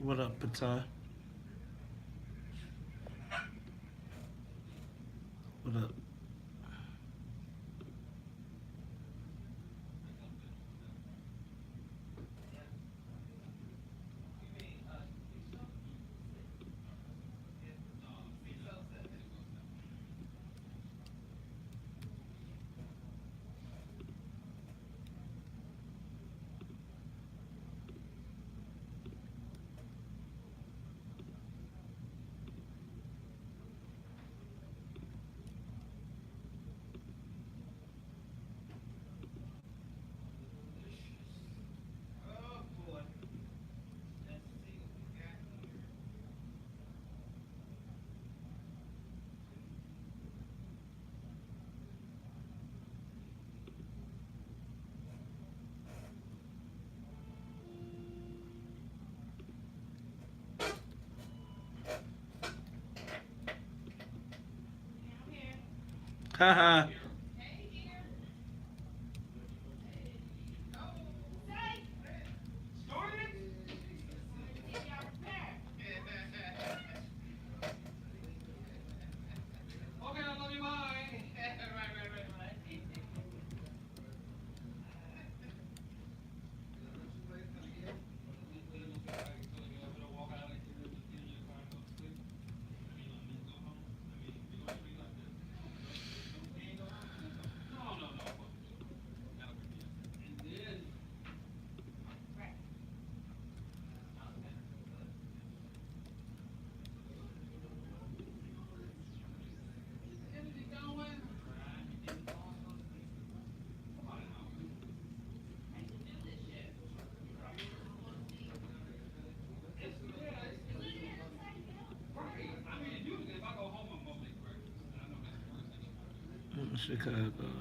What up, Patai? What up? Haha. Chicago.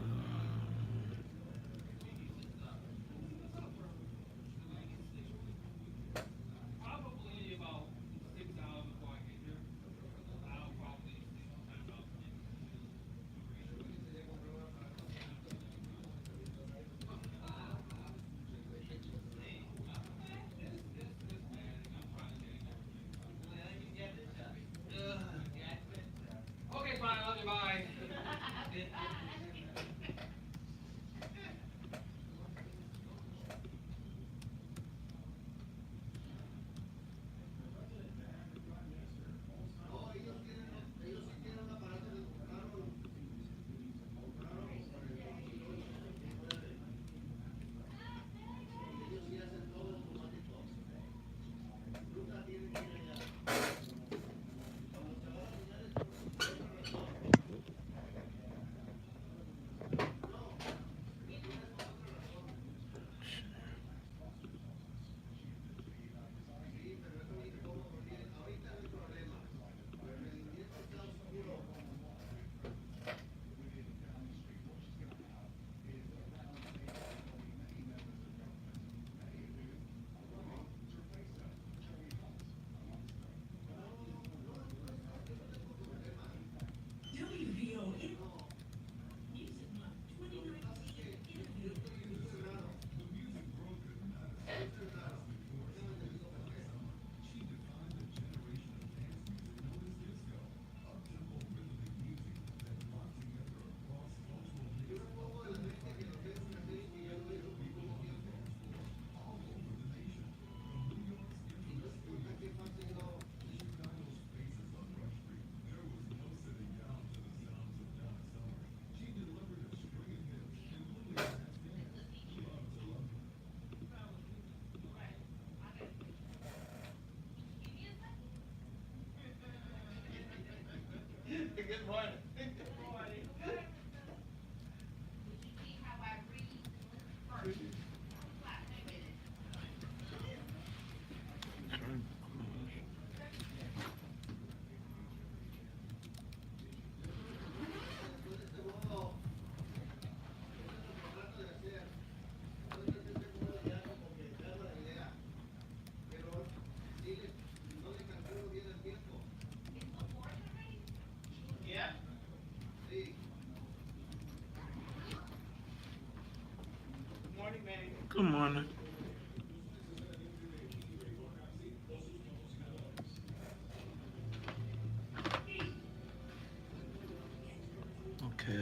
Good morning.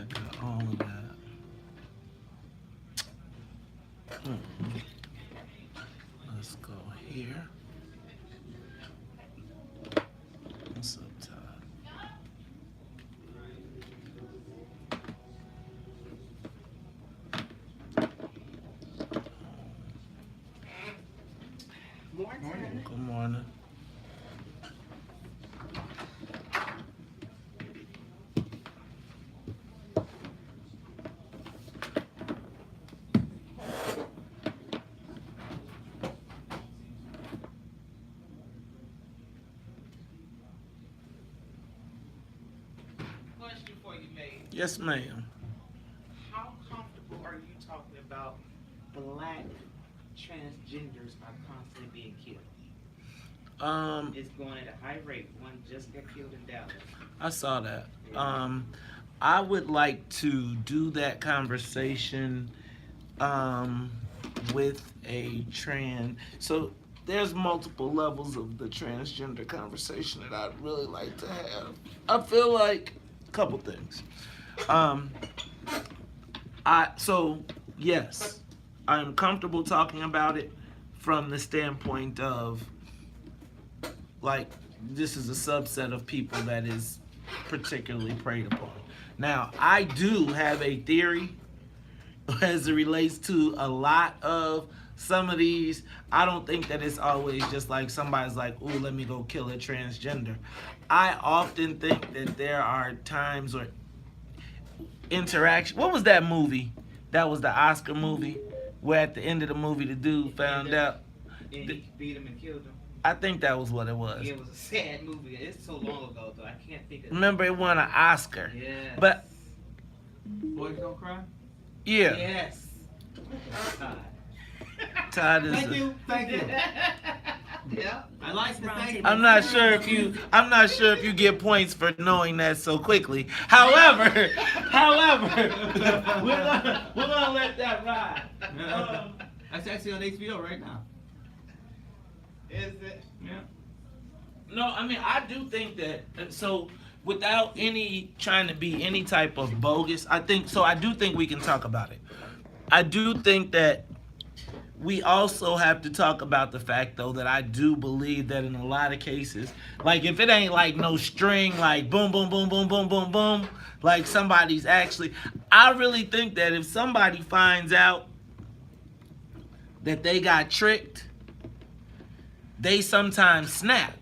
got all of that. Let's go here. What's up, Todd? Morning. Good morning. Question for you, May. Yes, ma'am. How comfortable are you talking about black transgenders are constantly being killed? It's going at a high rate. One just got killed in Dallas. I saw that. Yeah. I would like to do that conversation with a trans. So there's multiple levels of the transgender conversation that I'd really like to have. I feel like a couple things. So yes, I'm comfortable talking about it from the standpoint of like this is a subset of people that is particularly preyed upon. Now, I do have a theory as it relates to a lot of some of these. I don't think that it's always just like somebody's like, ooh, let me go kill a transgender. I often think that there are times where interaction. What was that movie? That was the Oscar movie where at the end of the movie the dude found out. And he beat him and killed him. I think that was what it was. Yeah, it was a sad movie. It's so long ago, though. I can't think of it. Remember, it won an Oscar. Yeah. But Boys Don't Cry? yeah, Yes. Todd is. Thank you. Yeah. I like to thank I'm not sure if you get points for knowing that so quickly. However, we're gonna let that ride. That's actually on HBO right now. Is it? Yeah. No, I mean I do think that. So without any trying to be any type of bogus, I do think we can talk about it. I do think that we also have to talk about the fact, though, that I do believe that in a lot of cases, like if it ain't like no string, like boom, boom, boom, boom, boom, boom, boom, like somebody's actually, I really think that if somebody finds out that they got tricked, they sometimes snap,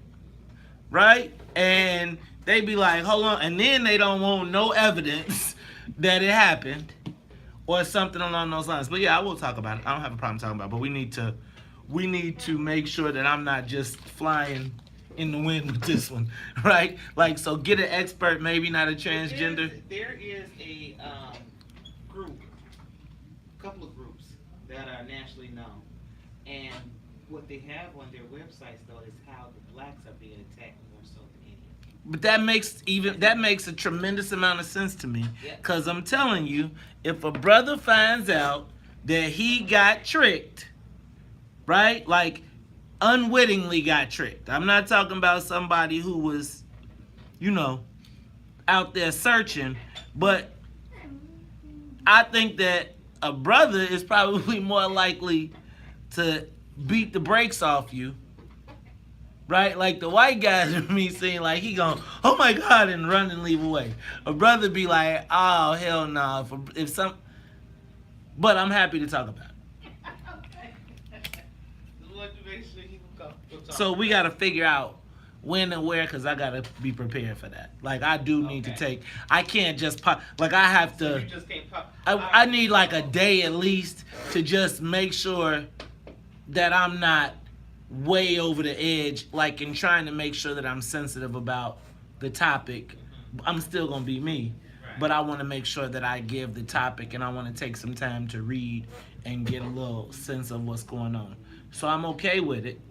right? And they be like, hold on, and then they don't want no evidence that it happened. Or something along those lines. But yeah, I will talk about it. I don't have a problem talking about it. But we need to make sure that I'm not just flying in the wind with this one, right? Like, so get an expert, maybe not a transgender. There is a group, a couple of groups that are nationally known. And what they have on their websites, though, is how the blacks are being attacked more so than Indians. But that makes a tremendous amount of sense to me. Because I'm telling you, if a brother finds out that he got tricked, right? Like, unwittingly got tricked. I'm not talking about somebody who was, out there searching. But I think that a brother is probably more likely to beat the brakes off you. Right? Like the white guys in me seem like he gon' oh my God, and run and leave away. A brother be like, oh hell no. But I'm happy to talk about it. So we gotta figure out when and where, cause I gotta be prepared for that. Like I do need to take. I can't just pop. Like I have to. You just can't pop. I need like a day at least to just make sure that I'm not way over the edge, like in trying to make sure that I'm sensitive about the topic. I'm still gonna be me, but I want to make sure that I give the topic, and I want to take some time to read and get a little sense of what's going on. So I'm okay with it.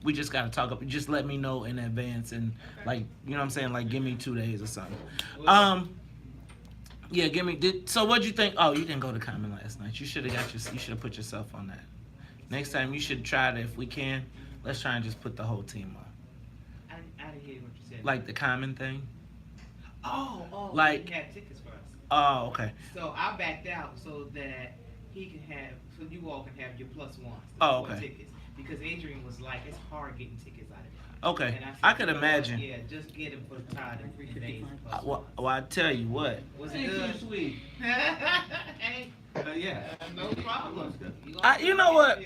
We just gotta talk up. Just let me know in advance, and like, you know what I'm saying, like give me 2 days or something. Yeah, give me. So what'd you think? Oh, you didn't go to Common last night. You should have put yourself on that. Next time you should try to, if we can, let's try and just put the whole team on. I didn't hear what you said. Like the Common thing. Oh, Like- he had tickets for us. Oh, okay. So I backed out so that he can have, so you all can have your plus ones. Oh, for okay. Tickets. Because Adrian was like, it's hard getting tickets out of there. Okay. And said, I could "You know what? imagine. Yeah, just get him for Todd and 3 days. Well, I tell you what. Was it Ain't too good? sweet. Hey, Yeah. no problem. You know what?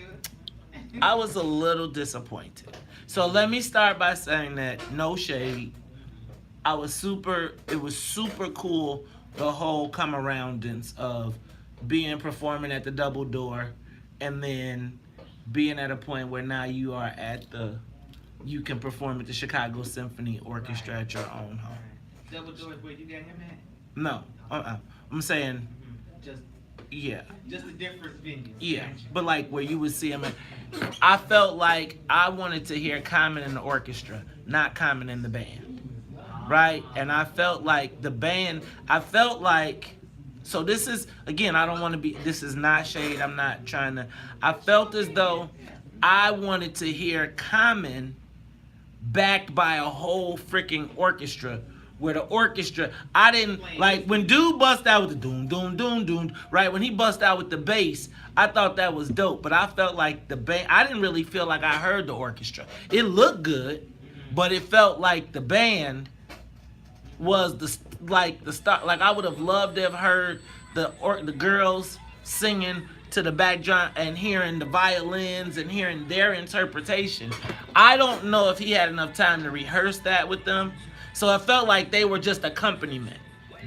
I was a little disappointed. So let me start by saying that no shade. It was super cool, the whole come aroundance of performing at the Double Door and then being at a point where now you are you can perform at the Chicago Symphony Orchestra at your own home. Double Doors, where you got him at? No, I'm saying, Just yeah. a different venue. Yeah, but like where you would see him, I felt like I wanted to hear Common in the orchestra, not Common in the band, right? And I felt like the band, so this is, again, I don't want to be, this is not shade, I'm not trying to, I felt as though I wanted to hear Common backed by a whole freaking orchestra. Where the orchestra, I didn't, like, when dude bust out with the doom, doom, doom, doom, right? When he bust out with the bass, I thought that was dope, but I felt like the band, I didn't really feel like I heard the orchestra. It looked good, but it felt like the band was the start, like I would have loved to have heard the girls singing to the backdrop and hearing the violins and hearing their interpretation. I don't know if he had enough time to rehearse that with them. So I felt like they were just accompaniment.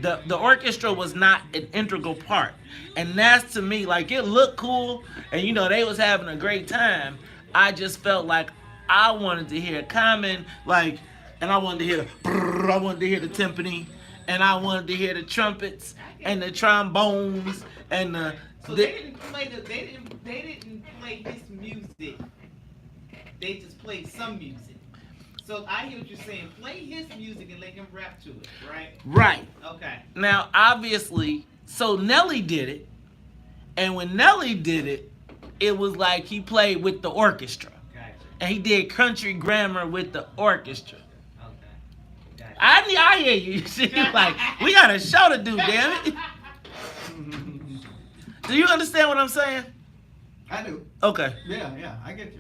The orchestra was not an integral part. And that's, to me, like, it looked cool and you know they was having a great time. I just felt like I wanted to hear Common, like, and I wanted to hear I wanted to hear the timpani, and I wanted to hear the trumpets and the trombones and the. So they didn't play his music. They just played some music. So I hear what you're saying. Play his music and let him rap to it, right? Right. Okay. Now, obviously, so Nelly did it, and when Nelly did it, it was like he played with the orchestra, Gotcha. and he did country grammar with the orchestra. Okay. Gotcha. I hear you. She's like, we got a show to do, damn it. Do you understand what I'm saying? I do. Okay. Yeah, I get you.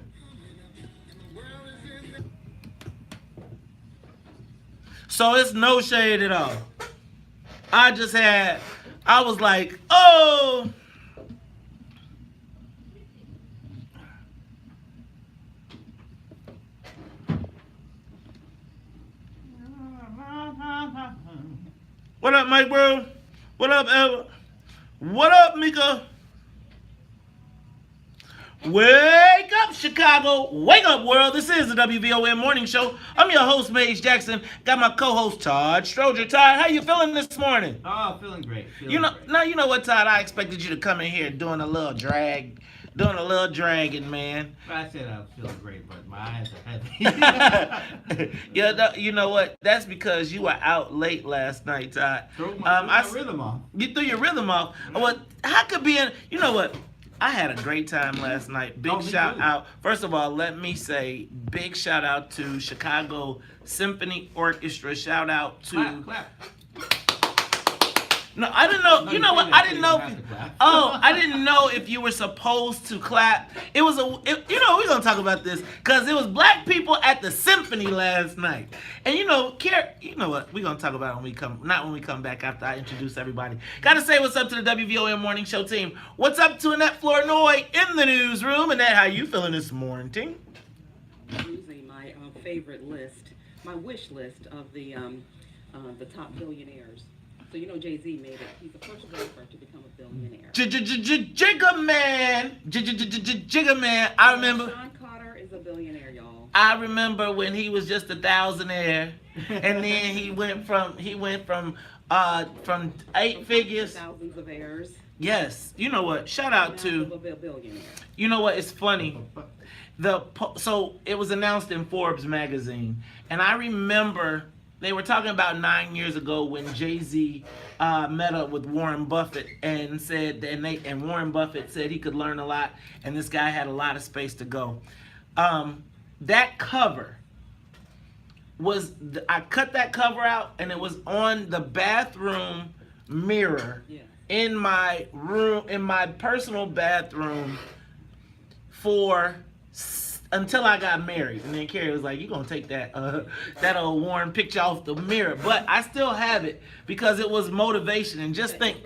So it's no shade at all. I was like, oh. What up, Mike bro? What up, Eva? What up, Mika? Wake up, Chicago. Wake up, world. This is the WVON Morning Show. I'm your host, Maze Jackson. Got my co-host, Todd Stroger. Todd, how you feeling this morning? Oh, feeling great. You know what, Todd? I expected you to come in here doing a little dragging, man. I said I was feeling great, but my eyes are heavy. Yeah, you know what? That's because you were out late last night, Todd. Threw my rhythm off. You threw your rhythm off. What? How could be? You know what? I had a great time last night. Big shout out. First of all, let me say big shout out to Chicago Symphony Orchestra. Shout out to. Clap. No, I didn't know. No, You know what? didn't. I didn't You know. don't have to clap. I didn't know if you were supposed to clap. It was you know, we're gonna talk about this because it was black people at the symphony last night, and you know what? We're gonna talk about it when we come. Not when we come back after I introduce everybody. Gotta say what's up to the WVON Morning Show team. What's up to Annette Flournoy in the newsroom? Annette, how you feeling this morning? Using my favorite list, my wish list of the top billionaires. So you know Jay-Z made it. He's the first rapper to become a billionaire. Jigga man, Jigga man. I remember. Sean Carter is a billionaire, y'all. I remember when he was just a thousandaire, and then he went from 8 figures. Thousands of heirs. Yes. You know what? Shout out Now to. a billionaire. You know what? It's funny. So it was announced in Forbes magazine, and I remember. They were talking about 9 years ago when Jay-Z met up with Warren Buffett and said, and Warren Buffett said he could learn a lot, and this guy had a lot of space to go. That cover I cut that cover out, and it was on the bathroom mirror Yeah. in my room, in my personal bathroom, until I got married. And then Carrie was like, "You gonna take that that old worn picture off the mirror?" But I still have it because it was motivation. And just think,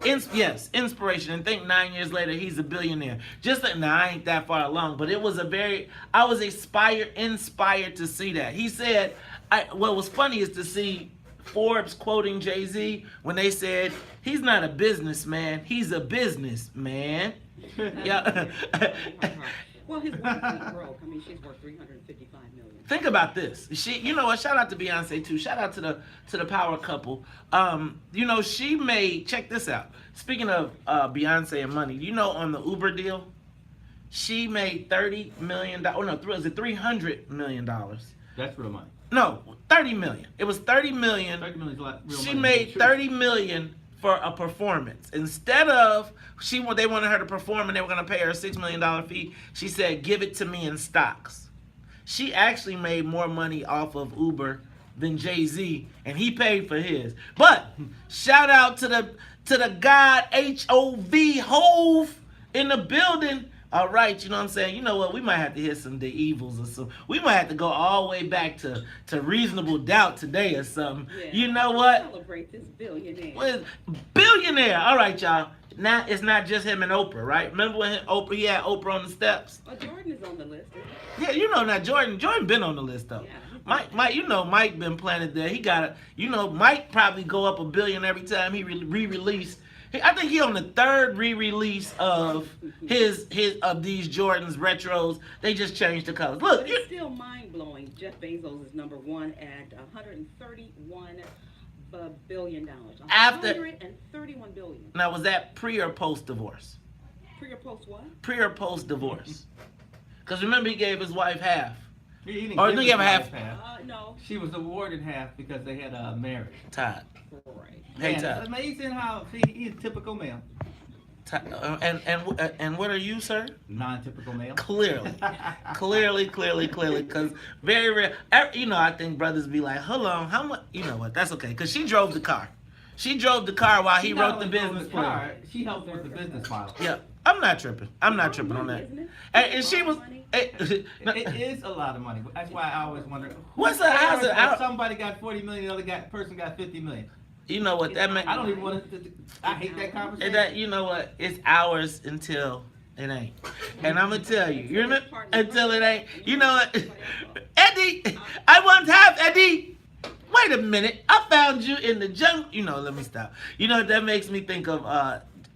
Inspiration. inspiration. And think 9 years later, he's a billionaire. Just think, I ain't that far along, but it was I was inspired to see that. He said, what was funny is to see Forbes quoting Jay-Z when they said, he's not a businessman, he's a businessman. Yeah. Well, his wife ain't broke. I mean, she's worth $355 million. Think about this. You know what? Shout out to Beyonce too. Shout out to the power couple. She made. Check this out. Speaking of Beyonce and money, on the Uber deal, she made $30 million. Oh no, was it $300 million? That's real money. No, $30 million. It was $30 million. $30 million is a lot real She money. made $30 million for a performance. Instead of they wanted her to perform and they were going to pay her a $6 million fee, she said, "Give it to me in stocks." She actually made more money off of Uber than Jay-Z, and he paid for his. But shout out to the God Hove in the building. All right, you know what I'm saying? You know what? We might have to hit some The Evils or some. We might have to go all the way back to Reasonable Doubt today or something. Yeah. You know what? Celebrate this billionaire. What is billionaire? All right, y'all. Now it's not just him and Oprah, right? Remember when he had Oprah on the steps? Oh, Jordan is on the list. Yeah, now Jordan been on the list though. Yeah. Mike been planted there. He got Mike probably go up $1 billion every time he re-released. I think he on the third re-release of his of these Jordans retros. They just changed the colors. Look, But it's still mind-blowing. Jeff Bezos is number one at $131 billion. After- $131 billion. now was that pre or post divorce? Pre or post what? Pre or post divorce? Because remember he gave his wife half. He didn't Or give did he his have half? wife No. She was awarded half because they had a marriage. Todd. Right. Hey And Todd. it's amazing how he's a typical male, And what are you, sir? non-typical male. Clearly, because very rare. I think brothers be like, "Hold on, how much?" You know what? That's okay, because she drove the car. She drove the car while he She wrote not the only drove business the plan. car, she helped with the business model. Yeah, I'm not tripping. I'm not tripping on that. Isn't it? And she was. It is a lot of money. That's why I always wonder. What's the how's it? If somebody got 40 million, the other person got 50 million. You know what that meant? I don't even want to. I hate that conversation. That you know what? It's ours until it ain't. And I'm gonna tell you, you remember? Until it ain't. You know what? Eddie, I want half, Eddie. Wait a minute, I found you in the jungle. Let me stop. That makes me think of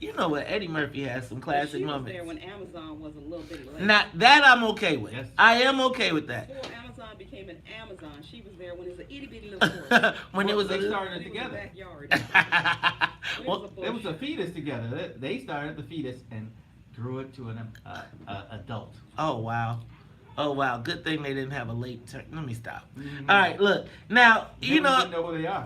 Eddie Murphy has some classic She was moments. there when Amazon was a little bit late. Now that I'm okay with. Yes. I am okay with that. Before Amazon became an Amazon, she was there when it was an itty bitty little store. When it was They a started It was a together. backyard. well, It was a fetus together. They started the fetus and grew it to an adult. oh wow. Good thing they didn't have a late turn. Let me stop. Mhm. All right, look. Now, Never know who they are.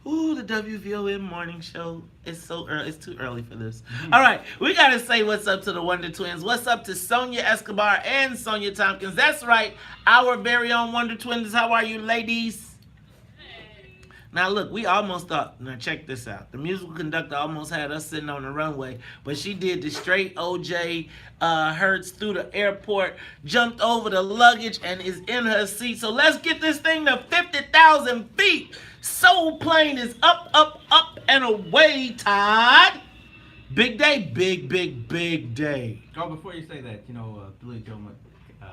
Ooh, the WVON morning show. It's so early. It's too early for this. All right, we got to say what's up to the Wonder Twins. What's up to Sonia Escobar and Sonia Tompkins. That's right, our very own Wonder Twins. How are you, ladies? Now, look, we almost thought, now check this out. The musical conductor almost had us sitting on the runway, but she did the straight OJ Hertz through the airport, jumped over the luggage, and is in her seat. So let's get this thing to 50,000 feet. Soul Plane is up, up, up, and away, Todd. Big day, big day. Oh, before you say that, Billy Joe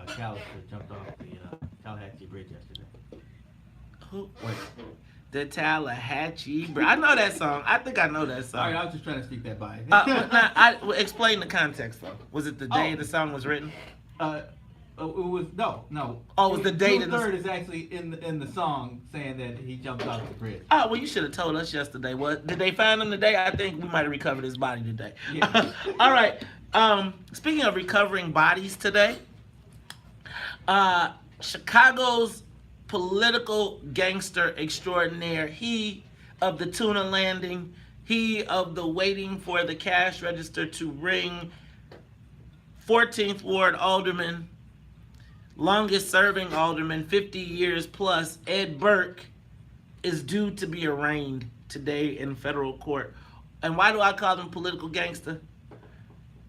McAllister jumped off the Tallahatchie Bridge yesterday. Who? Wait. The Tallahatchie Bridge. I know that song. I think I know that song. All right, I was just trying to sneak that by. Explain the context, though. Was it the day the song was written? It was no. Oh, it was the date of the- third is actually in the song saying that he jumped off the bridge. Oh, well, you should have told us yesterday. What did they find him today? I think we might have recovered his body today. Yeah. All right. Speaking of recovering bodies today, Chicago's political gangster extraordinaire, he of the tuna landing, he of the waiting for the cash register to ring, 14th Ward Alderman longest serving alderman, 50 years plus, Ed Burke, is due to be arraigned today in federal court. And why do I call them political gangster?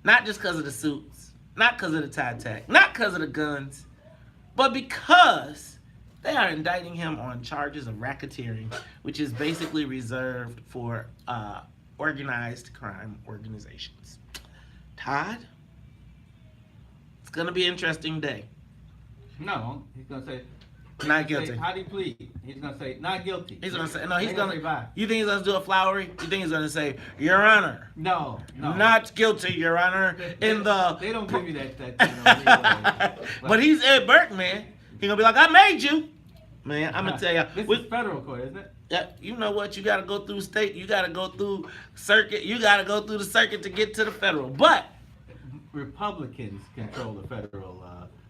Not just because of the suits, not because of the tie tag, not because of the guns, but because they are indicting him on charges of racketeering, which is basically reserved for organized crime organizations. Todd, it's going to be an interesting day. No, he's gonna say Not guilty. How do you plead? He's gonna say not guilty. He's gonna say no. He's They're gonna. say bye. You think he's gonna do a flowery? You think he's gonna say, Your Honor, No. not guilty, Your Honor, in the. They don't give you that But he's Ed Burke, man. He gonna be like, I made you, man. I'm gonna tell you. This is federal court, isn't it? Yeah, you know what? You gotta go through state. You gotta go through circuit. You gotta go through the circuit to get to the federal. But Republicans control the federal.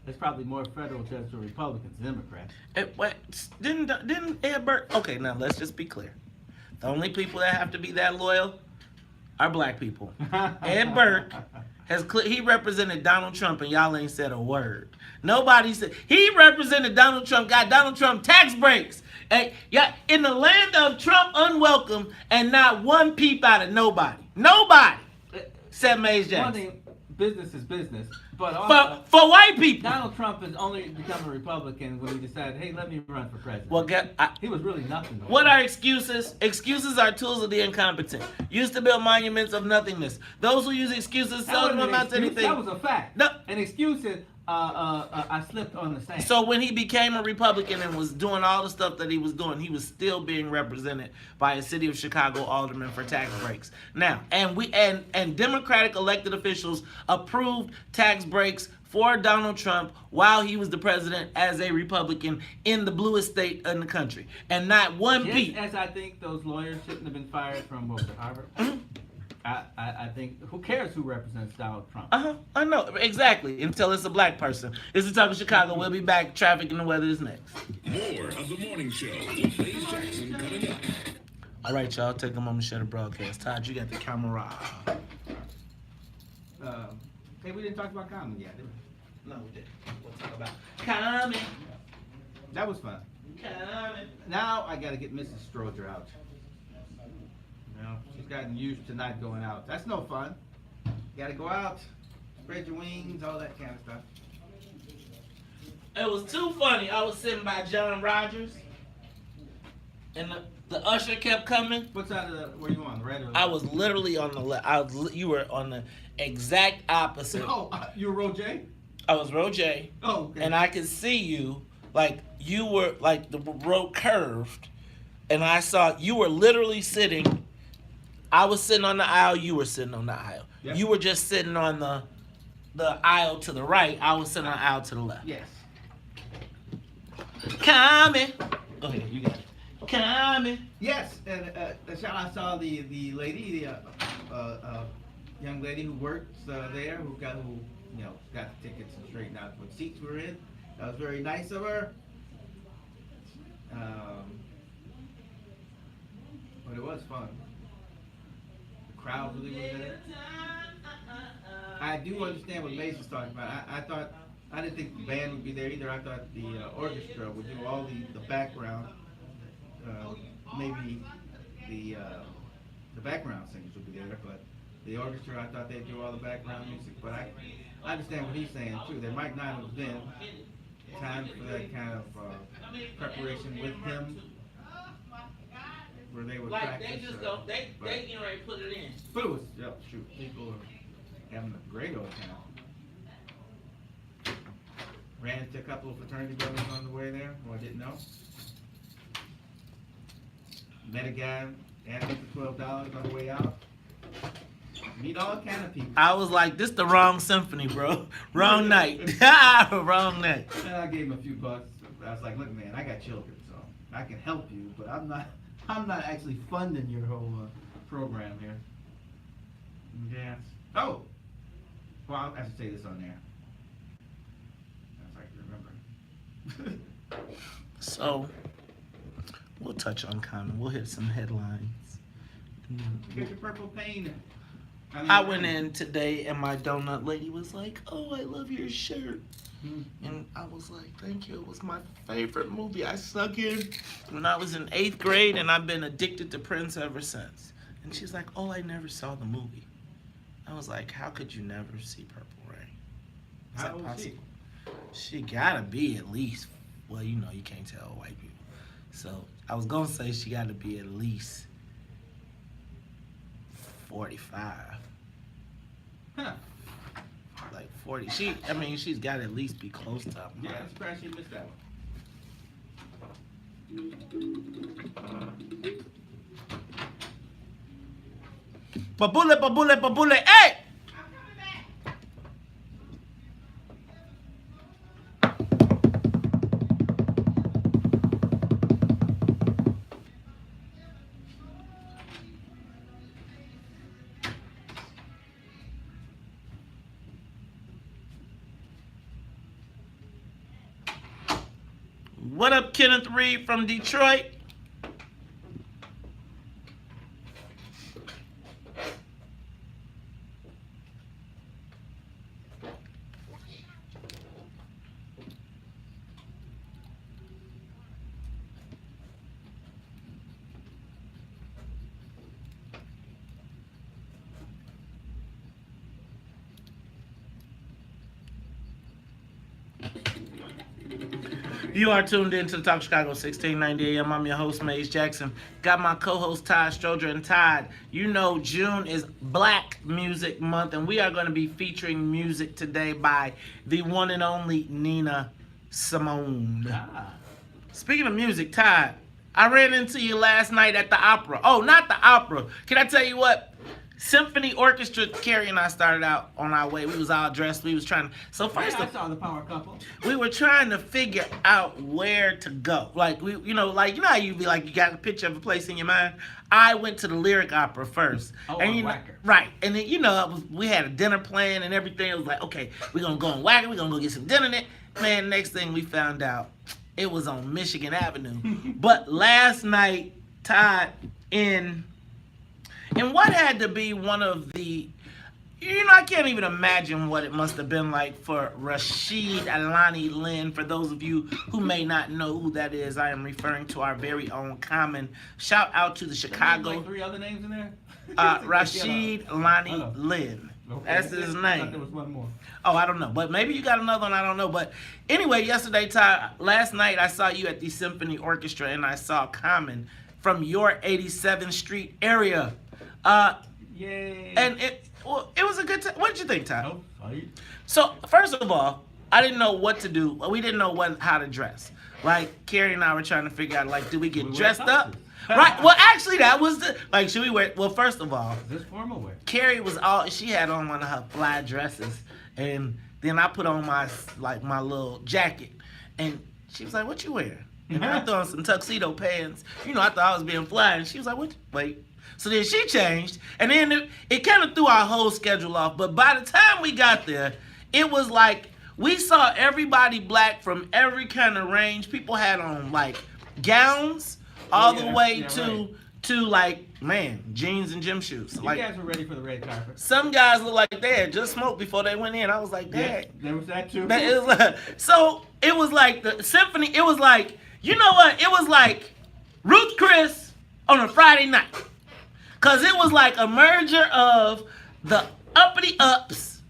There's probably more federal judges for Republicans than Democrats. didn't Ed Burke? Okay, now let's just be clear. The only people that have to be that loyal are black people. Ed Burke he represented Donald Trump, and y'all ain't said a word. Nobody said he represented Donald Trump. Got Donald Trump tax breaks. And yeah, in the land of Trump unwelcome, and not one peep out of nobody. Nobody said Mays One Jackson. thing, business is business, but also, For white people. Donald Trump has only become a Republican when he decided, hey, let me run for president. Well, he was really nothing. What are excuses? Excuses are tools of the incompetent. Used to build monuments of nothingness. Those who use excuses seldom amount to anything. That was a fact. No. An excuse is, I slipped on the sand. So when he became a Republican and was doing all the stuff that he was doing, he was still being represented by a city of Chicago alderman for tax breaks. Now, and Democratic elected officials approved tax breaks for Donald Trump while he was the president as a Republican in the bluest state in the country. And not one beat. As I think those lawyers shouldn't have been fired from, what was it, Harvard? Mhm. I think, who cares who represents Donald Trump? I know, exactly, until it's a black person. This is Talk of Chicago. We'll be back. Traffic and the weather is next. More of the morning show with Mays Jackson coming up. All right, y'all, take a moment to share the broadcast. Todd, you got the camera. Hey, we didn't talk about comedy yet, did we? No, we didn't. We'll talk about coming. That was fun. Coming. Now I gotta get Mrs. Stroger out. You know, she's gotten used to not going out. That's no fun. You gotta go out, spread your wings, all that kind of stuff. It was too funny. I was sitting by John Rogers, and the usher kept coming. What side of the, were you on, the right or the I left? was literally on the left. You were on the exact opposite. Oh, you were Roger? I was row J. Oh, okay. And I could see you, like you were, like the road curved, and I saw you were literally sitting. I was sitting on the aisle. You were sitting on the aisle. Yep. You were just sitting on the aisle to the right. I was sitting on the aisle to the left. Yes. Coming. Go ahead. You got it. Coming. Yes, and I saw the lady, young lady who works there, who got the tickets and straightened out what seats we're in. That was very nice of her. But it was fun. The crowd really was in it. I do understand what Mace was talking about. I didn't think the band would be there either. I thought the orchestra would do all the background. Maybe the background singers would be there, but the orchestra, I thought they'd do all the background music. But I understand what he's saying too. There might not have been time for that kind of preparation with him, where they would Like practice. they just don't. They getting ready to put it in. But it was, yeah, shoot, people are having a great old time. Ran into a couple of fraternity brothers on the way there, who I didn't know. Met a guy, asked me for $12 on the way out. Meet all kind of people. I was like, this the wrong symphony, bro. Wrong night. Wrong night. And I gave him a few bucks. I was like, look, man, I got children, so I can help you, but I'm not actually funding your whole program here. Yeah. Oh! Well, I should say this on there. If I can remember. So, we'll touch on common. We'll hit some headlines. Get your purple pain. I went in today and my donut lady was like, "Oh, I love your shirt." And I was like, "Thank you. It was my favorite movie I snuck in when I was in 8th grade, and I've been addicted to Prince ever since." And she's like, "Oh, I never saw the movie." I was like, "How could you never see Purple Rain? Is How that old is possible?" She gotta be at least, well, you know, you can't tell white people. So I was gonna say she gotta be at least 45. Huh. Like 40. She's gotta at least be close to her. Yeah, I'm surprised she missed that one. Babule, hey! What up, Kenneth Reed from Detroit? You are tuned in to the Talk Chicago 1690 AM. I'm your host, Maze Jackson. Got my co-host, Todd Stroger. And Todd, you know June is Black Music Month, and we are going to be featuring music today by the one and only Nina Simone. Speaking of music, Todd, I ran into you last night at the opera. Oh, not the opera. Can I tell you what? Symphony Orchestra, Carrie and I started out on our way. We was all dressed. We was trying to... So first, I saw the power couple. we were trying to figure out where to go. Like, you know how you be like, you got a picture of a place in your mind? I went to the Lyric Opera first. Oh, and on you know, Wacker. right. And then, we had a dinner plan and everything. It was like, okay, we're going to go on Wacker. We're going to go get some dinner. Man, next thing we found out, it was on Michigan Avenue. But last night, Todd, in what had to be one of the, I can't even imagine what it must have been like for Rashid Alani Lynn. For those of you who may not know who that is, I am referring to our very own Common. Shout out to the Chicago. Like 3 other names in there? Rashid Alani Lynn. Okay. That's his I name. thought there was one more. Oh, I don't know. But maybe you got another one. I don't know. But anyway, yesterday, Todd, last night I saw you at the Symphony Orchestra, and I saw Common from your 87th Street area. Yay. And it was a good time. What did you think, Todd? Oh, fight. So, first of all, I didn't know what to do. We didn't know how to dress. Like, Carrie and I were trying to figure out, like, do we get dressed up? Right. Well, actually, that was should we wear, well, first of all, Is this formal wear? Carrie she had on one of her fly dresses, and then I put on my little jacket, and she was like, "What you wearing?" And I threw on some tuxedo pants. I thought I was being fly, and she was like, "What? Wait." So then she changed, and then it kind of threw our whole schedule off. But by the time we got there, it was like we saw everybody black from every kind of range. People had on like gowns all the way to like, man, jeans and gym shoes. You Like, guys were ready for the red carpet. some guys look like they had just smoked before they went in. I was like, Yeah, dang. there was that too. So it was like the symphony. It was like, you know what? It was like Ruth Chris on a Friday night. Because it was like a merger of the uppity ups.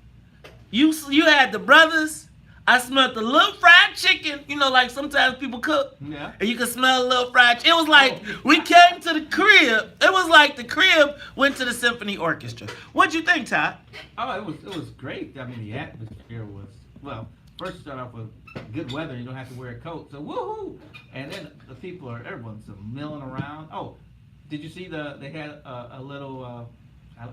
You had the brothers. I smelled the little fried chicken. Like sometimes people cook. Yeah. And you can smell a little fried chicken. It was like we came to the crib. It was like the crib went to the Symphony Orchestra. What'd you think, Todd? Oh, it was great. I mean, the atmosphere was, well, first start off with good weather. You don't have to wear a coat. So woohoo! And then the people everyone's milling around. Oh, did you see they had a little,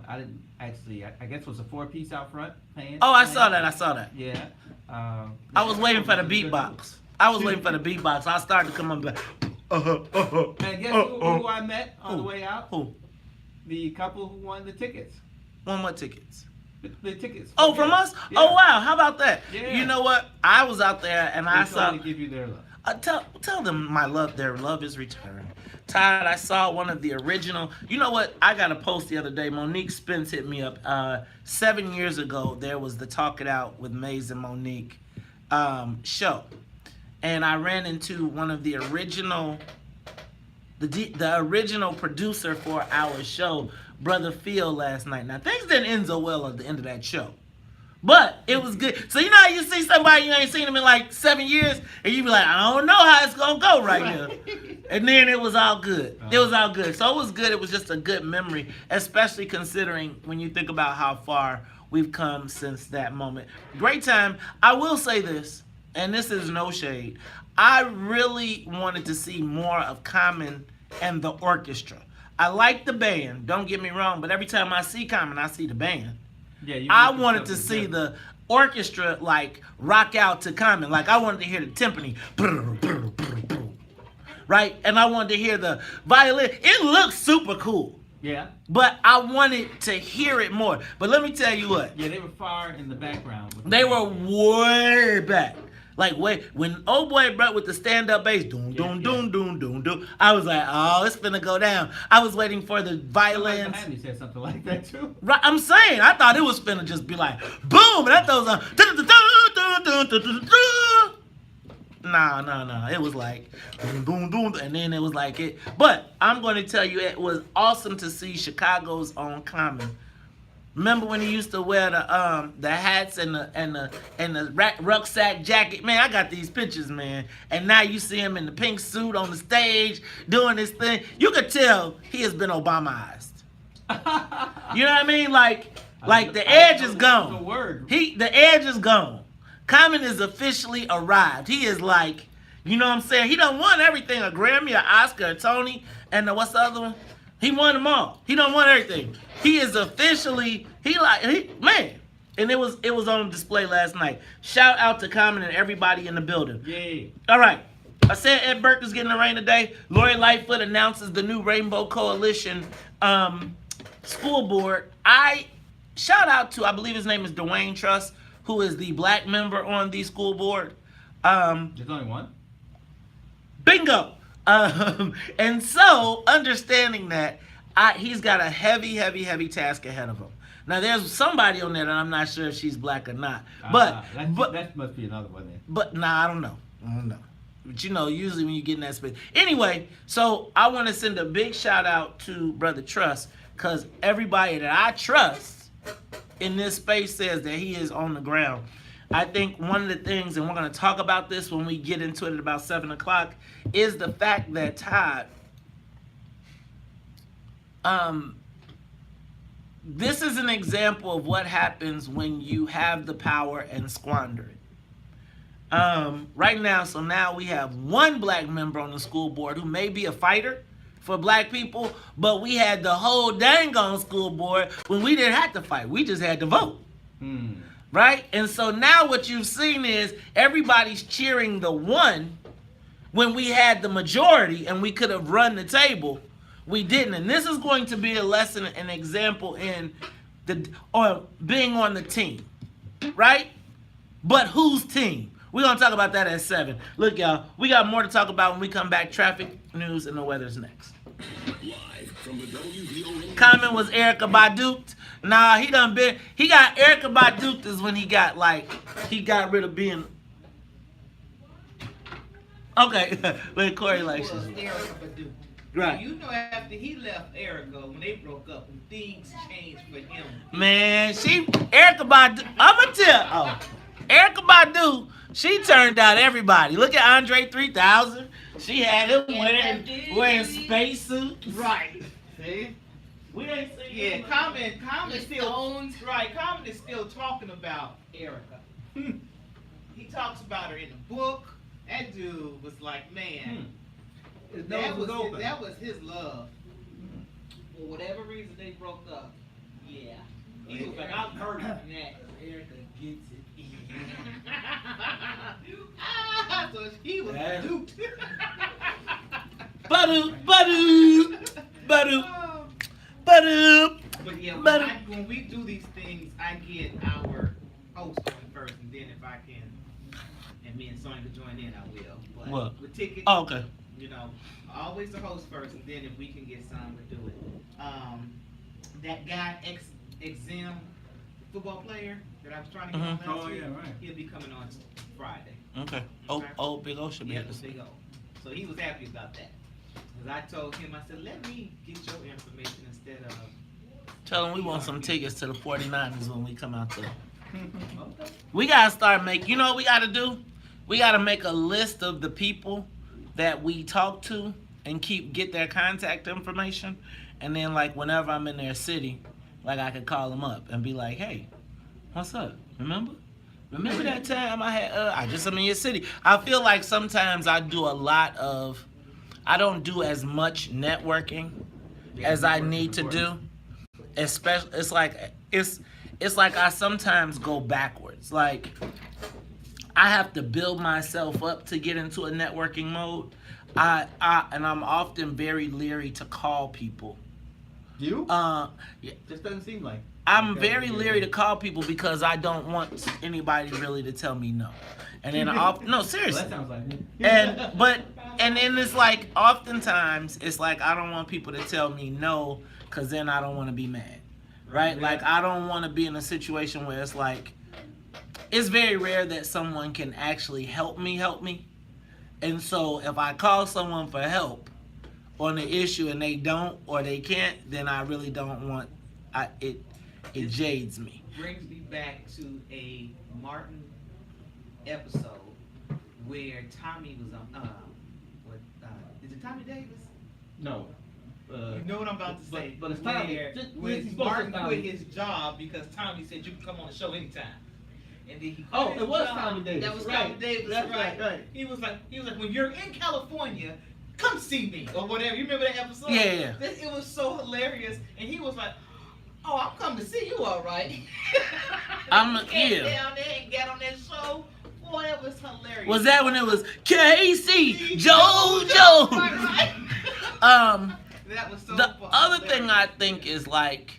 I didn't actually, I guess it was a 4-piece out front playing. Oh, I saw that. Yeah. I was waiting for the beatbox. I started to come up like, And guess who I met on the way out? Who? The couple who won the tickets. Won what tickets? The tickets. Oh, from us? Yeah. Oh, wow. How about that? Yeah. You know what? I was out there and I They saw. totally give you their love. Tell them their love is returned. Todd, I saw one of the original. You know what? I got a post the other day. Monique Spence hit me up. 7 years ago, there was the Talk It Out with Maze and Monique show, and I ran into one of the original, the original producer for our show, Brother Phil, last night. Now things didn't end so well at the end of that show. But it was good. So you know how you see somebody you ain't seen them in like 7 years, and you be like, I don't know how it's gonna go right now. And then it was all good. It was all good. So it was good. It was just a good memory, especially considering when you think about how far we've come since that moment. Great time. I will say this, and this is no shade. I really wanted to see more of Common and the orchestra. I like the band, don't get me wrong, but every time I see Common, I see the band. Yeah, I wanted to see the orchestra like rock out to Common. Like I wanted to hear the timpani, right? And I wanted to hear the violin. It looks super cool. Yeah. But I wanted to hear it more. But let me tell you what. Yeah, they were far in the background. They were way back. Like when old boy brought with the stand-up bass, doom, doom, doom, doom, doom, doom, I was like, oh, it's finna go down. I was waiting for the violins. Somebody behind me said something like that too. Right, I'm saying, I thought it was finna just be like, boom, and I thought it was No. It was like, boom, boom, boom, and then it was like it. But I'm going to tell you, it was awesome to see Chicago's own Common. Remember when he used to wear the hats and the rucksack jacket? Man, I got these pictures, man. And now you see him in the pink suit on the stage doing this thing. You could tell he has been Obamaized. You know what I mean? Like the edge is gone. The edge is gone. Common is officially arrived. He is like, you know what I'm saying? He done won everything, a Grammy, an Oscar, a Tony, and what's the other one? He won them all. He done won everything. He is officially, man. And it was on display last night. Shout out to Common and everybody in the building. Yay. All right. I said Ed Burke is getting the rain today. Lori Lightfoot announces the new Rainbow Coalition school board. I shout out to, I believe his name is Dwayne Truss, who is the black member on the school board. There's only one? Bingo. And so, understanding that, he's got a heavy task ahead of him. Now, there's somebody on there that I'm not sure if she's black or not. But that must be another one then. But, I don't know. But, you know, usually when you get in that space. Anyway, so I want to send a big shout out to Brother Truss, because everybody that I trust in this space says that he is on the ground. I think one of the things, and we're going to talk about this when we get into it at about 7 o'clock, is the fact that Todd, this is an example of what happens when you have the power and squander it. Right now, so now we have one black member on the school board who may be a fighter for black people, but we had the whole dang on school board when we didn't have to fight. We just had to vote. Right? And so now what you've seen is everybody's cheering the one when we had the majority and we could have run the table. We didn't. And this is going to be a lesson, an example in being on the team. Right? But whose team? We're going to talk about that at 7. Look, y'all, we got more to talk about when we come back. Traffic, news, and the weather's next. Live from the WVON. Comment was Erykah Badu. Nah, he got Erykah Badu is when he got rid of being. Okay, but Corey likes was it. Erykah Badu. Right. You know, after he left Erica, when they broke up, things changed for him. Man, Erykah Badu, Erykah Badu, she turned out everybody. Look at Andre 3000. She had him wearing spacesuits. Right. See? We ain't seen him. Common is still talking about Erica. He talks about her in the book. That dude was like, man, that was his love. For whatever reason they broke up. Yeah. He was like, I'm hurting that. Erica gets it. So he was duped. But yeah, when we do these things, I get our host on first, and then if I can and me and Sonya can join in, I will. But What? with tickets, Oh, okay. you know, always the host first, and then if we can get some, we'll do it. That guy, ex-Zim football player that I was trying to get on last Oh, week, yeah, right. he'll be coming on Friday. Okay. Big O should be Yeah, at this. Big O. So he was happy about that. Because I told him, I said, let me get your information instead of... Tell them we want some tickets to the 49ers when we come out there. Okay. We gotta start making. You know what we gotta do? We gotta make a list of the people that we talk to and get their contact information, and then like whenever I'm in their city, like I could call them up and be like, "Hey, what's up? Remember that time I'm in your city?" I feel like sometimes I don't do as much networking as I need to do. Especially, it's like I sometimes go backwards. Like I have to build myself up to get into a networking mode. And I'm often very leery to call people. You? Yeah, Just doesn't seem like. I'm very leery to call people because I don't want anybody really to tell me no. And then no, Well, seriously. that sounds like me. And then it's like oftentimes it's like I don't want people to tell me no because then I don't want to be mad, right? Yeah. Like I don't want to be in a situation where it's like it's very rare that someone can actually help me. And so if I call someone for help on the issue and they don't or they can't, then I really don't want it jades me. Brings me back to a Martin episode where Tommy was on, is it Tommy Davis? No. You know what I'm about to say. But it's Tommy. Where, Just- when he's supposed to Martin Tommy. quit his job because Tommy said you can come on the show anytime. And then he Oh, quit his it was job. Tommy Davis. That was Right. Tommy Davis, That's right? right. He was like, when you're in California, come see me or whatever. You remember that episode? Yeah. It was so hilarious, and he was like, "Oh, I'm coming to see you, all right." He came down there and got on that show. Boy, that was hilarious. Was that when it was Casey JoJo? Right. That was so The fun. other thing I think is like,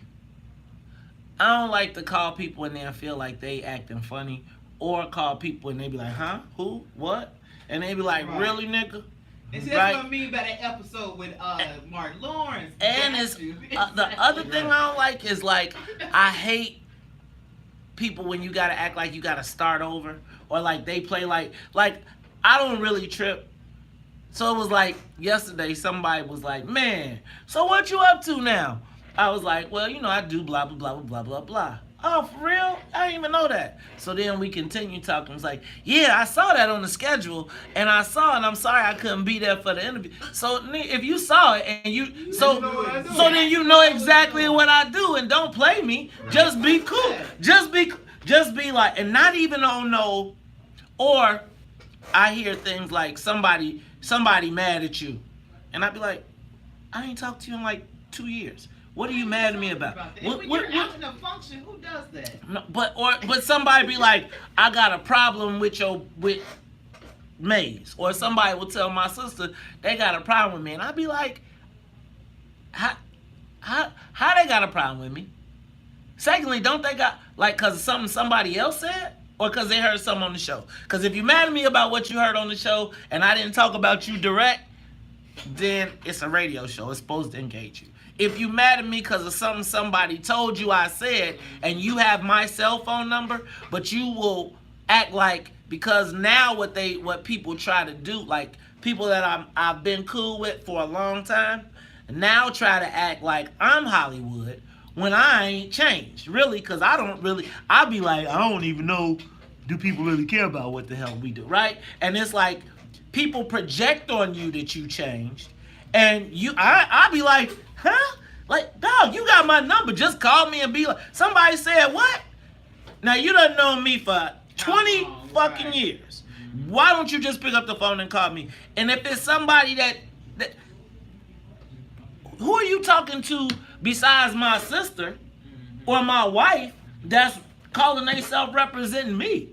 I don't like to call people and then feel like they acting funny, or call people and they be like, huh, who, what, and they be like, Right. really, nigga? And see, that's Right. what I mean by that episode with Martin Lawrence. And it's the other thing I don't like is like, I hate people when you gotta act like you gotta start over, or like they play like I don't really trip. So it was like yesterday somebody was like, man, so what you up to now? I was like, well, you know, I do blah, blah, blah, blah, blah, blah. Oh, for real? I didn't even know that. So then we continue talking. It's like, yeah, I saw that on the schedule, and I saw it, and I'm sorry I couldn't be there for the interview. So if you saw it, and so then you know exactly what I do, and don't play me. Just be cool. Just be like, and not even on no, or I hear things like somebody mad at you, and I'd be like, I ain't talked to you in like 2 years. What are you mad at me about? When you're out in a function, who does that? No, but somebody be like, I got a problem with Maze, or somebody will tell my sister they got a problem with me, and I'd be like, how they got a problem with me? Secondly, don't they got like cause of something somebody else said, or cause they heard something on the show? Cause if you mad at me about what you heard on the show and I didn't talk about you direct, then it's a radio show. It's supposed to engage you. If you mad at me because of something somebody told you I said, and you have my cell phone number, but you will act like, because now what people try to do, like people that I've been cool with for a long time, now try to act like I'm Hollywood when I ain't changed, really, because I be like, I don't even know, do people really care about what the hell we do, right? And it's like, people project on you that you changed, and I be like, huh? Like, dog, you got my number. Just call me and be like, somebody said what? Now, you done known me for 20 fucking years. Why don't you just pick up the phone and call me? And if it's somebody that who are you talking to besides my sister or my wife that's calling themselves representing me?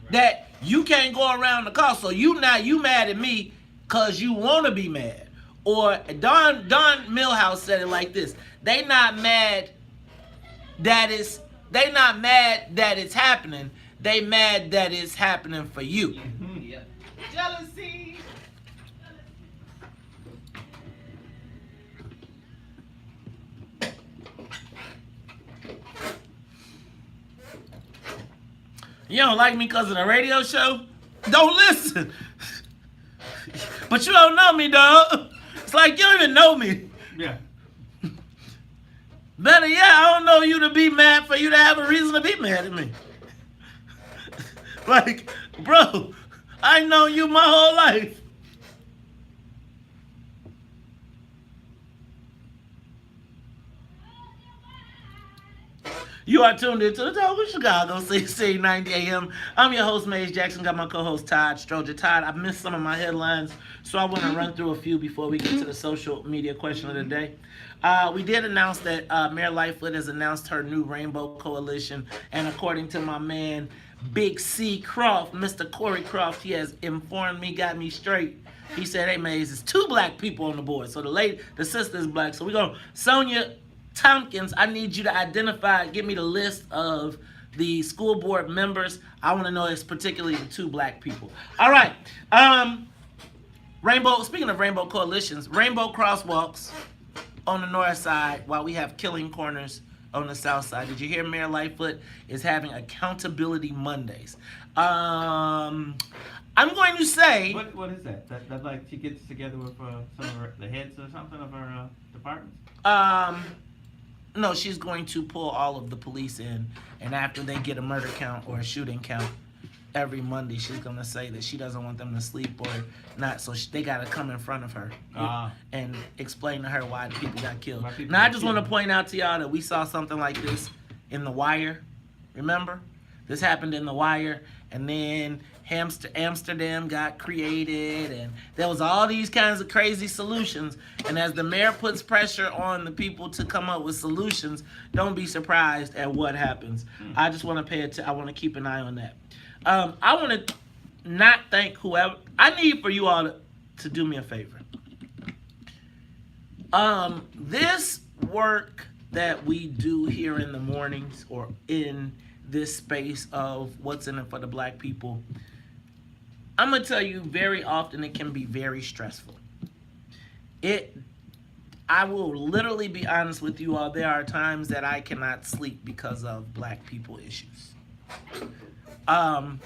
That you can't go around the call. So you mad at me because you want to be mad. Or Don Millhouse said it like this: they not mad that it's happening. They mad that it's happening for you. Yep. Jealousy. You don't like me because of the radio show? Don't listen. But you don't know me, dog. It's like you don't even know me. Yeah. Better yet, I don't know you to be mad for you to have a reason to be mad at me. Like, bro, I know you my whole life. You are tuned into the Talk of Chicago, 1690 AM. I'm your host, Maze Jackson. Got my co-host, Todd Stroger. Todd, I missed some of my headlines, so I want to run through a few before we get to the social media question of the day. We did announce that Mayor Lightfoot has announced her new Rainbow Coalition, and according to my man, Big C Croft, Mr. Corey Croft, he has informed me, got me straight. He said, hey, Maze, it's 2 black people on the board. So the sister is black. So we're going to, Sonia Tompkins, I need you to identify, give me the list of the school board members. I want to know it's particularly the 2 black people. All right. Speaking of Rainbow Coalitions, Rainbow Crosswalks on the north side while we have Killing Corners on the south side. Did you hear Mayor Lightfoot is having Accountability Mondays? I'm going to say... What is that? That like she gets together with some of the heads or something of her departments? No, she's going to pull all of the police in, and after they get a murder count or a shooting count every Monday, she's going to say that she doesn't want them to sleep or not, so they got to come in front of her and explain to her why the people got killed. Now, I just want to point out to y'all that we saw something like this in The Wire. Remember? This happened in The Wire, and then Amsterdam got created, and there was all these kinds of crazy solutions. And as the mayor puts pressure on the people to come up with solutions, don't be surprised at what happens. I just want to pay attention. I want to keep an eye on that. I want to not thank whoever. I need for you all to do me a favor. This work that we do here in the mornings or in this space of what's in it for the black people, I'm going to tell you very often it can be very stressful. I will literally be honest with you all. There are times that I cannot sleep because of black people issues. And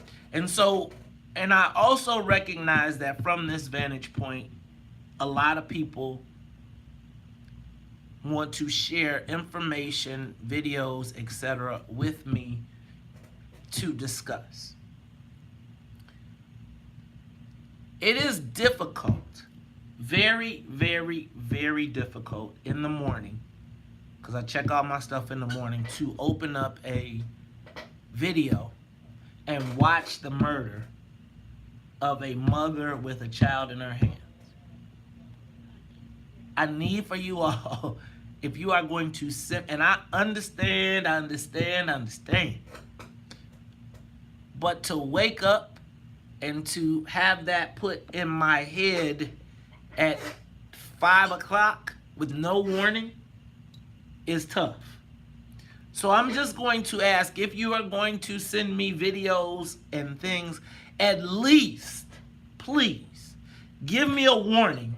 I also recognize that from this vantage point, a lot of people want to share information, videos, etc. with me to discuss. It is difficult, very, very, very difficult in the morning, because I check all my stuff in the morning, to open up a video and watch the murder of a mother with a child in her hands. I need for you all, if you are going to sit, and I understand, but to wake up and to have that put in my head at 5 o'clock with no warning is tough. So I'm just going to ask, if you are going to send me videos and things, at least, please, give me a warning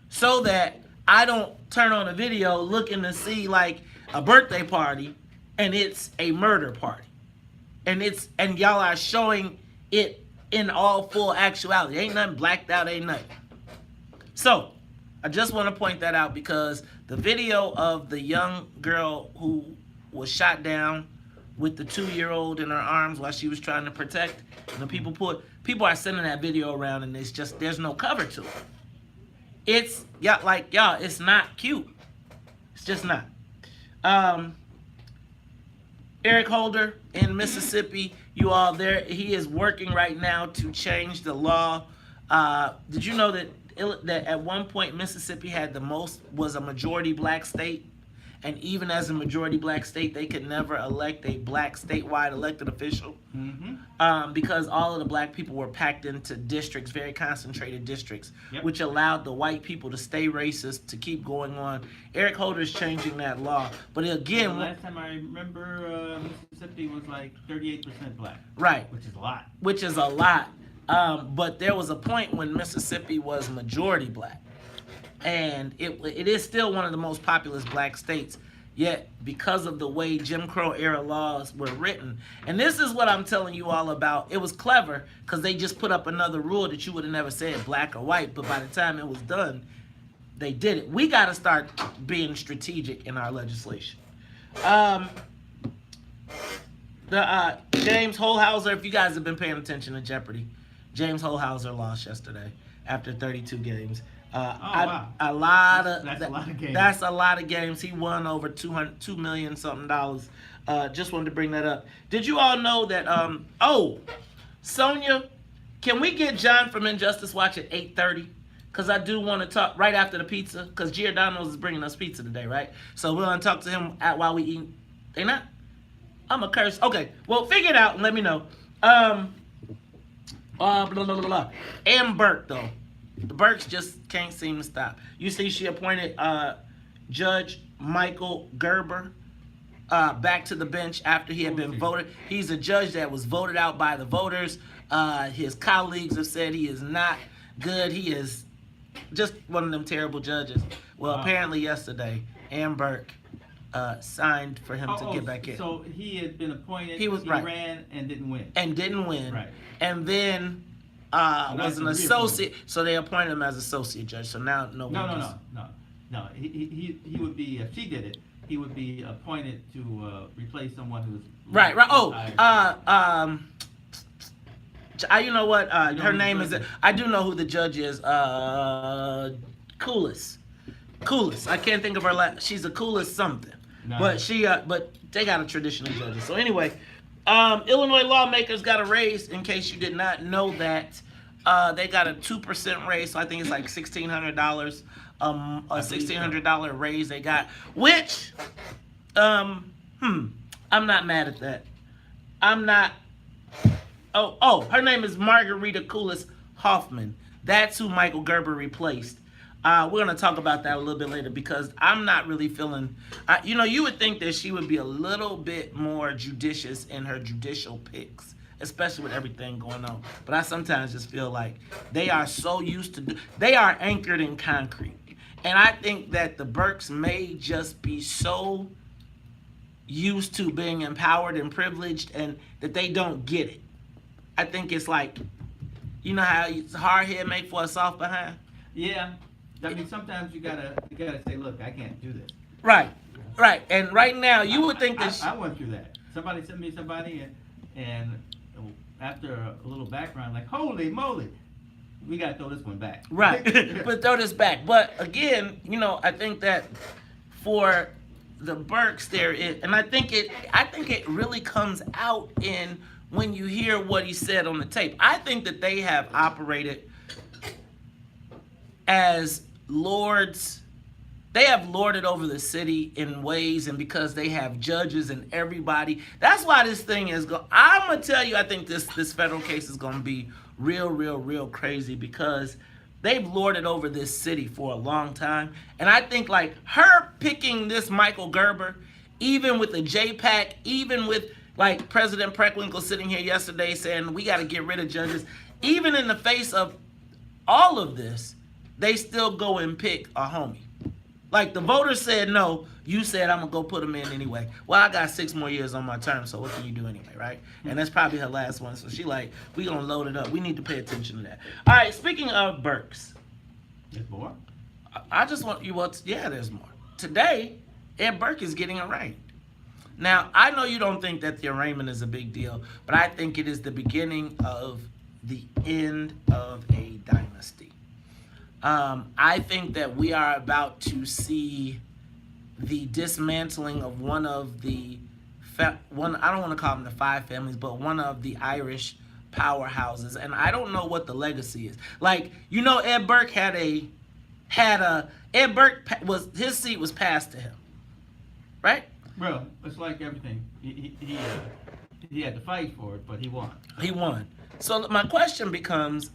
so that I don't turn on a video looking to see like a birthday party and it's a murder party. And y'all are showing it in all full actuality. Ain't nothing blacked out, ain't nothing. So, I just want to point that out, because the video of the young girl who was shot down with the 2-year-old in her arms while she was trying to protect, and the people are sending that video around, and it's just, there's no cover to it. It's, y'all, it's not cute. It's just not. Eric Holder in Mississippi, you all there, he is working right now to change the law. Did you know that at one point Mississippi was a majority black state, and even as a majority black state, they could never elect a black statewide elected official because all of the black people were packed into districts, very concentrated districts, which allowed the white people to stay racist, to keep going on. Eric Holder's changing that law, but again, last time I remember, Mississippi was like 38% black. Right. Which is a lot. Which is a lot. But there was a point when Mississippi was majority black. And it is still one of the most populous black states. Yet, because of the way Jim Crow era laws were written, and this is what I'm telling you all about, it was clever because they just put up another rule that you would have never said black or white, but by the time it was done, they did it. We got to start being strategic in our legislation. James Holhauser, if you guys have been paying attention to Jeopardy, James Holhauser lost yesterday after 32 games. Wow. That's a lot of games. That's a lot of games. He won over $2 million something dollars. Just wanted to bring that up. Did you all know that? Sonia, can we get John from Injustice Watch at 8:30? Because I do want to talk right after the pizza. Because Giordano's is bringing us pizza today, right? So we're gonna talk to him while we eat. They not? I'm a curse. Okay. Well, figure it out and let me know. Blah, blah, blah, blah. And Burke, though. The Burks just can't seem to stop. You see, she appointed Judge Michael Gerber back to the bench after he had been voted. He's a judge that was voted out by the voters. His colleagues have said he is not good. He is just one of them terrible judges. Well, apparently yesterday, Ann Burke signed for him to get back in. So he had been appointed, he ran and didn't win. Right. And then was an associate, so they appointed him as associate judge. So now no. He would be, if she did it, he would be appointed to replace someone who's right. You know what? Her name is. I do know who the judge is. Coolest. I can't think of her last. She's a coolest something. No. But she. But they got a traditional judge. So anyway. Illinois lawmakers got a raise, in case you did not know that. They got a 2% raise, so I think it's like $1,600, a $1,600 raise they got, which, I'm not mad at that. I'm not, her name is Margarita Coulis Hoffman. That's who Michael Gerber replaced. We're going to talk about that a little bit later because I'm not really feeling, you would think that she would be a little bit more judicious in her judicial picks, especially with everything going on. But I sometimes just feel like they are so used to, they are anchored in concrete. And I think that the Burks may just be so used to being empowered and privileged and that they don't get it. I think it's like, you know how it's a hard head make for a soft behind? Yeah. I mean, sometimes you gotta say, look, I can't do this. Right. And right now, you would think that I went through that. Somebody sent me somebody, and after a little background, like, holy moly, we gotta throw this one back. Right. But throw this back. But again, I think that for the Burks, there is, and I think it really comes out in when you hear what he said on the tape. I think that they have operated as lords. They have lorded over the city in ways, and because they have judges and everybody, that's why this thing is going. I'm gonna tell you, I think this federal case is gonna be real crazy because they've lorded over this city for a long time, and I think like her picking this Michael Gerber, even with the JPAC, even with like President Preckwinkle sitting here yesterday saying we got to get rid of judges, even in the face of all of this, they still go and pick a homie. Like the voters said no, you said I'm gonna go put him in anyway. Well, I got 6 more years on my term, so what can you do anyway, right? And that's probably her last one, so she like, we gonna load it up. We need to pay attention to that. All right, speaking of Burks. There's more? I just want you, there's more. Today, Ed Burke is getting arraigned. Now, I know you don't think that the arraignment is a big deal, but I think it is the beginning of the end of a dynasty. I think that we are about to see the dismantling of one of the, I don't want to call them the 5 families, but one of the Irish powerhouses. And I don't know what the legacy is. Like, Ed Burke Ed Burke his seat was passed to him. right? Well, it's like everything. He had to fight for it, but he won. He won. So my question becomes,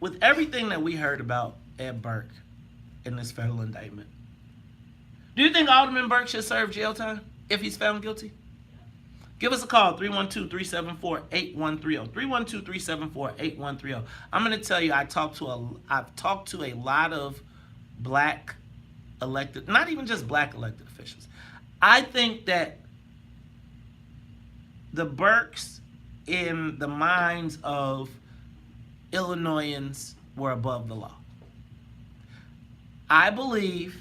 with everything that we heard about Ed Burke in this federal indictment, do you think Alderman Burke should serve jail time if he's found guilty? Give us a call, 312-374-8130. 312-374-8130. I'm going to tell you, I've talked to a lot of black elected, not even just black elected officials. I think that the Burkes, in the minds of Illinoisans, were above the law. I believe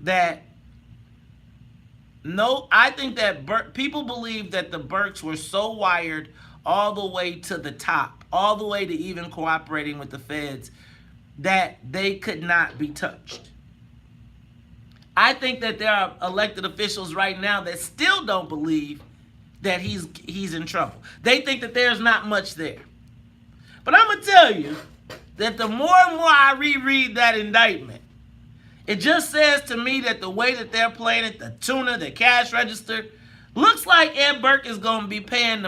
that I think that people believe that the Burkes were so wired all the way to the top, all the way to even cooperating with the feds, that they could not be touched. I think that there are elected officials right now that still don't believe that he's in trouble. They think that there's not much there. But I'm going to tell you that the more and more I reread that indictment, it just says to me that the way that they're playing it, the tuna, the cash register, looks like Ed Burke is going to be paying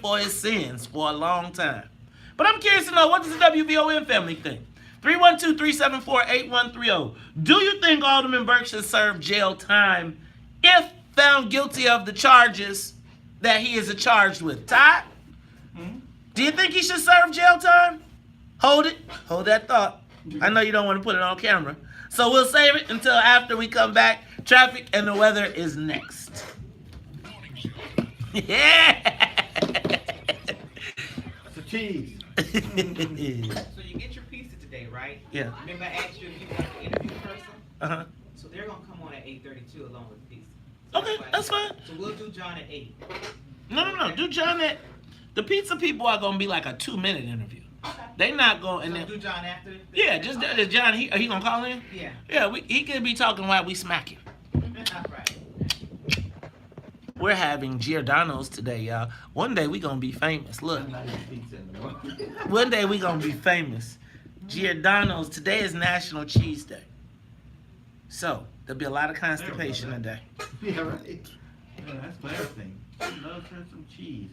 for his sins for a long time. But I'm curious to know, what does the WVON family think? 312-374-8130. Do you think Alderman Burke should serve jail time if found guilty of the charges that he is charged with? Todd? Do you think he should serve jail time? Hold it. Hold that thought. I know you don't want to put it on camera. So we'll save it until after we come back. Traffic and the weather is next. Yeah. The cheese. So you get your pizza today, right? Yeah. Remember I asked you if you want to interview the person? Uh-huh. So they're going to come on at 8:32 along with the pizza. Okay, that's fine. So we'll do John at 8. No. Do John that. The pizza people are going to be like a 2-minute interview. Okay. They not going. So And do John after this? yeah, just John. He going to call in? Yeah. Yeah, he could be talking while we smack him. Right. We're having Giordano's today, y'all. One day we going to be famous. Look. I'm not eating pizza anymore. One day we going to be famous. Giordano's. Today is National Cheese Day. So, there'll be a lot of constipation today. Yeah, right. Yeah, that's for everything. I love her some cheese.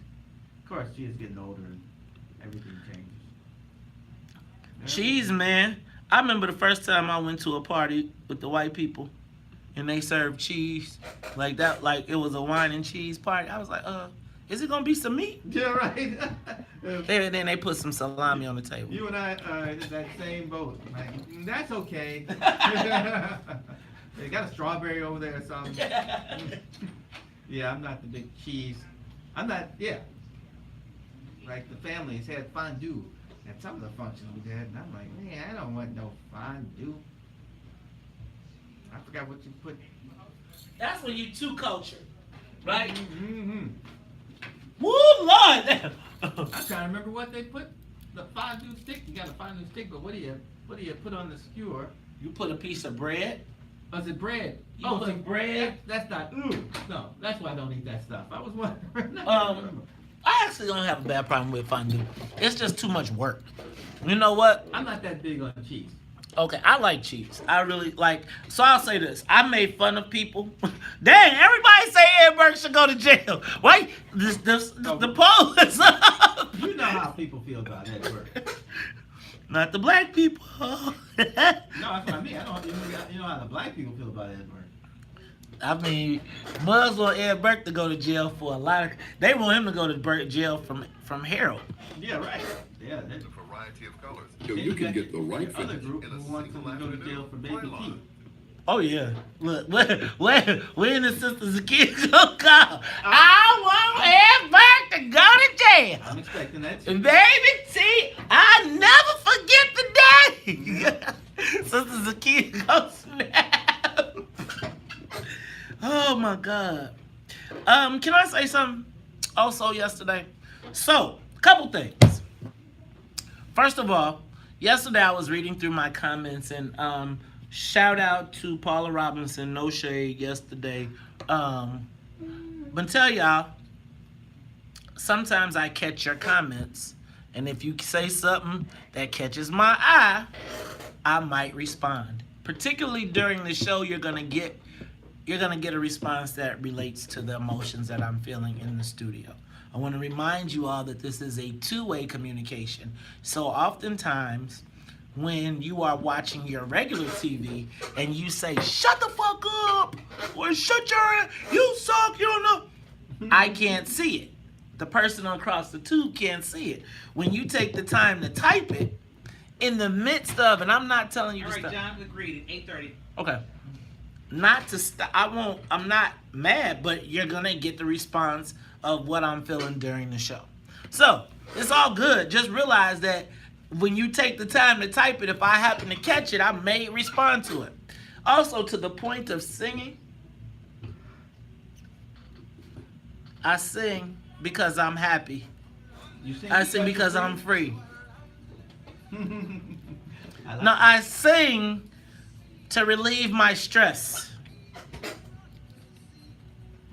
Of course, she is getting older and everything changes. Cheese, man. I remember the first time I went to a party with the white people and they served cheese like that, like it was a wine and cheese party. I was like, is it going to be some meat? Yeah, right. Then they put some salami on the table. You and I are in that same boat. Like, that's okay. They got a strawberry over there or something. Yeah, I'm not the big cheese. I'm not, yeah. Like the families had fondue at some of the functions we had, and I'm like, man, I don't want no fondue. I forgot what you put. That's when you too cultured, right? Mm-hmm. Woo, Lord! I'm trying to remember what they put. The fondue stick. You got a fondue stick, but what do you put on the skewer? You put a piece of bread. Was it bread? You put so bread. That's not. No, that's why I don't eat that stuff. I was wondering. I actually don't have a bad problem with fondue. It's just too much work. You know what? I'm not that big on cheese. Okay, I like cheese. I really like. So I'll say this: I made fun of people. Dang, everybody say Ed Burke should go to jail. Why? The poll is up. You know how people feel about Ed Burke. Not the black people. No, that's what I mean. You know how the black people feel about Ed Burke. I mean, Mugs want Ed Burke to go to jail for a lot of. They want him to go to jail from Harold. Yeah, right. Yeah. A variety of colors. Then So you can got get the right other finish group in a who wants single to go to jail for baby afternoon. teeth. Oh yeah. Look, when the sisters and kids gonna call. I want Ed Burke to go to jail. I'm expecting that too. And baby T, I never forget the day. Sisters and kids go snap. Oh my God. Can I say something? Also yesterday. So, couple things. First of all, yesterday I was reading through my comments and shout out to Paula Robinson, no shade yesterday. But tell y'all, sometimes I catch your comments, and if you say something that catches my eye, I might respond. Particularly during the show, you're gonna get you're going to get a response that relates to the emotions that I'm feeling in the studio. I want to remind you all that this is a two-way communication. So oftentimes, when you are watching your regular TV and you say, shut the fuck up, or shut your ass, you suck, you don't know, I can't see it. The person across the tube can't see it. When you take the time to type it, in the midst of, and I'm not telling you All to right, stop. John, agreed. 8:30. Okay. Not to stop. I'm not mad, but you're going to get the response of what I'm feeling during the show. So, it's all good. Just realize that when you take the time to type it, if I happen to catch it, I may respond to it. Also, to the point of singing, I sing because I'm happy. You sing I sing because you're I'm free. I like No, it. I sing to relieve my stress.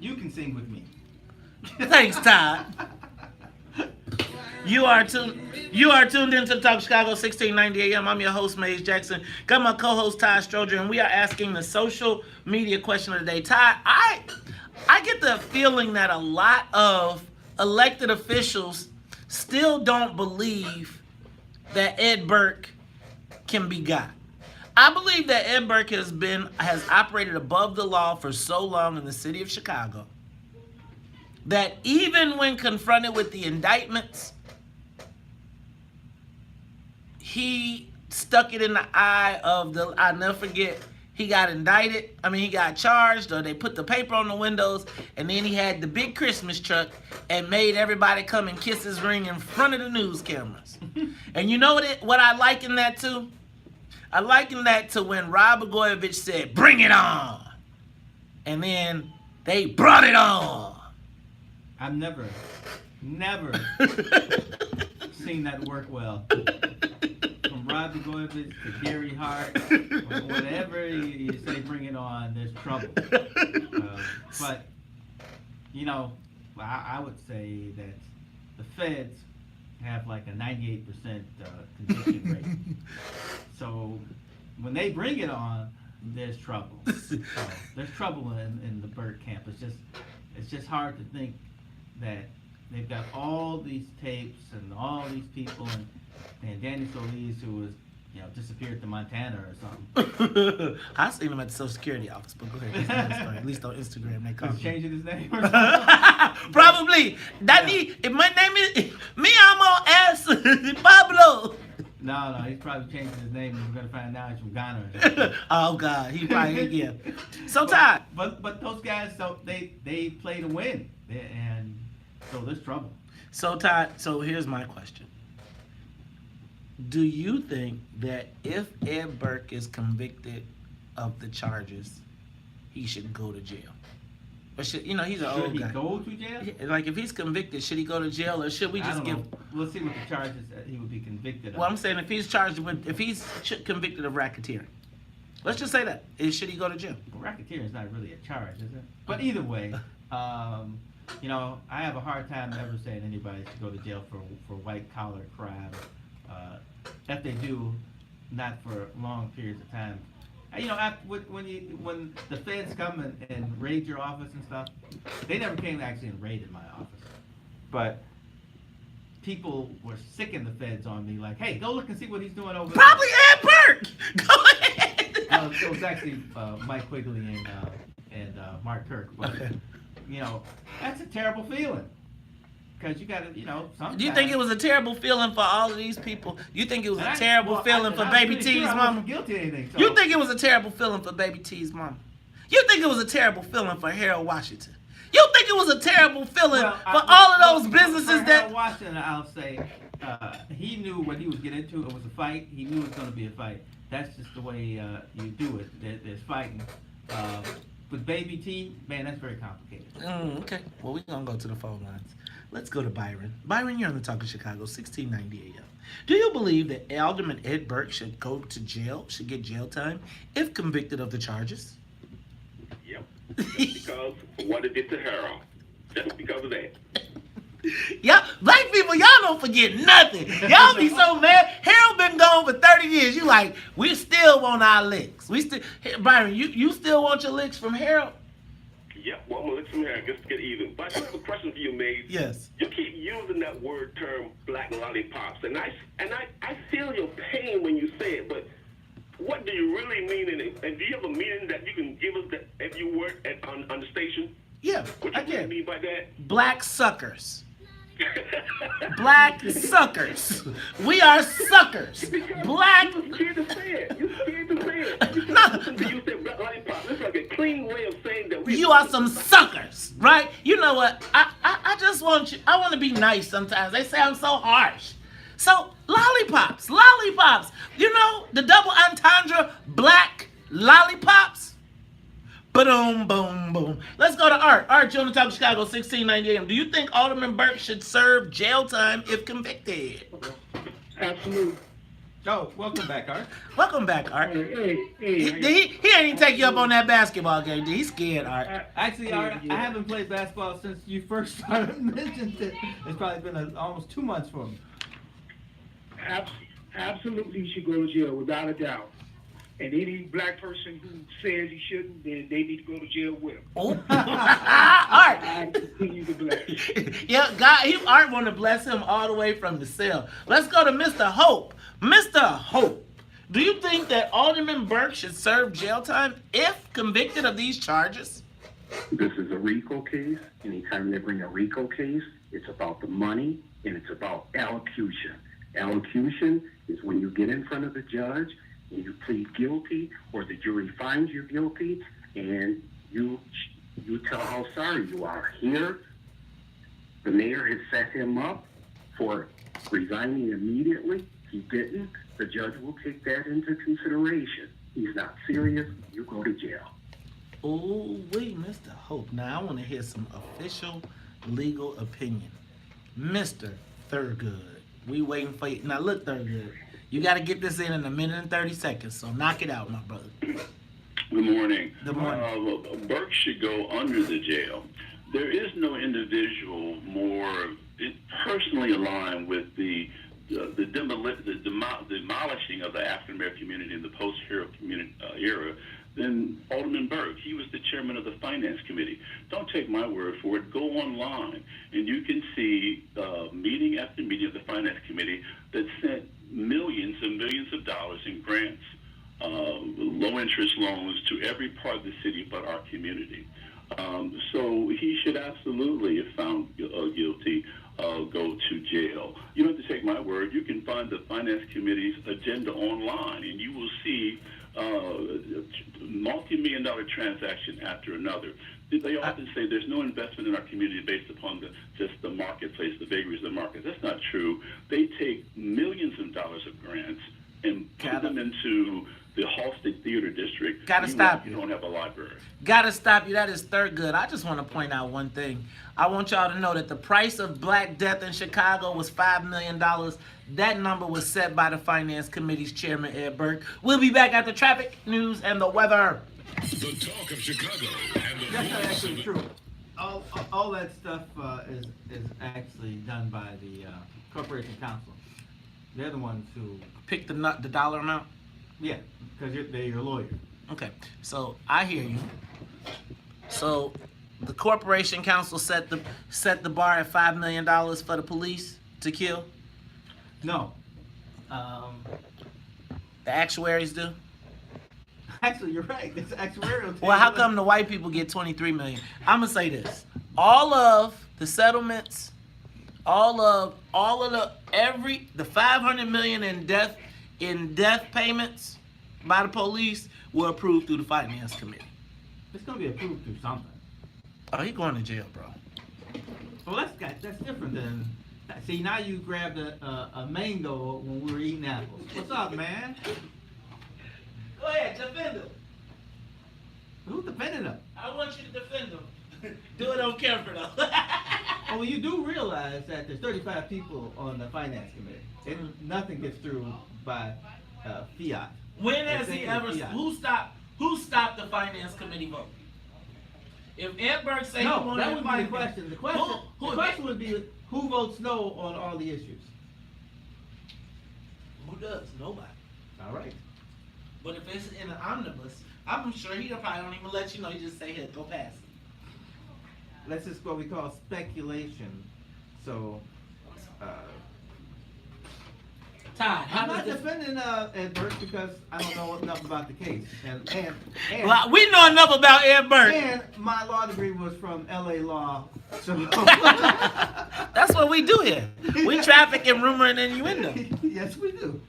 You can sing with me. Thanks, Todd. You are tuned into Talk Chicago 1690 AM. I'm your host, Maze Jackson. Got my co-host, Todd Stroger, and we are asking the social media question of the day. Todd, I get the feeling that a lot of elected officials still don't believe that Ed Burke can be God. I believe that Ed Burke has operated above the law for so long in the city of Chicago that even when confronted with the indictments, he stuck it in the eye of the, I'll never forget, he got indicted, he got charged, or they put the paper on the windows, and then he had the big Christmas truck and made everybody come and kiss his ring in front of the news cameras. And you know what I liken that to? I liken that to when Rod Blagojevich said, bring it on. And then they brought it on. I've never seen that work well. From Rod Blagojevich to Gary Hart, whatever you say, bring it on, there's trouble. But, I would say that the feds have like a 98% conviction rate. So when they bring it on, there's trouble. So there's trouble in the Burke camp. It's just hard to think that they've got all these tapes and all these people and Danny Solis, who was disappeared to Montana or something. I seen him at the Social Security office, but go ahead. That's another story. At least on Instagram they call He's him. changing his name or something? Probably. If my name is me, I'm on S Pablo. No, he's probably changing his name, and we're gonna find out he's from Ghana or something. Oh God, he probably yeah. So Todd, But those guys, so they play to win, and so there's trouble. So Todd, so here's my question. Do you think that if Ed Burke is convicted of the charges, he should go to jail? Or he's an old Should he guy. go to jail? Like if he's convicted, should he go to jail, or should we I just don't give? know. We'll see what the charges that he would be convicted of. Well, I'm saying if he's convicted of racketeering, let's just say that. Should he go to jail? Well, racketeering is not really a charge, is it? But either way, I have a hard time ever saying anybody should go to jail for white collar crime. If they do, not for long periods of time. When the feds come and raid your office and stuff, they never came actually and raided my office. But people were sicking the feds on me, like, hey, go look and see what he's doing over there. Probably Ed Burke. Go ahead. It was actually Mike Quigley and Mark Kirk. But, Okay. That's a terrible feeling. Because you got to, sometimes... Do you think it was a terrible feeling for all of these people? You think it was a And terrible feeling for Baby T's mama? Guilty of anything. So. You think it was a terrible feeling for Baby T's mama? You think it was a terrible feeling for Harold Washington? You think it was a terrible feeling for all of those businesses for that... Harold Washington, I'll say, he knew what he was getting into. It was a fight. He knew it was going to be a fight. That's just the way you do it. There's fighting. With Baby T, man, that's very complicated. Okay. Well, we're going to go to the phone lines. Let's go to Byron. Byron, you're on the Talk of Chicago, 1690 AM. Do you believe that Alderman Ed Burke should go to jail, should get jail time, if convicted of the charges? Yep. Just because of what it did to Harold. Just because of that. Y'all, black people, y'all don't forget nothing. Y'all be so mad. Harold been gone for 30 years. You like, we still want our licks. Byron, you still want your licks from Harold? Yep, well, I'm gonna let some hair just to get even. But I have a question for you, Maze. Yes. You keep using that term black lollipops, and I feel your pain when you say it, but what do you really mean in it? And do you have a meaning that you can give us that if you work on the station? Yeah, What I you really get mean by that? black suckers. Black suckers. We are suckers. Black. You scared to say it. You scared to say it. No. You said black lollipop. It's like a clean way of saying that we. You are some suckers, right? You know what? I just want you. I want to be nice sometimes. They say I'm so harsh. So lollipops. You know the double entendre, black lollipops. Boom, boom, boom. Let's go to Art. Art, you on the Talk of Chicago, 1690 AM. Do you think Alderman Burke should serve jail time if convicted? Absolutely. Oh, welcome back, Art. Welcome back, Art. Hey, He ain't even take you up on that basketball game, did he? He's scared, Art. Actually, Art, I haven't played basketball since you first started mentioning it. It's probably been almost 2 months for me. absolutely, you should go to jail without a doubt. And any black person who says he shouldn't, then they need to go to jail with him. Oh. Art. I continue to bless. Yeah, Art want to bless him all the way from the cell. Let's go to Mr. Hope. Mr. Hope, do you think that Alderman Burke should serve jail time if convicted of these charges? This is a RICO case. Anytime they bring a RICO case, it's about the money and it's about allocution. Allocution is when you get in front of the judge and you plead guilty, or the jury finds you guilty, and you tell how sorry you are. Here, the mayor has set him up for resigning immediately. He didn't. The judge will take that into consideration. He's not serious. You go to jail. Oh, wait, Mr. Hope. Now I want to hear some official legal opinion. Mr. Thurgood, we waiting for you. Now look, Thurgood, you got to get this in a minute and 30 seconds, so knock it out, my brother. Good morning. Good morning. Burke should go under the jail. There is no individual more personally aligned with the demolishing of the African American community in the post-hero era than Alderman Burke. He was the chairman of the Finance Committee. Don't take my word for it. Go online, and you can see meeting after meeting of the Finance Committee that sent millions and millions of dollars in grants, low-interest loans to every part of the city but our community. So he should absolutely, if found guilty, go to jail. You don't have to take my word. You can find the Finance Committee's agenda online, and you will see multi-million-dollar transaction after another. They often say there's no investment in our community based upon just the marketplace, the vagaries of the market. That's not true. They take millions of dollars of grants and put them into the Halsted Theater District. Gotta stop you. You don't have a library. Gotta stop you. That is Thurgood. I just want to point out one thing. I want y'all to know that the price of Black Death in Chicago was $5 million. That number was set by the Finance Committee's chairman, Ed Burke. We'll be back after traffic, news, and the weather. The talk of Chicago and the That's not voice actually of true. All that stuff is actually done by the Corporation Council. They're the ones who, Pick the dollar amount. yeah, because they're your lawyer. Okay, so I hear you. So the Corporation Council set the bar at $5 million for the police to kill. No. The actuaries do. Actually, you're right. It's actuarial. Well, how come the white people get 23 million? I'm gonna say this: all of the settlements, all of the 500 million in death payments by the police were approved through the Finance Committee. It's gonna be approved through something. Oh, he going to jail, bro. Well, that's different than. See, now you grabbed a mango when we were eating apples. What's up, man? Go ahead, defend him. Who's defending him? I want you to defend him. Do it on camera, though. Well, you do realize that there's 35 people on the Finance Committee. And nothing gets through by fiat. When has he ever? Fiat. Who stopped the Finance Committee vote? If Ed Burke say he No, wanted that to would be fight the question. The Who question would be who votes no on all the issues. Who does? Nobody. All right. But if it's in an omnibus, I'm sure he probably don't even let you know. He just say, "Here, go pass it." let's just what we call speculation. So, Todd, how I'm not does this? defending Ed Burke because I don't know enough about the case, and Well, we know enough about Ed Burke. and my law degree was from L.A. Law, so That's what we do here. We traffic in rumor and innuendo. yes, we do.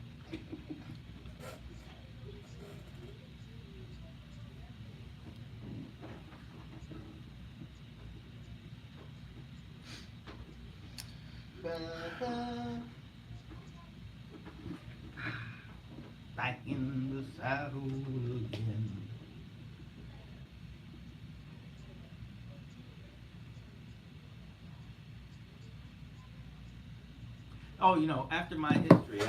Back in the saddle again. Oh, you know, after my history,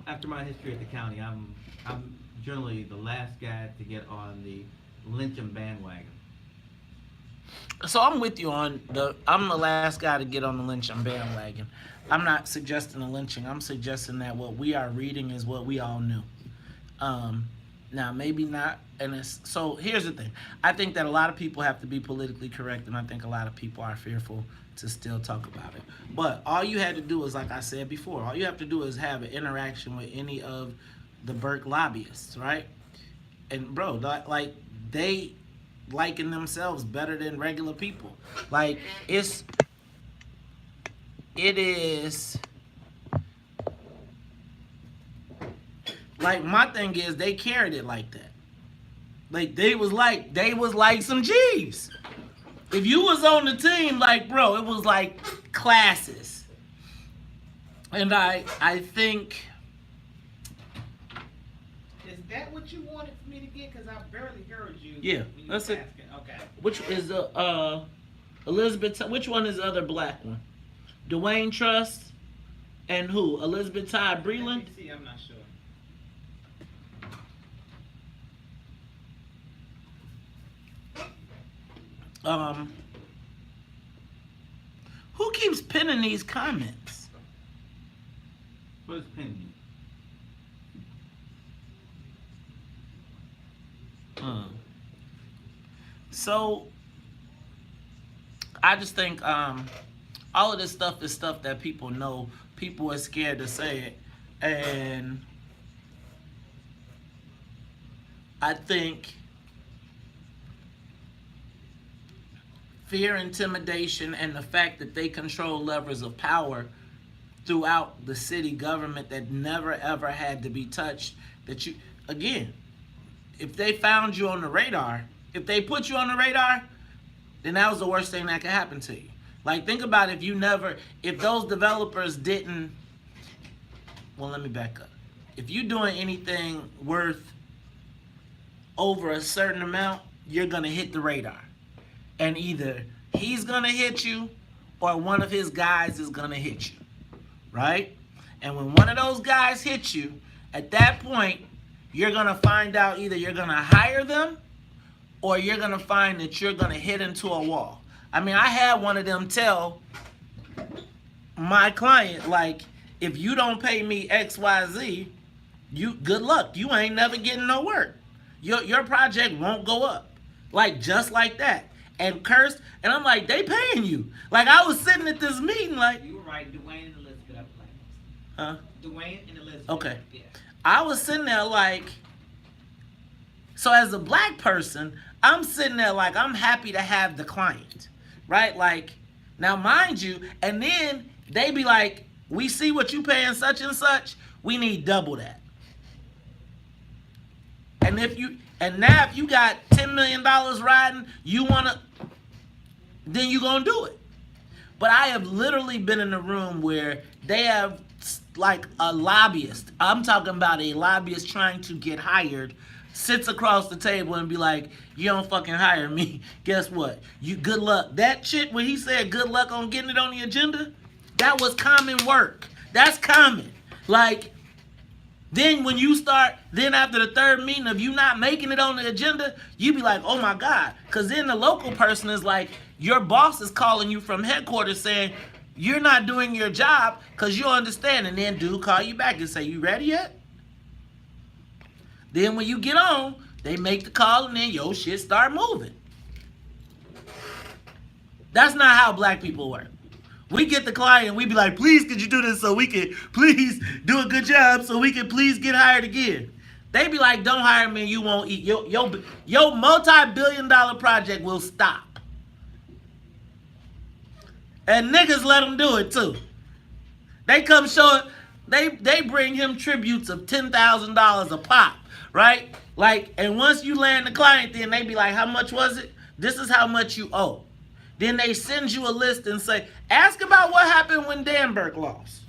after my history at the county, I'm generally the last guy to get on the lynching bandwagon. So I'm with you on I'm the last guy to get on the lynching bandwagon. I'm not suggesting a lynching. I'm suggesting that what we are reading is what we all knew. Now maybe not, so here's the thing. I think that a lot of people have to be politically correct, and I think a lot of people are fearful to still talk about it. But all you had to do is, like I said before, all you have to do is have an interaction with any of the Burke lobbyists, right? And bro, like they liking themselves better than regular people. Like it is like, my thing is they carried it like that. Like they was like some G's. If you was on the team, like, bro, it was like classes. And I think. Is that what you wanted for me to get? Because I barely heard you. Yeah, when you that's were it. asking. Okay. Which is the Elizabeth? Which one is the other black one? Dwayne Trust and who? Elizabeth Todd Breland. Let me see, I'm not sure. Who keeps pinning these comments? What does pen mean? So I just think all of this stuff is stuff that people know. People are scared to say it, and I think fear, intimidation, and the fact that they control levers of power throughout the city government that never ever had to be touched. That you, again, if they found you on the radar, if they put you on the radar, then that was the worst thing that could happen to you. Like, think about if those developers didn't, well, let me back up. If you're doing anything worth over a certain amount, you're going to hit the radar. And either he's going to hit you or one of his guys is going to hit you, right? And when one of those guys hits you, at that point, you're going to find out either you're going to hire them or you're going to find that you're going to hit into a wall. I mean, I had one of them tell my client, like, if you don't pay me XYZ, good luck. You ain't never getting no work. Your project won't go up. Like, just like that. And cursed, and I'm like, they paying you. Like, I was sitting at this meeting, like, You were right, Dwayne and Elizabeth are black. huh? Dwayne and Elizabeth. Okay. Yeah. I was sitting there like, so as a black person, I'm sitting there like, I'm happy to have the client, right? Like, now mind you, and then they be like, we see what you paying such and such, we need double that. And now if you got $10 million riding, then you gonna do it. But I have literally been in a room where they have like a lobbyist. I'm talking about a lobbyist trying to get hired, sits across the table and be like, you don't fucking hire me. Guess what? Good luck. That shit when he said good luck on getting it on the agenda, that was common work. That's common. Like, then when you start, then after the third meeting of you not making it on the agenda, you be like, oh my God. Because then the local person is like, your boss is calling you from headquarters saying, you're not doing your job because you understand. And then dude call you back and say, you ready yet? Then when you get on, they make the call and then your shit start moving. That's not how black people work. We get the client, we be like, please, could you do this so we can please do a good job so we can please get hired again. They be like, don't hire me and you won't eat. Your multi-billion-dollar project will stop. And niggas let them do it too. They come show it, they bring him tributes of $10,000 a pop, right? Like, and once you land the client, then they be like, how much was it? This is how much you owe. Then they send you a list and say, ask about what happened when Dan Burke lost.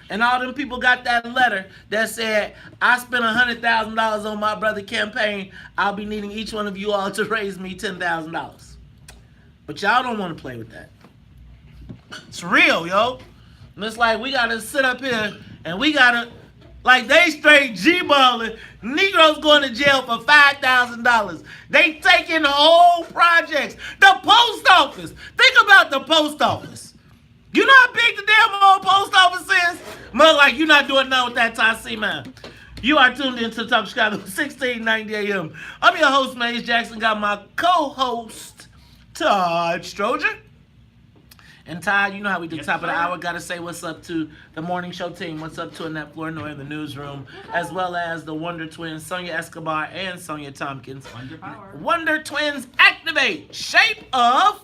And all them people got that letter that said, I spent $100,000 on my brother's campaign. I'll be needing each one of you all to raise me $10,000. But y'all don't want to play with that. It's real, yo. And it's like we got to sit up here and we got to, like they straight G-balling. Negroes going to jail for $5,000. They taking whole projects. The post office. Think about the post office. You know how big the damn old post office is? Mother, like you not doing nothing with that Tennessee man. You are tuned into Talk Chicago 1690 AM. I'm your host, Maze Jackson. Got my co-host, Todd Stroger. And Todd, you know how we do top of the hour. Got to say what's up to the morning show team. What's up to Annette Flournoy in the newsroom, as well as the Wonder Twins, Sonia Escobar and Sonia Tompkins. Wonder Power. Wonder Twins activate. Shape of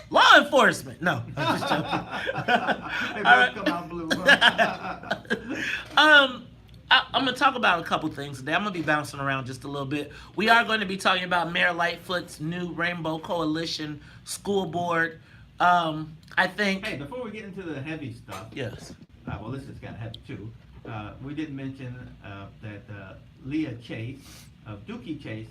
law enforcement. No, I'm just joking. All right. Come out blue. I'm going to talk about a couple things today. I'm going to be bouncing around just a little bit. We are going to be talking about Mayor Lightfoot's new Rainbow Coalition school board. I think... Hey, before we get into the heavy stuff... Yes. Well, this is kind of heavy, too. We didn't mention that Leah Chase, of Dookie Chase,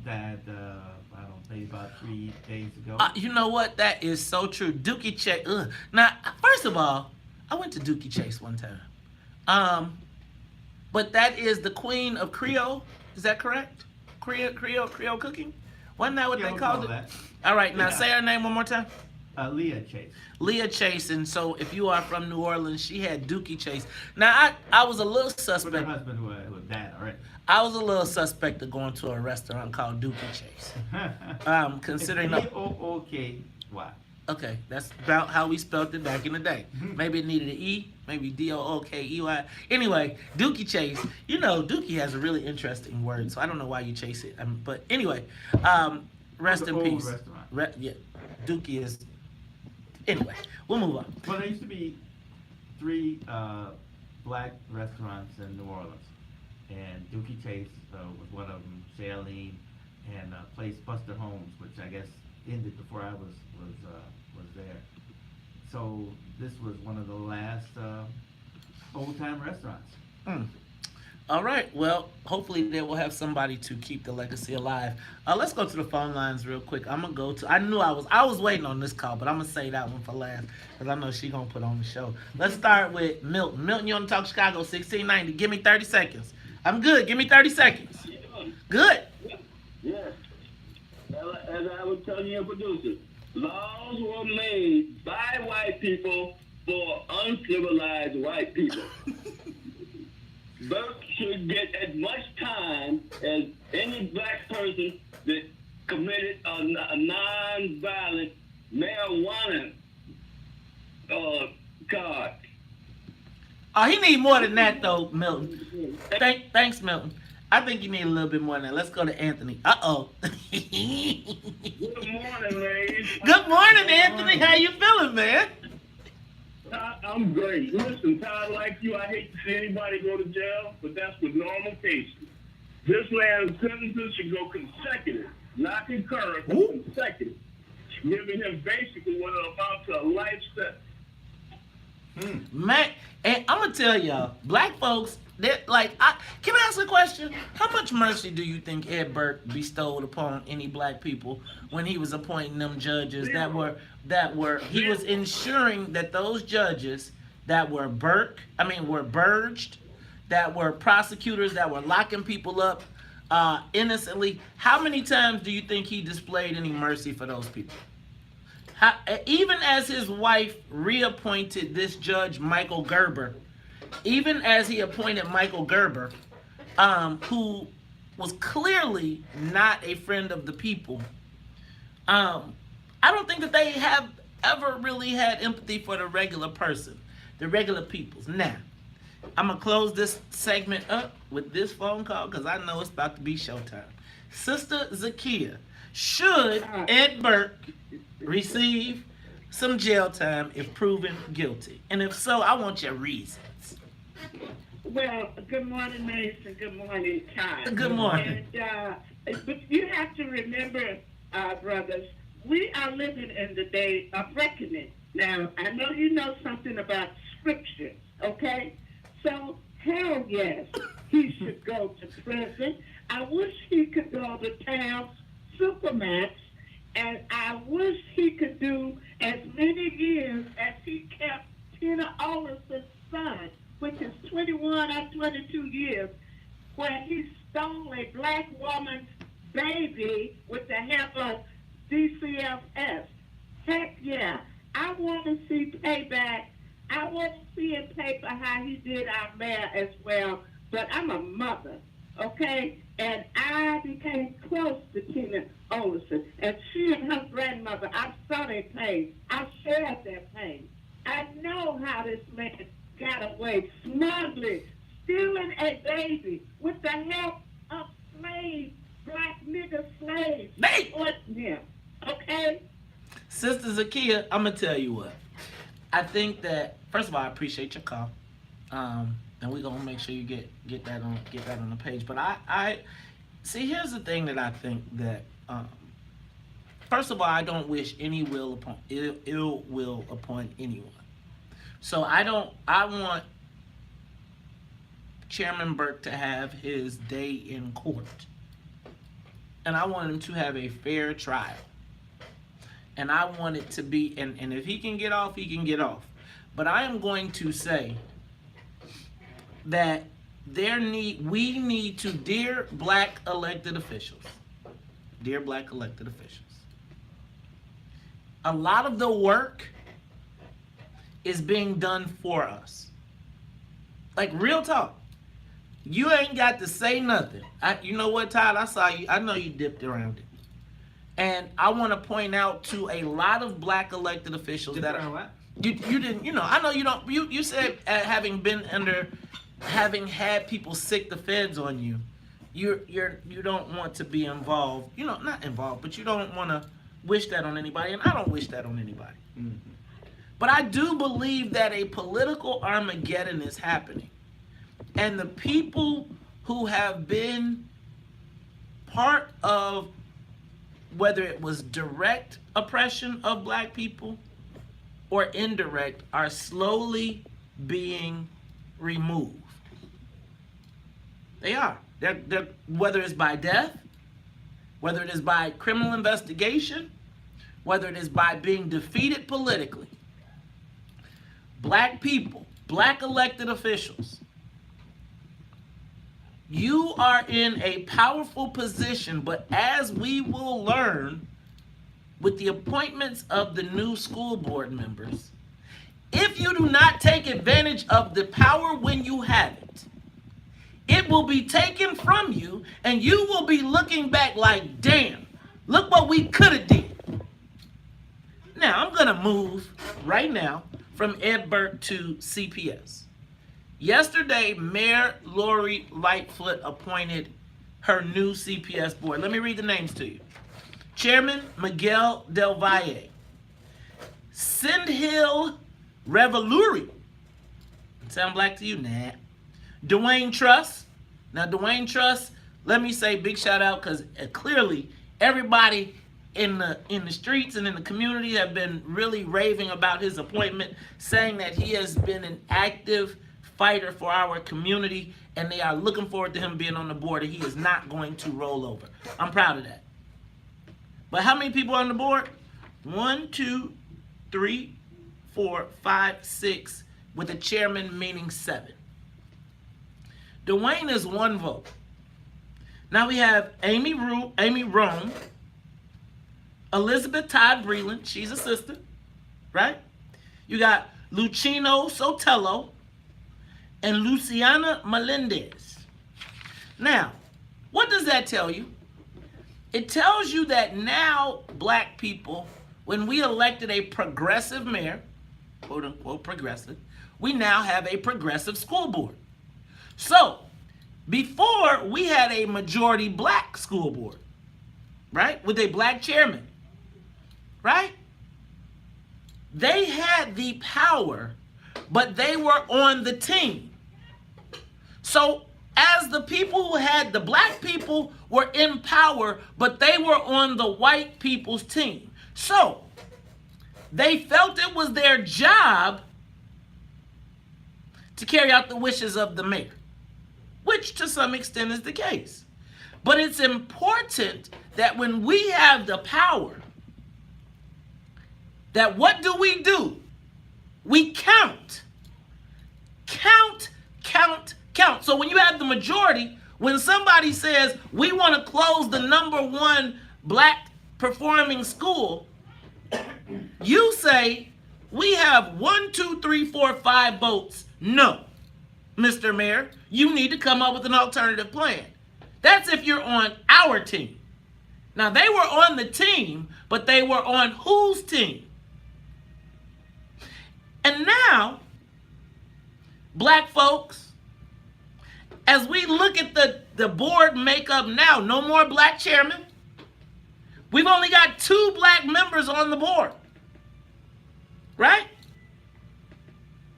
that, I don't know, maybe about 3 days ago. You know what? That is so true. Dookie Chase... Now, first of all, I went to Dookie Chase one time. But that is the queen of Creole. Is that correct? Creole cooking? Wasn't that what they called it? That. All right, now say her name one more time. Leah Chase. Leah Chase, and so if you are from New Orleans, she had Dookie Chase. Now, I was a little suspect. With her husband who was dad, all right. I was a little suspect of going to a restaurant called Dookie Chase. Considering... It's D-O-O-K-Y. Okay, that's about how we spelled it back in the day. Maybe it needed an E, maybe D-O-O-K-E-Y. Anyway, Dookie Chase. You know, Dookie has a really interesting word, so I don't know why you chase it. But anyway, rest in peace. Yeah, Dookie is... Anyway, we'll move on. Well, there used to be 3 black restaurants in New Orleans, and Dookie Chase was one of them. Shailene and a place Buster Holmes, which I guess ended before I was there. So this was one of the last old-time restaurants. All right. Well, hopefully they will have somebody to keep the legacy alive. Let's go to the phone lines real quick. I'm gonna go to. I was waiting on this call, but I'm gonna say that one for last because I know she gonna put on the show. Let's start with Milton. Milton, you on Talk Chicago 1690? Give me 30 seconds. I'm good. Give me 30 seconds. Good. Yes. As I was telling your producer, laws were made by white people for uncivilized white people. Burke should get as much time as any black person that committed a non-violent marijuana card. Oh, he need more than that though, Milton. Thanks, Milton. I think you need a little bit more than that. Let's go to Anthony. Uh-oh. Good morning, ladies. Good morning, Anthony. How you feeling, man? I'm great. Listen, Todd, like you, I hate to see anybody go to jail, but that's with normal cases. This man's sentences should go consecutive, not concurrent, but consecutive, giving him basically what will amount to a life sentence. Man, and I'm going to tell y'all, black folks, can I ask a question? How much mercy do you think Ed Burke bestowed upon any black people when he was appointing them judges he was ensuring that those judges that were burged, that were prosecutors, that were locking people up innocently, how many times do you think he displayed any mercy for those people? Even as his wife reappointed this judge, Michael Gerber, even as he appointed Michael Gerber, who was clearly not a friend of the people, I I don't think that they have ever really had empathy for the regular person, the regular peoples. Now, I'm going to close this segment up with this phone call because I know it's about to be showtime. Sister Zakia, should Ed Burke receive some jail time if proven guilty? And if so, I want your reasons. Well, good morning, Mason. Good morning, Todd. Good morning. But you have to remember, brothers, we are living in the day of reckoning. Now, I know you know something about scripture, okay? So, hell yes, he should go to prison. I wish he could go to town Supermax, and I wish he could do as many years as he kept Tina Olison's son, which is 21 or 22 years, where he stole a black woman's baby with the help of DCFS. Heck yeah. I want to see payback. I want to see him pay for how he did our mayor as well. But I'm a mother, okay? And I became close to Tina Olison. And she and her grandmother, I saw their pain. I shared their pain. I know how this man got away smugly, stealing a baby with the help of slaves, black nigger slaves. Hey! Him, okay? Sister Zakia, I'm going to tell you what. I think that, first of all, I appreciate your call. And we're going to make sure you get that on the page. But I see, here's the thing that I think that, first of all, I don't wish any ill will upon anyone. So I want Chairman Burke to have his day in court. And I want him to have a fair trial. And I want it to be, and if he can get off, he can get off. But I am going to say that we need to, dear black elected officials, a lot of the work is being done for us. Like, real talk. You ain't got to say nothing. You know what, Todd? I saw you. I know you dipped around it. And I want to point out to a lot of black elected officials that are what? You didn't, I know you don't, you said having had people sick the feds on you, you don't want to be involved, not involved, but you don't want to wish that on anybody, and I don't wish that on anybody. Mm-hmm. But I do believe that a political Armageddon is happening. And the people who have been part of, whether it was direct oppression of black people or indirect, are slowly being removed. They are. They're, whether it's by death, whether it is by criminal investigation, whether it is by being defeated politically. Black people, black elected officials, you are in a powerful position, but as we will learn with the appointments of the new school board members, if you do not take advantage of the power when you have it, it will be taken from you, and you will be looking back like, damn, look what we could have did. Now, I'm going to move right now from Ed Burke to CPS. Yesterday, Mayor Lori Lightfoot appointed her new CPS board. Let me read the names to you. Chairman Miguel Del Valle. Sindhil Revoluri. Sound black to you? Nah. Dwayne Truss. Now, Dwayne Truss, let me say big shout out, because clearly everybody in the streets and in the community have been really raving about his appointment, saying that he has been an active fighter for our community, and they are looking forward to him being on the board, and he is not going to roll over. I'm proud of that. But how many people on the board? 1, 2, 3, 4, 5, 6, with a chairman meaning 7. Dwayne is 1 vote. Now we have Amy Rome, Elizabeth Todd Breland, she's a sister, right? You got Lucino Sotelo and Luciana Melendez. Now, what does that tell you? It tells you that now black people when we elected a progressive mayor, quote unquote progressive, we now have a progressive school board. So, before we had a majority black school board, right? With a black chairman, right? They had the power, but they were on the team. So, as the people who had the black people were in power, but they were on the white people's team. So, they felt it was their job to carry out the wishes of the mayor, which to some extent is the case. But it's important that when we have the power, that what do? We count. Count, count, count. So when you have the majority, when somebody says, we want to close the #1 black performing school, you say, we have 1, 2, 3, 4, 5 votes. No, Mr. Mayor, you need to come up with an alternative plan. That's if you're on our team. Now, they were on the team, but they were on whose team? And now, black folks, as we look at the board makeup now, no more black chairman. We've only got 2 black members on the board, right?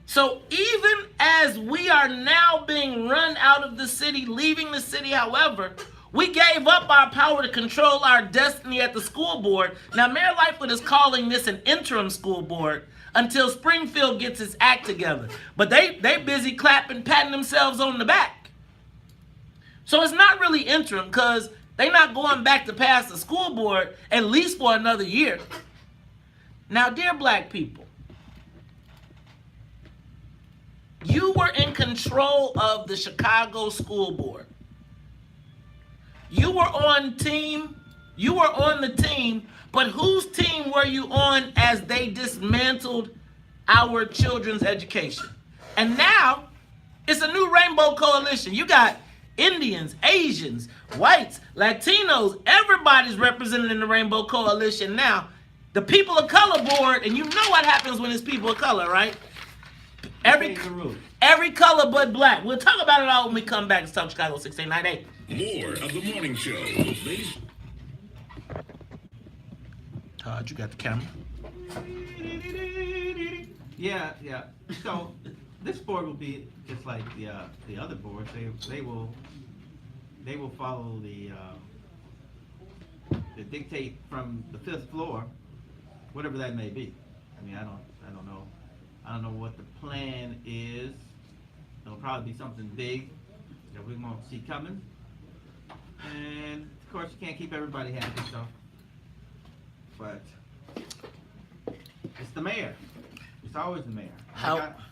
So even as we are now being run out of the city, leaving the city, however, we gave up our power to control our destiny at the school board. Now, Mayor Lightfoot is calling this an interim school board until Springfield gets its act together. But they busy clapping, patting themselves on the back. So it's not really interim because they're not going back to pass the school board at least for another year. Now, dear black people, you were in control of the Chicago School Board. You were on the team, but whose team were you on as they dismantled our children's education? And now, it's a new rainbow coalition. You got Indians, Asians, whites, Latinos, everybody's represented in the rainbow coalition now. The people of color board, and you know what happens when it's people of color, right? Every color but black. We'll talk about it all when we come back to Talk Chicago 1698. More of the morning show. Todd, you got the camera. Yeah. So this board will be just like the other boards. They will follow the dictate from the 5th floor, whatever that may be. I mean, I don't know. I don't know what the plan is. It'll probably be something big that we won't see coming. And of course, you can't keep everybody happy, so. But it's the mayor. It's always the mayor.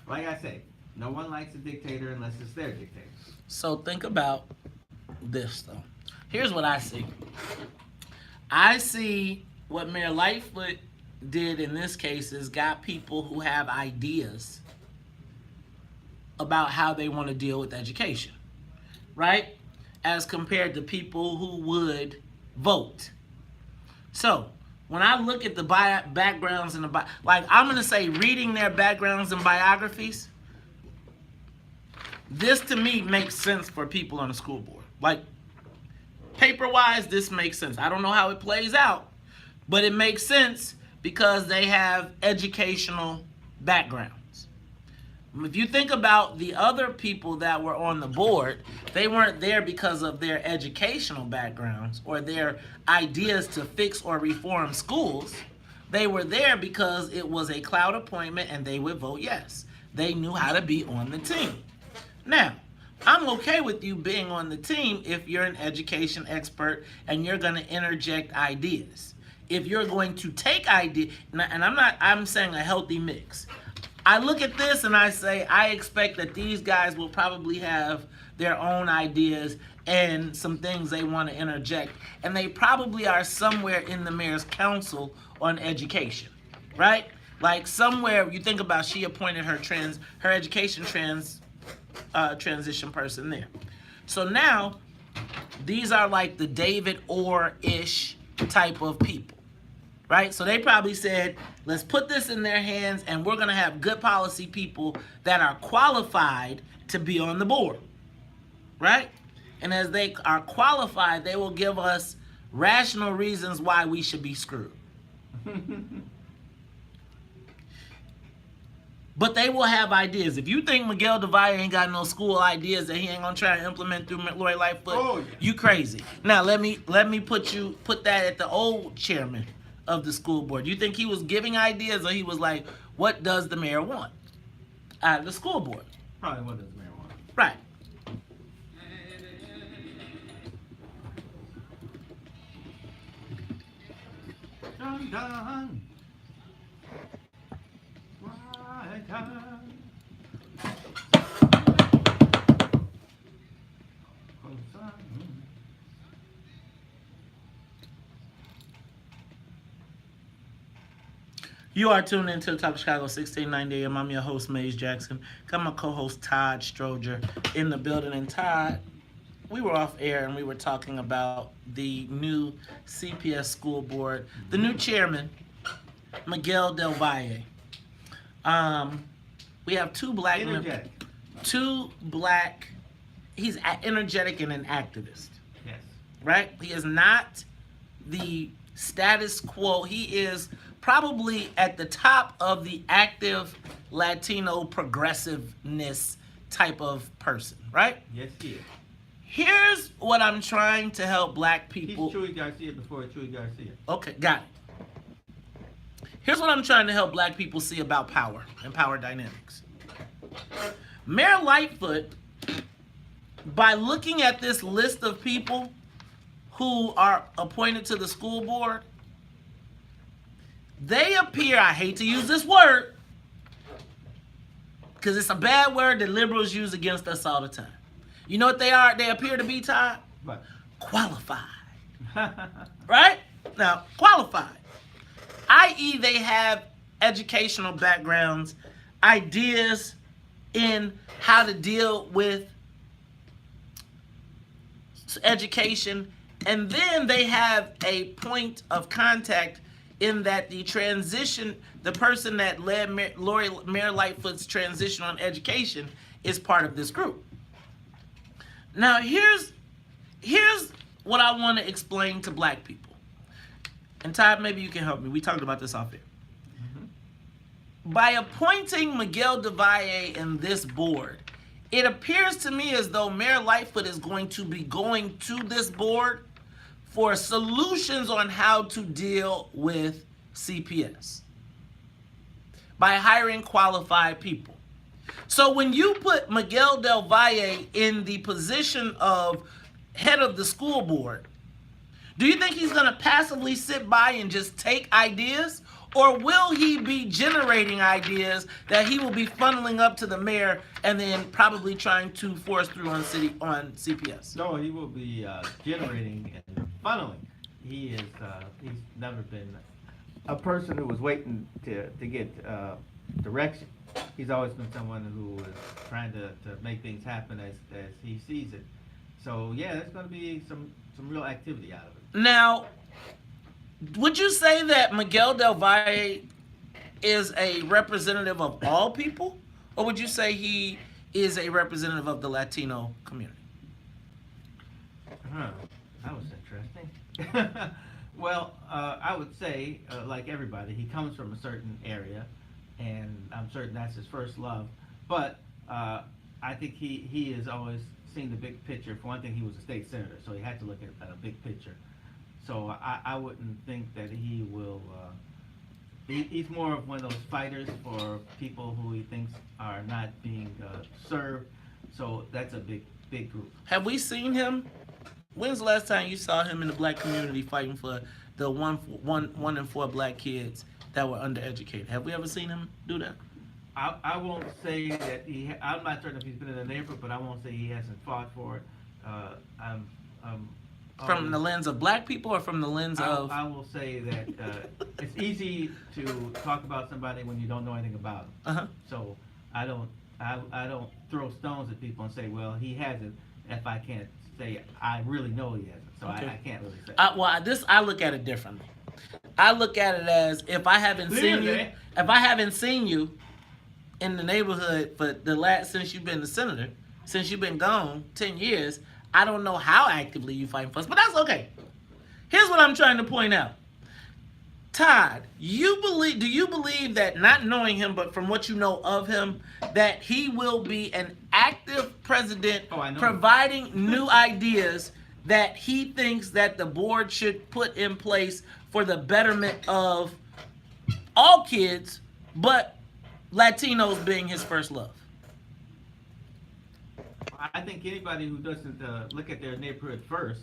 Like I say, no one likes a dictator unless it's their dictator. So think about this, though. Here's what I see. I see what Mayor Lightfoot did in this case is got people who have ideas about how they want to deal with education, right? As compared to people who would vote. So when I look at the backgrounds and I'm going to say reading their backgrounds and biographies, this to me makes sense for people on the school board. Like paper-wise, this makes sense. I don't know how it plays out, but it makes sense because they have educational backgrounds. If you think about the other people that were on the board, they weren't there because of their educational backgrounds or their ideas to fix or reform schools. They were there because it was a cloud appointment and they would vote yes. They knew how to be on the team. Now, I'm okay with you being on the team if you're an education expert and you're going to interject ideas. If you're going to take ideas, and I'm saying a healthy mix. I look at this and I say, I expect that these guys will probably have their own ideas and some things they want to interject. And they probably are somewhere in the mayor's council on education, right? Like somewhere, you think about she appointed her education transition person there. So now, these are like the David Orr-ish type of people, right? So they probably said, let's put this in their hands and we're going to have good policy people that are qualified to be on the board, right? And as they are qualified, they will give us rational reasons why we should be screwed. But they will have ideas. If you think Miguel DeValle ain't got no school ideas that he ain't gonna try to implement through Lori Lightfoot, you crazy. Now let me put that at the old chairman of the school board. You think he was giving ideas, or he was like, what does the mayor want out of the school board? Probably what does the mayor want. Right. Dun, dun. Right time. You are tuned into the Talk of Chicago 1690 AM. I'm your host, Maze Jackson. Got my co-host, Todd Stroger, in the building. And Todd, we were off air and we were talking about the new CPS school board, the new chairman, Miguel Del Valle. We have two black he's energetic and an activist. Yes. Right? He is not the status quo. He is probably at the top of the active Latino progressiveness type of person, right? Yes, he is. Here's what I'm trying to help black people. He's Chuy Garcia before Chuy Garcia. Okay, got it. Here's what I'm trying to help black people see about power and power dynamics. Mayor Lightfoot, by looking at this list of people who are appointed to the school board, they appear, I hate to use this word, because it's a bad word that liberals use against us all the time. You know what they are? They appear to be, Todd? What? Qualified. Right? Now, qualified. I.e., they have educational backgrounds, ideas in how to deal with education, and then they have a point of contact in that the transition, the person that led Mayor Lightfoot's transition on education is part of this group. Now, here's what I want to explain to black people. And Todd, maybe you can help me. We talked about this off air. By appointing Miguel DeValle in this board, it appears to me as though Mayor Lightfoot is going to be going to this board for solutions on how to deal with CPS by hiring qualified people. So when you put Miguel Del Valle in the position of head of the school board, do you think he's going to passively sit by and just take ideas? Or will he be generating ideas that he will be funneling up to the mayor and then probably trying to force through on CPS? No, he will be generating and funneling. He's never been a person who was waiting to get direction. He's always been someone who is trying to make things happen as he sees it. So yeah, there's going to be some real activity out of it. Now, would you say that Miguel Del Valle is a representative of all people? Or would you say he is a representative of the Latino community? That was interesting. Well, I would say, like everybody, he comes from a certain area, and I'm certain that's his first love. But I think he has always seen the big picture. For one thing, he was a state senator, so he had to look at a big picture. So I wouldn't think that he will, he's more of one of those fighters for people who he thinks are not being served. So that's a big group. Have we seen him? When's the last time you saw him in the black community fighting for the one in four black kids that were undereducated? Have we ever seen him do that? I won't say that I'm not certain if he's been in the neighborhood, but I won't say he hasn't fought for it. From the lens of black people, or from the lens of? I will say that it's easy to talk about somebody when you don't know anything about them. Uh-huh. So I don't throw stones at people and say, well, he hasn't, if I can't say I really know he hasn't. So okay. I can't really say. I look at it differently. I look at it as if I haven't seen you, Clearly. if I haven't seen you in the neighborhood for the last since you've been the senator, since you've been gone 10 years, I don't know how actively you fighting for us, but that's okay. Here's what I'm trying to point out. Todd, do you believe that, not knowing him, but from what you know of him, that he will be an active president, I know. providing new ideas that he thinks that the board should put in place for the betterment of all kids, but Latinos being his first love? I think anybody who doesn't look at their neighborhood first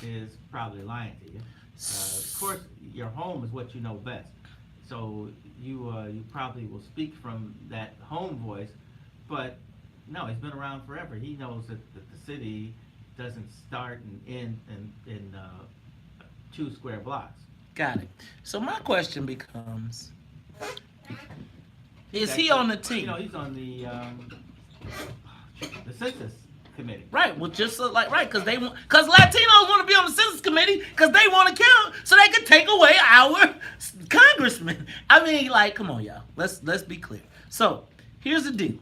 is probably lying to you. Of course, your home is what you know best. So you probably will speak from that home voice, but no, he's been around forever. He knows that the city doesn't start and end in 2 square blocks. Got it. So my question becomes, is he on the team? You know, he's on the census committee. Right. Well, just because Latinos want to be on the census committee because they want to count so they can take away our congressmen. I mean, like, come on, y'all. Let's be clear. So here's the deal.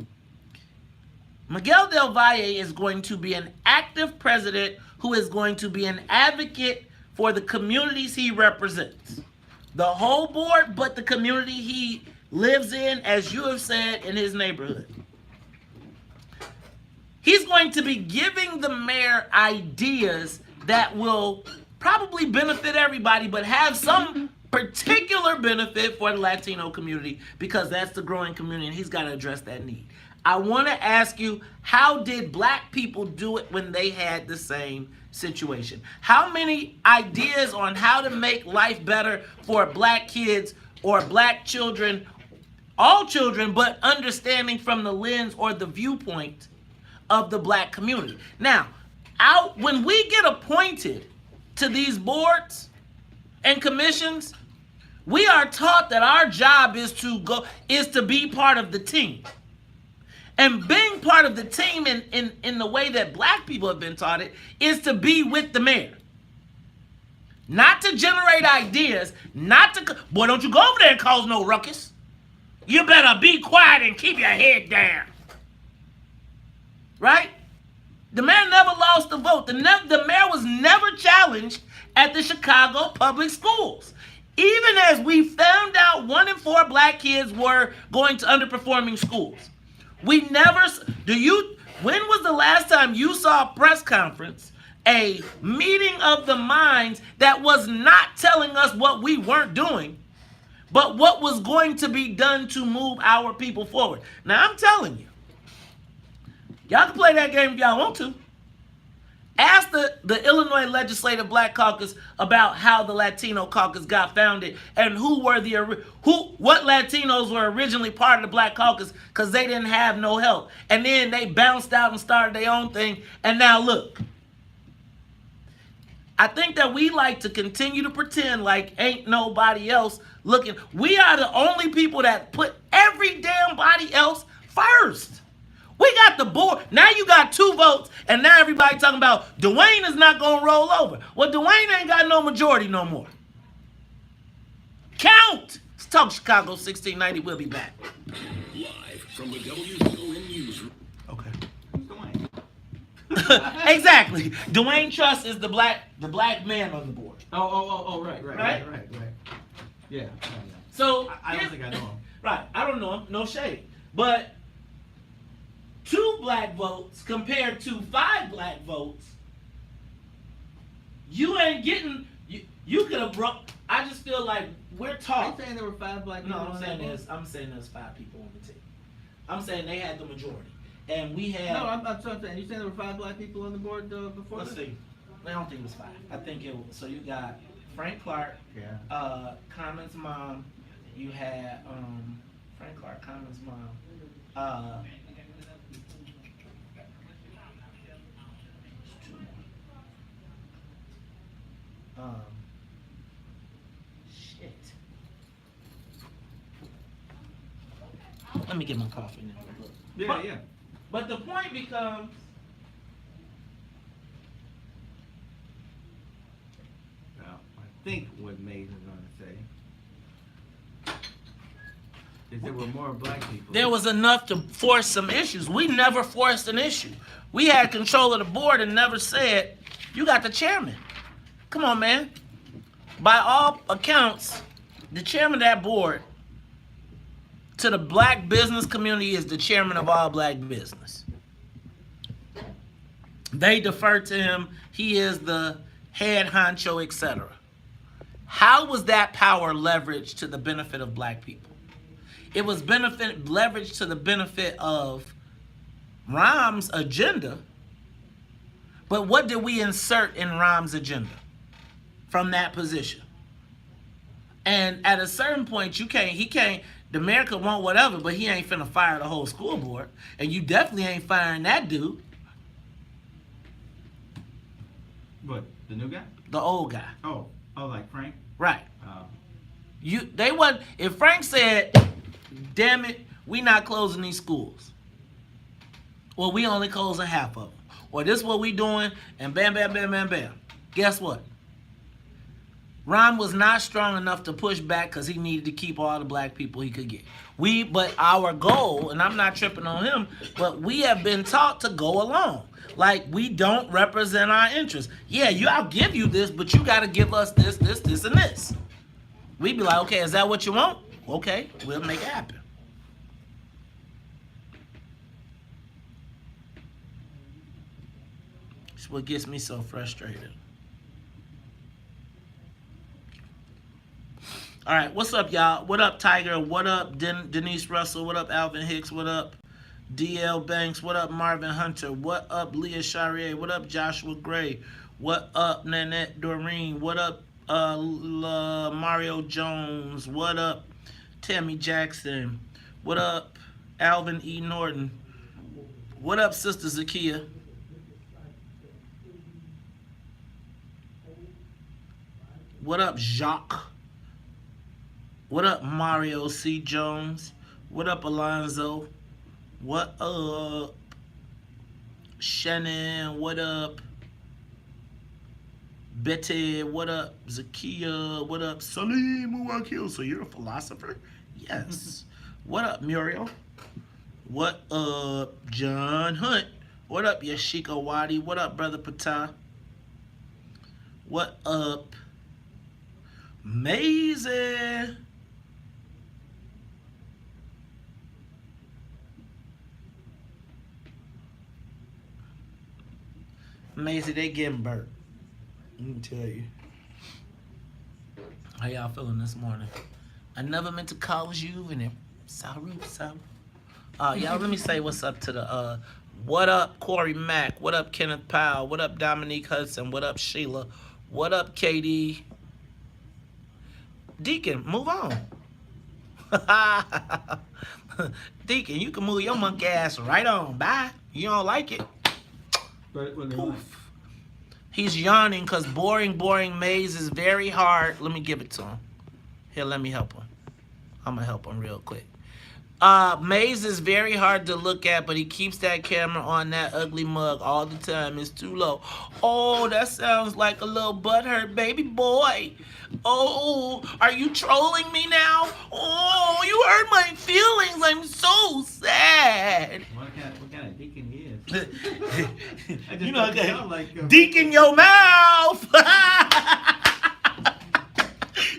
Miguel Del Valle is going to be an active president who is going to be an advocate for the communities he represents. The whole board, but the community he lives in, as you have said, in his neighborhood. He's going to be giving the mayor ideas that will probably benefit everybody, but have some particular benefit for the Latino community because that's the growing community and he's got to address that need. I want to ask you, how did black people do it when they had the same situation? How many ideas on how to make life better for black kids or black children, all children, but understanding from the lens or the viewpoint of the black community? Now, when we get appointed to these boards and commissions, we are taught that our job is to be part of the team. And being part of the team in the way that black people have been taught it is to be with the mayor. Not to generate ideas, boy, don't you go over there and cause no ruckus. You better be quiet and keep your head down. Right? The mayor never lost the vote. The mayor was never challenged at the Chicago public schools. Even as we found out 1 in 4 black kids were going to underperforming schools. When was the last time you saw a press conference, a meeting of the minds that was not telling us what we weren't doing, but what was going to be done to move our people forward? Now, I'm telling you, y'all can play that game if y'all want to. Ask the Illinois Legislative Black Caucus about how the Latino Caucus got founded and what Latinos were originally part of the Black Caucus because they didn't have no help. And then they bounced out and started their own thing. And now look. I think that we like to continue to pretend like ain't nobody else looking. We are the only people that put every damn body else first. We got the board. Now you got 2 votes, and now everybody talking about Dwayne is not going to roll over. Well, Dwayne ain't got no majority no more. Count. Let's talk Chicago 1690. We'll be back. Live from the WVON newsroom. Okay. Who's Dwayne? Exactly. Dwayne Truss is the black man on the board. Oh, right. Yeah. So I don't think I know him. Right. I don't know him. No shade. But 2 black votes compared to 5 black votes, you ain't getting. You could have brought. I just feel like we're taught. Are you saying there were 5 black people? No, on that board? I'm saying there's 5 people on the team. I'm saying they had the majority, and we had. No, I'm saying. You saying there were 5 black people on the board before? Let's see. I don't think it was 5. I think it was. So you got Frank Clark. Yeah. Common's mom. You had Frank Clark, Common's mom. Shit. Let me get my coffee now. Yeah. But the point becomes, Well, I think what Mays is going to say If there were more black people. There was enough to force some issues. We never forced an issue. We had control of the board and never said, you got the chairman. Come on, man. By all accounts, the chairman of that board to the black business community is the chairman of all black business. They defer to him. He is the head honcho, etc. How was that power leveraged to the benefit of black people? It was leveraged to the benefit of Rahm's agenda. But what did we insert in Rahm's agenda from that position? And at a certain point, the mayor could want whatever, but he ain't finna fire the whole school board. And you definitely ain't firing that dude. What, the new guy? The old guy. Oh, like Frank? Right. Oh. If Frank said, damn it, we not closing these schools. Well, we only closing half of them. Or this is what we doing, and bam, bam, bam, bam, bam. Guess what? Ron was not strong enough to push back because he needed to keep all the black people he could get. But our goal, and I'm not tripping on him, but we have been taught to go along. Like, we don't represent our interests. Yeah, I'll give you this, but you got to give us this, this, this, and this. We'd be like, okay, is that what you want? Okay, we'll make it happen. It's what gets me so frustrated. All right, what's up, y'all? What up, Tiger? What up, Denise Russell? What up, Alvin Hicks? What up, DL Banks? What up, Marvin Hunter? What up, Leah Charrier? What up, Joshua Gray? What up, Nanette Doreen? What up, Mario Jones? What up, Tammy Jackson? What up, Alvin E. Norton? What up, Sister Zakia? What up, Jacques? What up, Mario C. Jones? What up, Alonzo? What up, Shannon? What up, Betty? What up, Zakia? What up, Salim Muwakil? So you're a philosopher? Yes. What up, Muriel? What up, John Hunt? What up, Yashika Wadi? What up, Brother Patah? What up, Maisie? Maisie, they getting burnt. Let me tell you. How y'all feeling this morning? I never meant to call you and it. Sorry. Y'all, let me say what's up to the what up, Corey Mack? What up, Kenneth Powell? What up, Dominique Hudson? What up, Sheila? What up, KD? Deacon, move on. Deacon, you can move your monkey ass right on. Bye. You don't like it. Poof. He's yawning because boring maze is very hard. Let me give it to him. Here, let me help him. I'm going to help him real quick. Maze is very hard to look at, but he keeps that camera on that ugly mug all the time. It's too low. Oh, that sounds like a little butthurt baby boy. Oh, are you trolling me now? Oh, you hurt my feelings. I'm so sad. What kind of deacon he is? You know, like, deacon your mouth.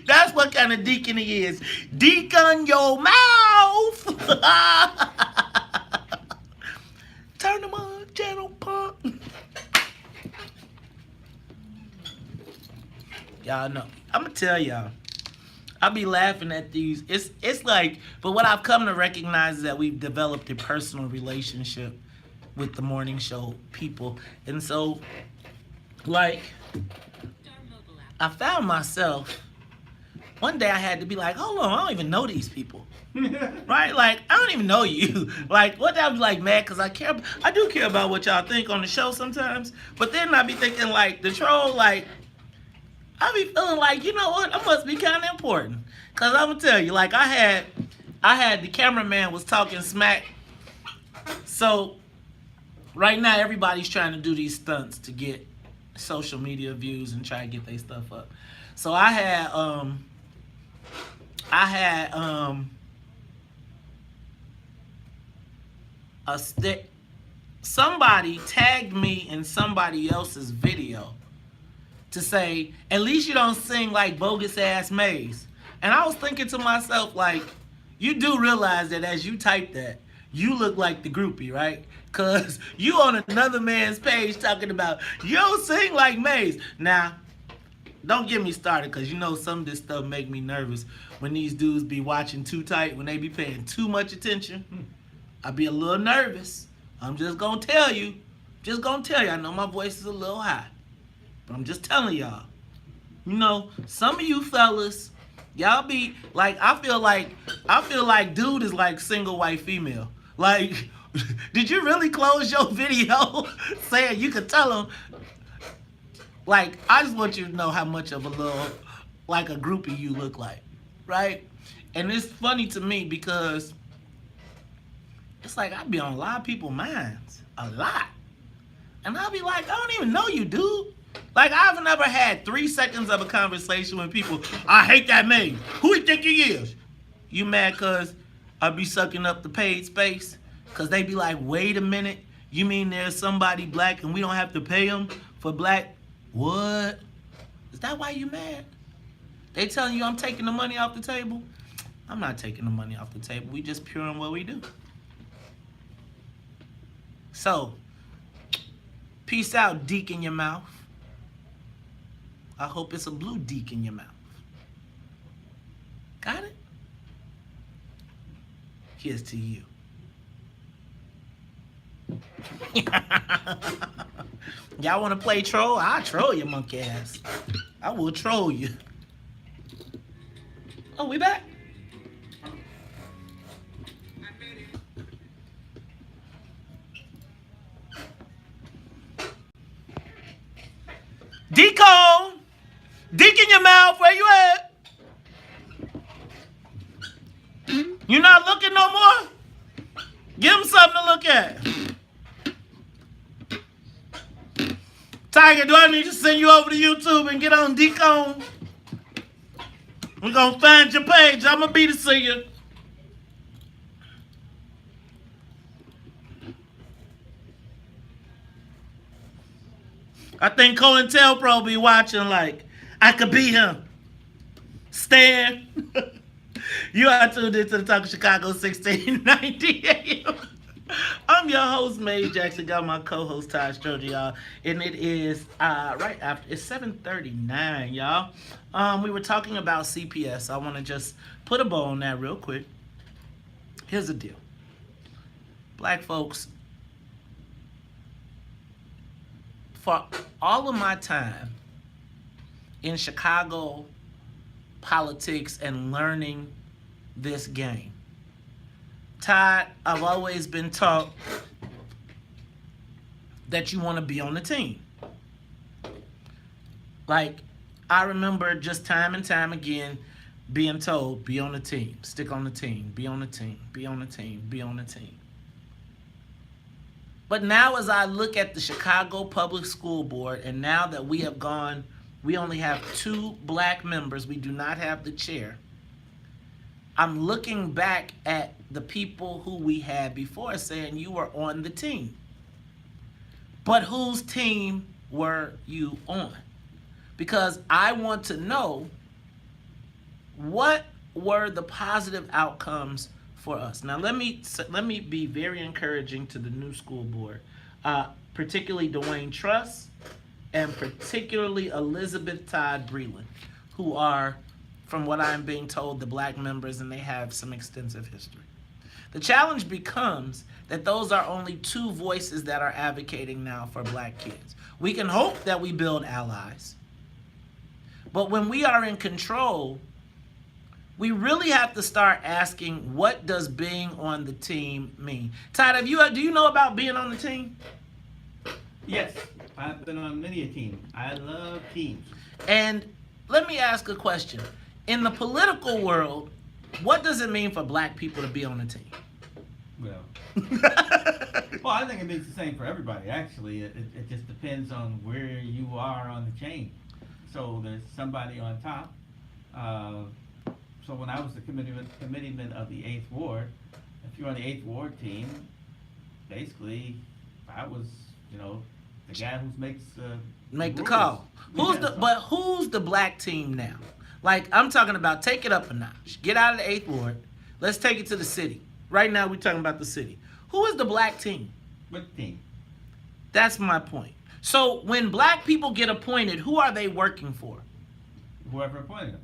That's what kind of deacon he is. Deacon your mouth. Turn him on, channel punk. Y'all know. I'm gonna tell y'all. I be laughing at these. It's like, but what I've come to recognize is that we've developed a personal relationship with the morning show people. And so, like, I found myself, one day I had to be like, hold on, I don't even know these people. Right? Like, I don't even know you. Like, what I was like mad because I do care about what y'all think on the show sometimes. But then I be thinking like the troll, like, I be feeling like, you know what, I must be kind of important. Cause I'm gonna tell you, like I had the cameraman was talking smack. So right now everybody's trying to do these stunts to get social media views and try to get their stuff up. So I had somebody tagged me in somebody else's video to say, at least you don't sing like bogus ass Maze. And I was thinking to myself, like, you do realize that as you type that, you look like the groupie, right? Cause you on another man's page talking about, you don't sing like Maze. Now, don't get me started, cause you know some of this stuff make me nervous when these dudes be watching too tight, when they be paying too much attention. I be a little nervous. I'm just gonna tell you. I know my voice is a little high, but I'm just telling y'all. You know, some of you fellas, y'all be like, I feel like dude is like single white female. Like, did you really close your video saying you could tell them? Like, I just want you to know how much of a little, like a groupie you look like, right? And it's funny to me because it's like I be on a lot of people's minds, a lot. And I'll be like, I don't even know you, dude. Like, I've never had 3 seconds of a conversation with people, I hate that man. Who you think he is? You mad cause I be sucking up the paid space? Cause they be like, wait a minute, you mean there's somebody black and we don't have to pay them for black? What? Is that why you mad? They telling you I'm taking the money off the table? I'm not taking the money off the table. We just pure in what we do. So, peace out, deek in your mouth. I hope it's a blue deek in your mouth. Got it? Here's to you. Y'all want to play troll? I'll troll you, monkey ass. I will troll you. Oh, we back? Deco! Dick in your mouth, where you at? You not looking no more? Give him something to look at. Tiger, do I need to send you over to YouTube and get on Deacon? We're gonna find your page. I'm gonna be to see you. I think COINTELPRO be watching like, I could be him. Stan. You are tuned into the Talk of Chicago 1690 AM. I'm your host, Maze Jackson. Got my co-host, Todd Stroger, y'all. And it is right after, it's 7:39, y'all. We were talking about CPS. I want to just put a bow on that real quick. Here's the deal. Black folks, for all of my time in Chicago politics and learning this game, Todd, I've always been taught that you want to be on the team. Like, I remember just time and time again being told, be on the team, stick on the team, be on the team, be on the team, be on the team. But now as I look at the Chicago Public School Board, and now that we have gone, we only have 2 black members, we do not have the chair. I'm looking back at the people who we had before saying you were on the team. But whose team were you on? Because I want to know what were the positive outcomes for us. Now let me be very encouraging to the new school board, particularly Dwayne Truss and particularly Elizabeth Todd Breland, who are, from what I'm being told, the black members, and they have some extensive history. The challenge becomes that those are only 2 voices that are advocating now for black kids. We can hope that we build allies, but when we are in control, we really have to start asking, what does being on the team mean? Todd, do you know about being on the team? Yes, I've been on many a team. I love teams. And let me ask a question. In the political world, what does it mean for black people to be on the team? Well, I think it means the same for everybody, actually. It just depends on where you are on the chain. So there's somebody on top. So when I was the committeeman of the 8th Ward, if you're on the 8th Ward team, basically, I was, the guy who makes Make the rules. call. Yeah, Who's the black team now? Like, I'm talking about take it up a notch. Get out of the 8th Ward. Let's take it to the city. Right now, we're talking about the city. Who is the black team? What team? That's my point. So when black people get appointed, who are they working for? Whoever appointed them.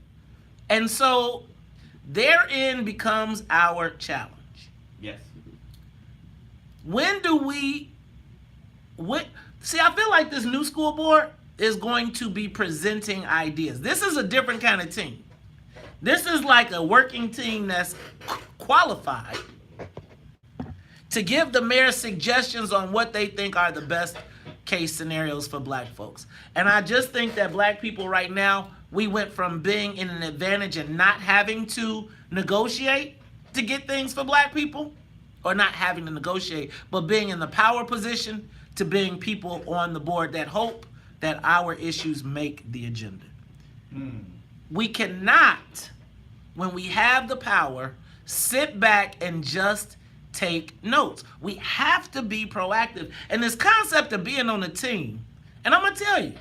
And so therein becomes our challenge. Yes. When do we... See, I feel like this new school board is going to be presenting ideas. This is a different kind of team. This is like a working team that's qualified to give the mayor suggestions on what they think are the best case scenarios for black folks. And I just think that black people right now, we went from being in an advantage and not having to negotiate to get things for black people, or not having to negotiate, but being in the power position, to being people on the board that hope that our issues make the agenda. We cannot, when we have the power, sit back and just take notes. We have to be proactive. And this concept of being on a team, and I'm going to tell you,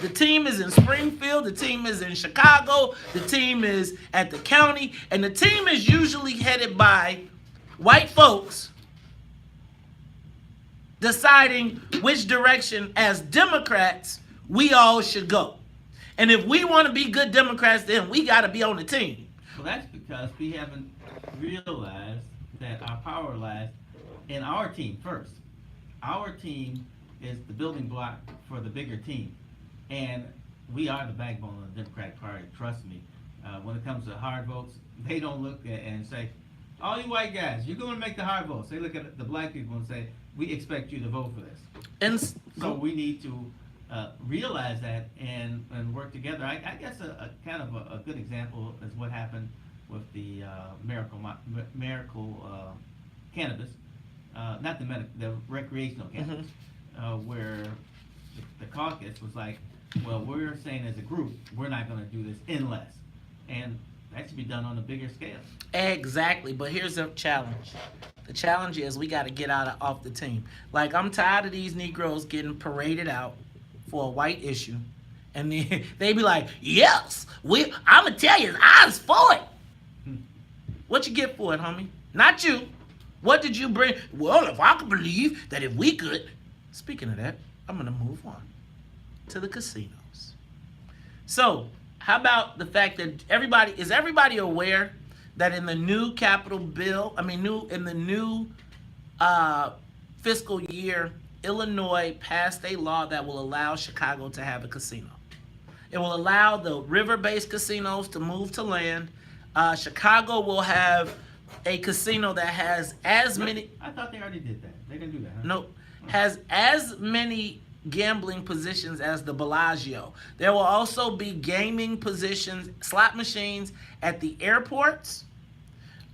the team is in Springfield, the team is in Chicago, the team is at the county, and the team is usually headed by white folks deciding which direction, as Democrats, we all should go. And if we want to be good Democrats, then we got to be on the team. Well, that's because we haven't realized that our power lies in our team first. Our team is the building block for the bigger team. And we are the backbone of the Democratic Party, trust me. When it comes to hard votes, they don't look at and say, all you white guys, you're going to make the hard votes. They look at the black people and say, we expect you to vote for this. And so we need to realize that and work together. I guess a kind of a good example is what happened with the miracle cannabis, not the recreational cannabis, where the caucus was like, well, we're saying as a group, we're not going to do this unless. And that should be done on a bigger scale. Exactly, but here's the challenge. The challenge is we got to get off the team. Like, I'm tired of these Negroes getting paraded out for a white issue, and then they be like, yes, I'm going to tell you, I was for it. What you get for it, homie? Not you. What did you bring? Well, if I could believe that if we could. Speaking of that, I'm going to move on to the casinos. So, how about the fact that everybody aware that in the new capital bill, in the new fiscal year, Illinois passed a law that will allow Chicago to have a casino. It will allow the river-based casinos to move to land. Chicago will have a casino that has as many... I thought they already did that. They didn't do that, huh? No, has as many gambling positions as the Bellagio. There will also be gaming positions, slot machines at the airports.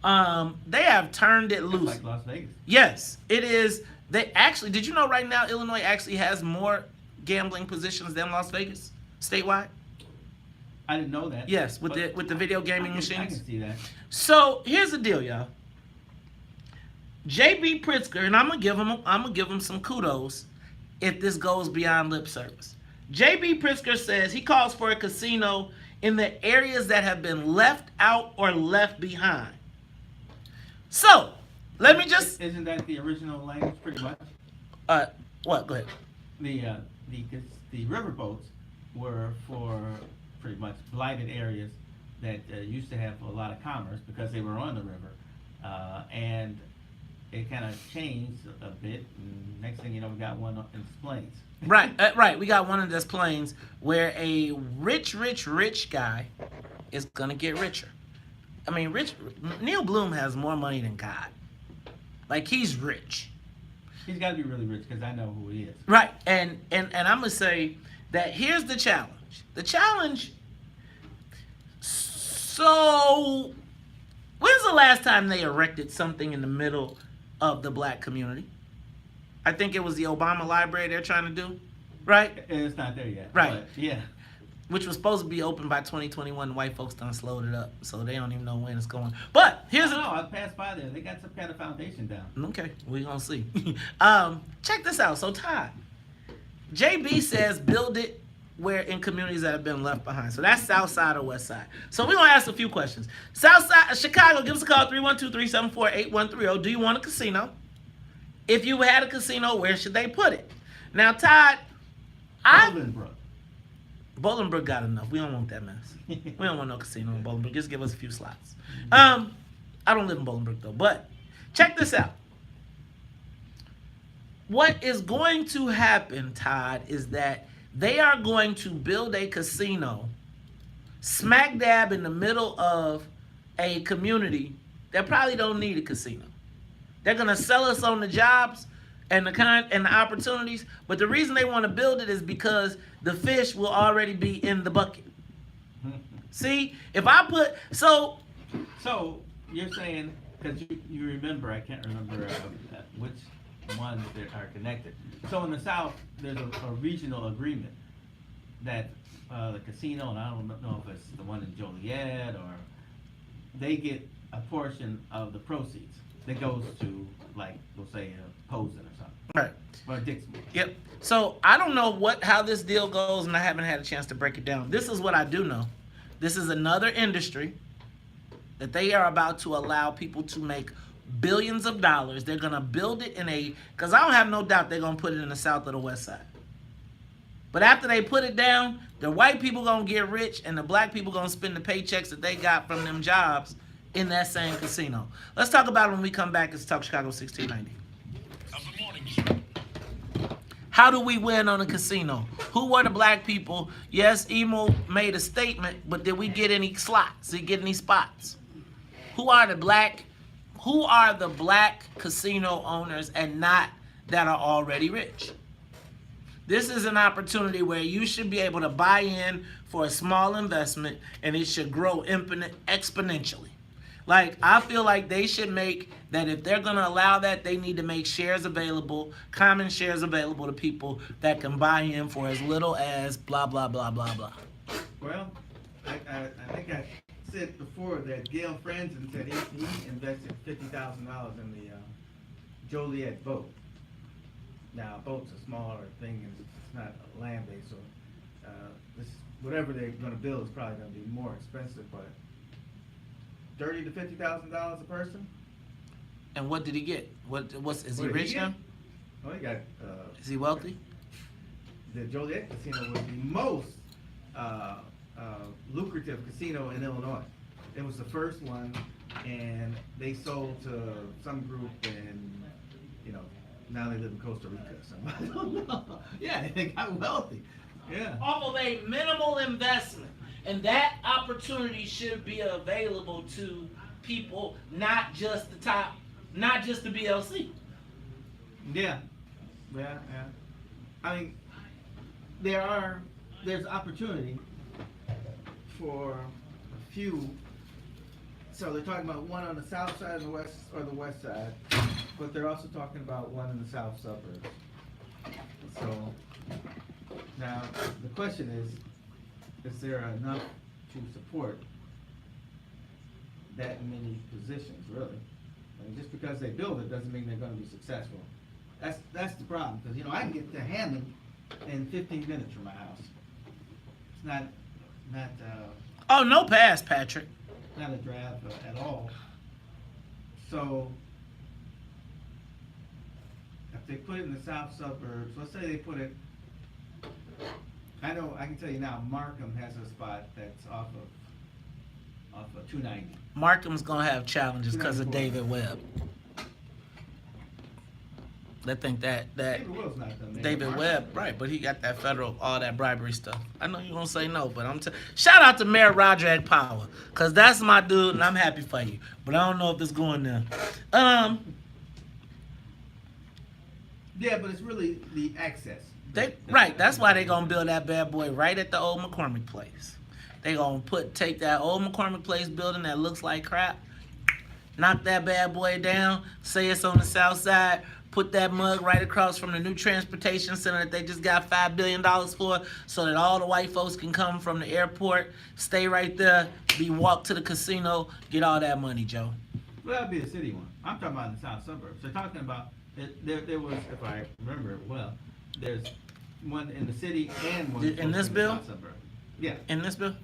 They have turned it loose. Like Las Vegas. Yes, it is. Did you know right now Illinois actually has more gambling positions than Las Vegas statewide? I didn't know that. Yes, with the video gaming machines. I can see that. So here's the deal, y'all. J.B. Pritzker, and I'm gonna give him some kudos if this goes beyond lip service. J.B. Pritzker says he calls for a casino in the areas that have been left out or left behind. So, let me just... Isn't that the original language, pretty much? What? Go ahead. The riverboats were for pretty much blighted areas that used to have a lot of commerce because they were on the river. And it kind of changed a bit. And next thing you know, we got one in Des Plaines. Right. We got one in Des Plaines where a rich guy is going to get richer. Neil Bloom has more money than God. Like, he's rich. He's got to be really rich because I know who he is. Right. And I'm going to say that here's the challenge. The challenge... So, when's the last time they erected something in the middle of the black community? I think it was the Obama Library they're trying to do, right? And it's not there yet. Right. But, yeah. which was supposed to be open by 2021. White folks done slowed it up, so they don't even know when it's going. But here's I passed by there. They got some kind of foundation down. Okay, we're gonna see. Check this out. So Todd, JB says build it where in communities that have been left behind. So that's South Side or West Side. So we're gonna ask a few questions. South Side, Chicago, give us a call 312-374-8130. Do you want a casino? If you had a casino, where should they put it? Now, Todd, Bolingbrook got enough. We don't want that mess. We don't want no casino in Bolingbrook. Just give us a few slots. I don't live in Bolingbrook though, but check this out. What is going to happen, Todd, is that they are going to build a casino smack dab in the middle of a community that probably don't need a casino. They're gonna sell us on the jobs and the opportunities, but the reason they want to build it is because the fish will already be in the bucket. See, if I put so you're saying, because you remember, I can't remember which ones that are connected. So in the South, there's a regional agreement that the casino, and I don't know if it's the one in Joliet or they get a portion of the proceeds that goes to, like, we'll say Posen or something. Right. Or Dixmoor. Yep. So I don't know how this deal goes, and I haven't had a chance to break it down. This is what I do know. This is another industry that they are about to allow people to make billions of dollars. They're gonna build it because I don't have no doubt they're gonna put it in the South or the West Side. But after they put it down, the white people gonna get rich, and the black people gonna spend the paychecks that they got from them jobs in that same casino. Let's talk about it when we come back. It's Talk Chicago 1690. How do we win on a casino? Who were the black people? Yes, Emo made a statement, but did we get any slots? Did we get any spots? Who are the black casino owners and not that are already rich? This is an opportunity where you should be able to buy in for a small investment, and it should grow exponentially. Like, I feel like they should make that, if they're going to allow that, they need to make shares available, common shares available to people that can buy in for as little as blah, blah, blah, blah, blah. Well, I think I said before that Gail Franzen said he invested $50,000 in the Joliet boat. Now, a boat's a smaller thing, and it's not land-based, so whatever they're going to build is probably going to be more expensive, but $30,000 to $50,000 a person. And what did he get? Is he rich now? Oh, he got. Is he wealthy? The Joliet Casino was the most lucrative casino in Illinois. It was the first one, and they sold to some group, and now they live in Costa Rica or something. I don't know. Yeah, they got wealthy. Yeah. Off of a minimal investment. And that opportunity should be available to people, not just the BLC. Yeah. I mean, there's opportunity for a few. So they're talking about one on the south side and the west side, but they're also talking about one in the south suburbs. So now the question is there enough to support that many positions, really? I mean, just because they build it doesn't mean they're going to be successful. That's the problem, because I can get to Hammond in 15 minutes from my house. It's not oh, no pass, Patrick. Not a drive at all. So if they put it in the south suburbs, let's say they put it. I can tell you now, Markham has a spot that's off of 290. Markham's gonna have challenges because of David Webb. They think that David Webb's not done. David Webb, right? But he got that all that bribery stuff. I know you're gonna say no, but shout out to Mayor Roger at Power, cause that's my dude, and I'm happy for you. But I don't know if it's going there. Yeah, but it's really the access. That's why they gonna build that bad boy right at the old McCormick Place. They gonna take that old McCormick Place building that looks like crap, knock that bad boy down, say it's on the south side, put that mug right across from the new transportation center that they just got $5 billion for, so that all the white folks can come from the airport, stay right there, walk to the casino, get all that money, Joe. Well, that'd be a city one. I'm talking about in the south suburbs. They're talking about, there was, if I remember it well, there's one in the city and one In this the bill? south suburb. Yeah. In this bill?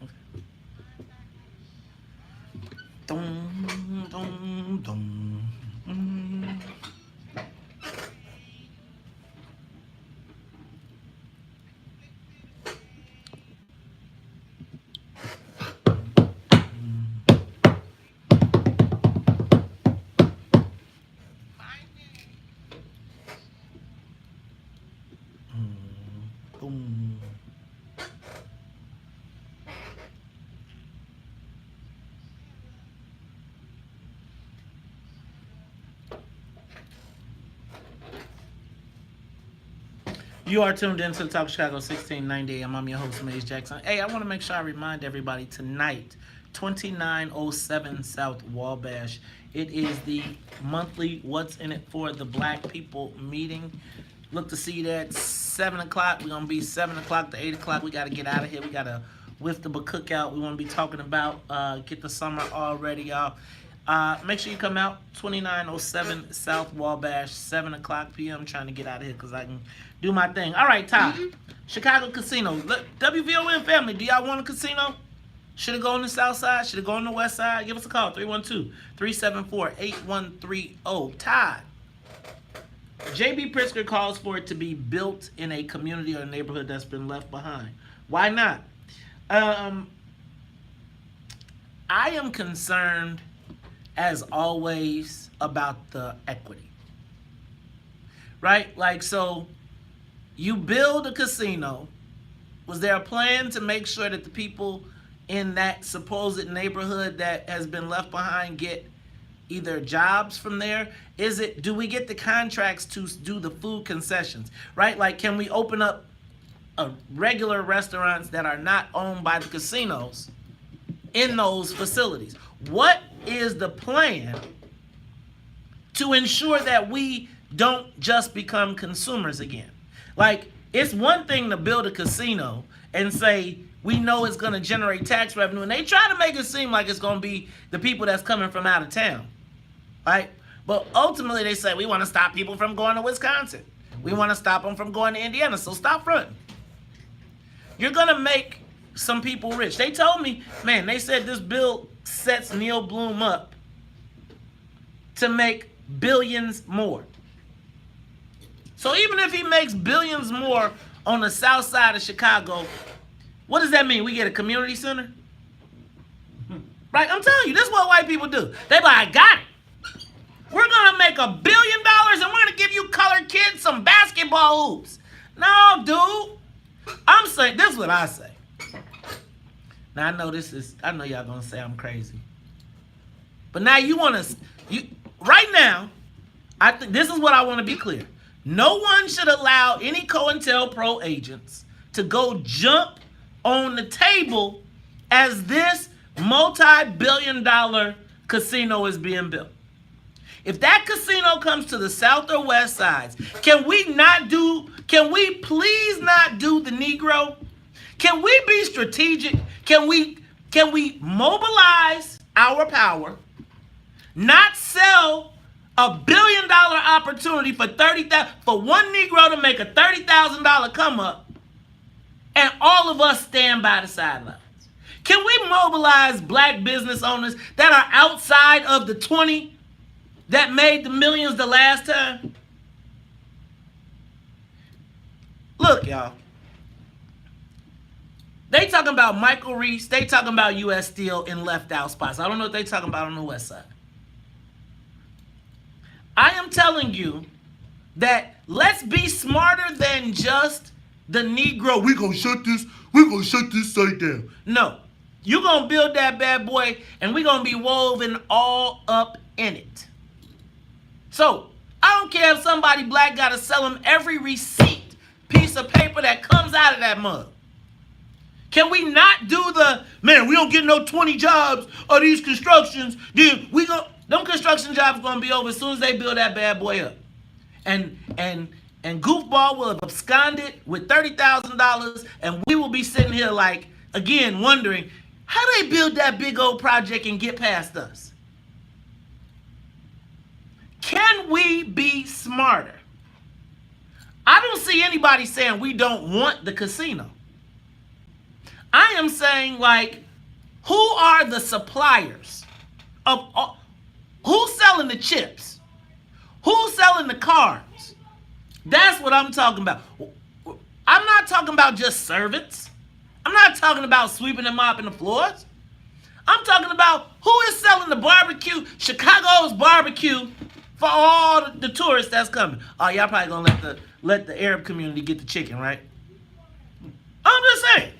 Dum, dum, dum. Boom. You are tuned in to the Talk Chicago 1690 AM. I'm your host, Maze Jackson. Hey, I want to make sure I remind everybody tonight, 2907 South Wabash. It is the monthly What's in It for the Black People meeting. Look to see you there at 7 o'clock. We're going to be 7 o'clock to 8 o'clock. We got to get out of here. We got a Wiftable cookout we want to be talking about. Get the summer all ready, y'all. Make sure you come out, 2907 South Wabash, 7 o'clock p.m. Trying to get out of here because I can do my thing. All right, Ty. Chicago Casino. Look, WVON family, do y'all want a casino? Should it go on the south side? Should it go on the west side? Give us a call, 312-374-8130. Ty. J.B. Pritzker calls for it to be built in a community or a neighborhood that's been left behind. Why not? I am concerned, as always, about the equity. Right? Like, so you build a casino. Was there a plan to make sure that the people in that supposed neighborhood that has been left behind get either jobs from there? Do we get the contracts to do the food concessions, right? Like, can we open up regular restaurants that are not owned by the casinos in those facilities? What is the plan to ensure that we don't just become consumers again? Like, it's one thing to build a casino and say, we know it's going to generate tax revenue, and they try to make it seem like it's going to be the people that's coming from out of town, right? But ultimately, they say, we want to stop people from going to Wisconsin. We want to stop them from going to Indiana, so stop fronting. You're going to make some people rich. They told me, man, they said this bill sets Neil Bloom up to make billions more. So even if he makes billions more on the south side of Chicago, what does that mean? We get a community center? Right? I'm telling you, this is what white people do. They be like, I got it. We're going to make $1 billion and we're going to give you colored kids some basketball hoops. No, dude. I'm saying, this is what I say. Now, I know y'all going to say I'm crazy. But now right now, I think this is what I want to be clear. No one should allow any COINTELPRO agents to go jump on the table as this multi-billion-dollar casino is being built. If that casino comes to the south or west sides, can we please not do the Negro? Can we be strategic? Can we mobilize our power, not sell $1 billion opportunity for one Negro to make a $30,000 come up, and all of us stand by the sidelines? Can we mobilize black business owners that are outside of the 20 that made the millions the last time? Look, y'all. They talking about Michael Reese. They talking about U.S. Steel in left out spots. I don't know what they talking about on the west side. I am telling you that let's be smarter than just the Negro. We're going to shut this site down. No. You're going to build that bad boy, and we're going to be woven all up in it. So, I don't care if somebody black got to sell them every receipt piece of paper that comes out of that mug. Can we not do we don't get no 20 jobs or these constructions, then them construction jobs going to be over as soon as they build that bad boy up. and Goofball will have absconded with $30,000, and we will be sitting here like, again, wondering how they build that big old project and get past us. Can we be smarter? I don't see anybody saying we don't want the casino. I am saying, like, who are the suppliers of who's selling the chips? Who's selling the cards? That's what I'm talking about. I'm not talking about just servants. I'm not talking about sweeping and mopping the floors. I'm talking about who is selling the barbecue, Chicago's barbecue, for all the tourists that's coming. Oh, y'all probably gonna let the Arab community get the chicken, right? I'm just saying.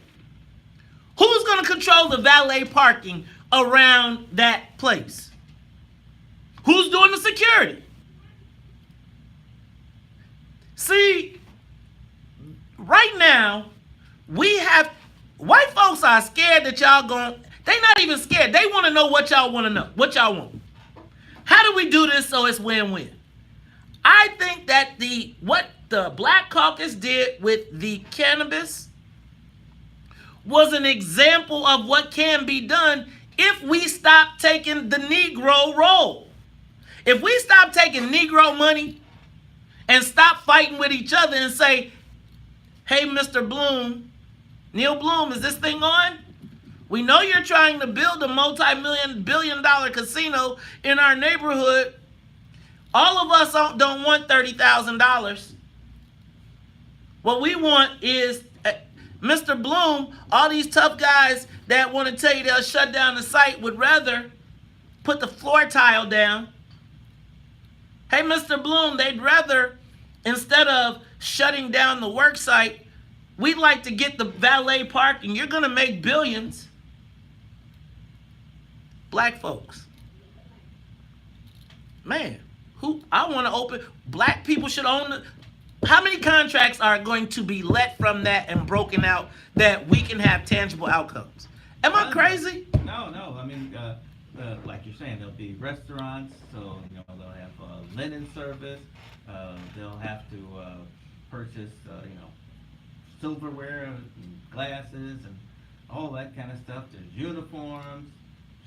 Who's gonna control the valet parking around that place? Who's doing the security? See, right now, white folks are scared that y'all they not even scared. They want to know what y'all want to know, what y'all want. How do we do this so it's win-win? I think that what the Black Caucus did with the cannabis was an example of what can be done if we stop taking the Negro role. If we stop taking Negro money and stop fighting with each other and say, hey, Mr. Bloom, Neil Bloom, is this thing on? We know you're trying to build a multi-billion-dollar casino in our neighborhood. All of us don't want $30,000. What we want is, Mr. Bloom, all these tough guys that want to tell you they'll shut down the site would rather put the floor tile down. Hey, Mr. Bloom, they'd rather, instead of shutting down the work site, we'd like to get the valet parking. You're going to make billions. Black folks. Man, I want to open, black people should own how many contracts are going to be let from that and broken out that we can have tangible outcomes? Am I crazy? No. I mean, like you're saying, there'll be restaurants, so they'll have linen service. They'll have to purchase, silverware and glasses and all that kind of stuff. There's uniforms.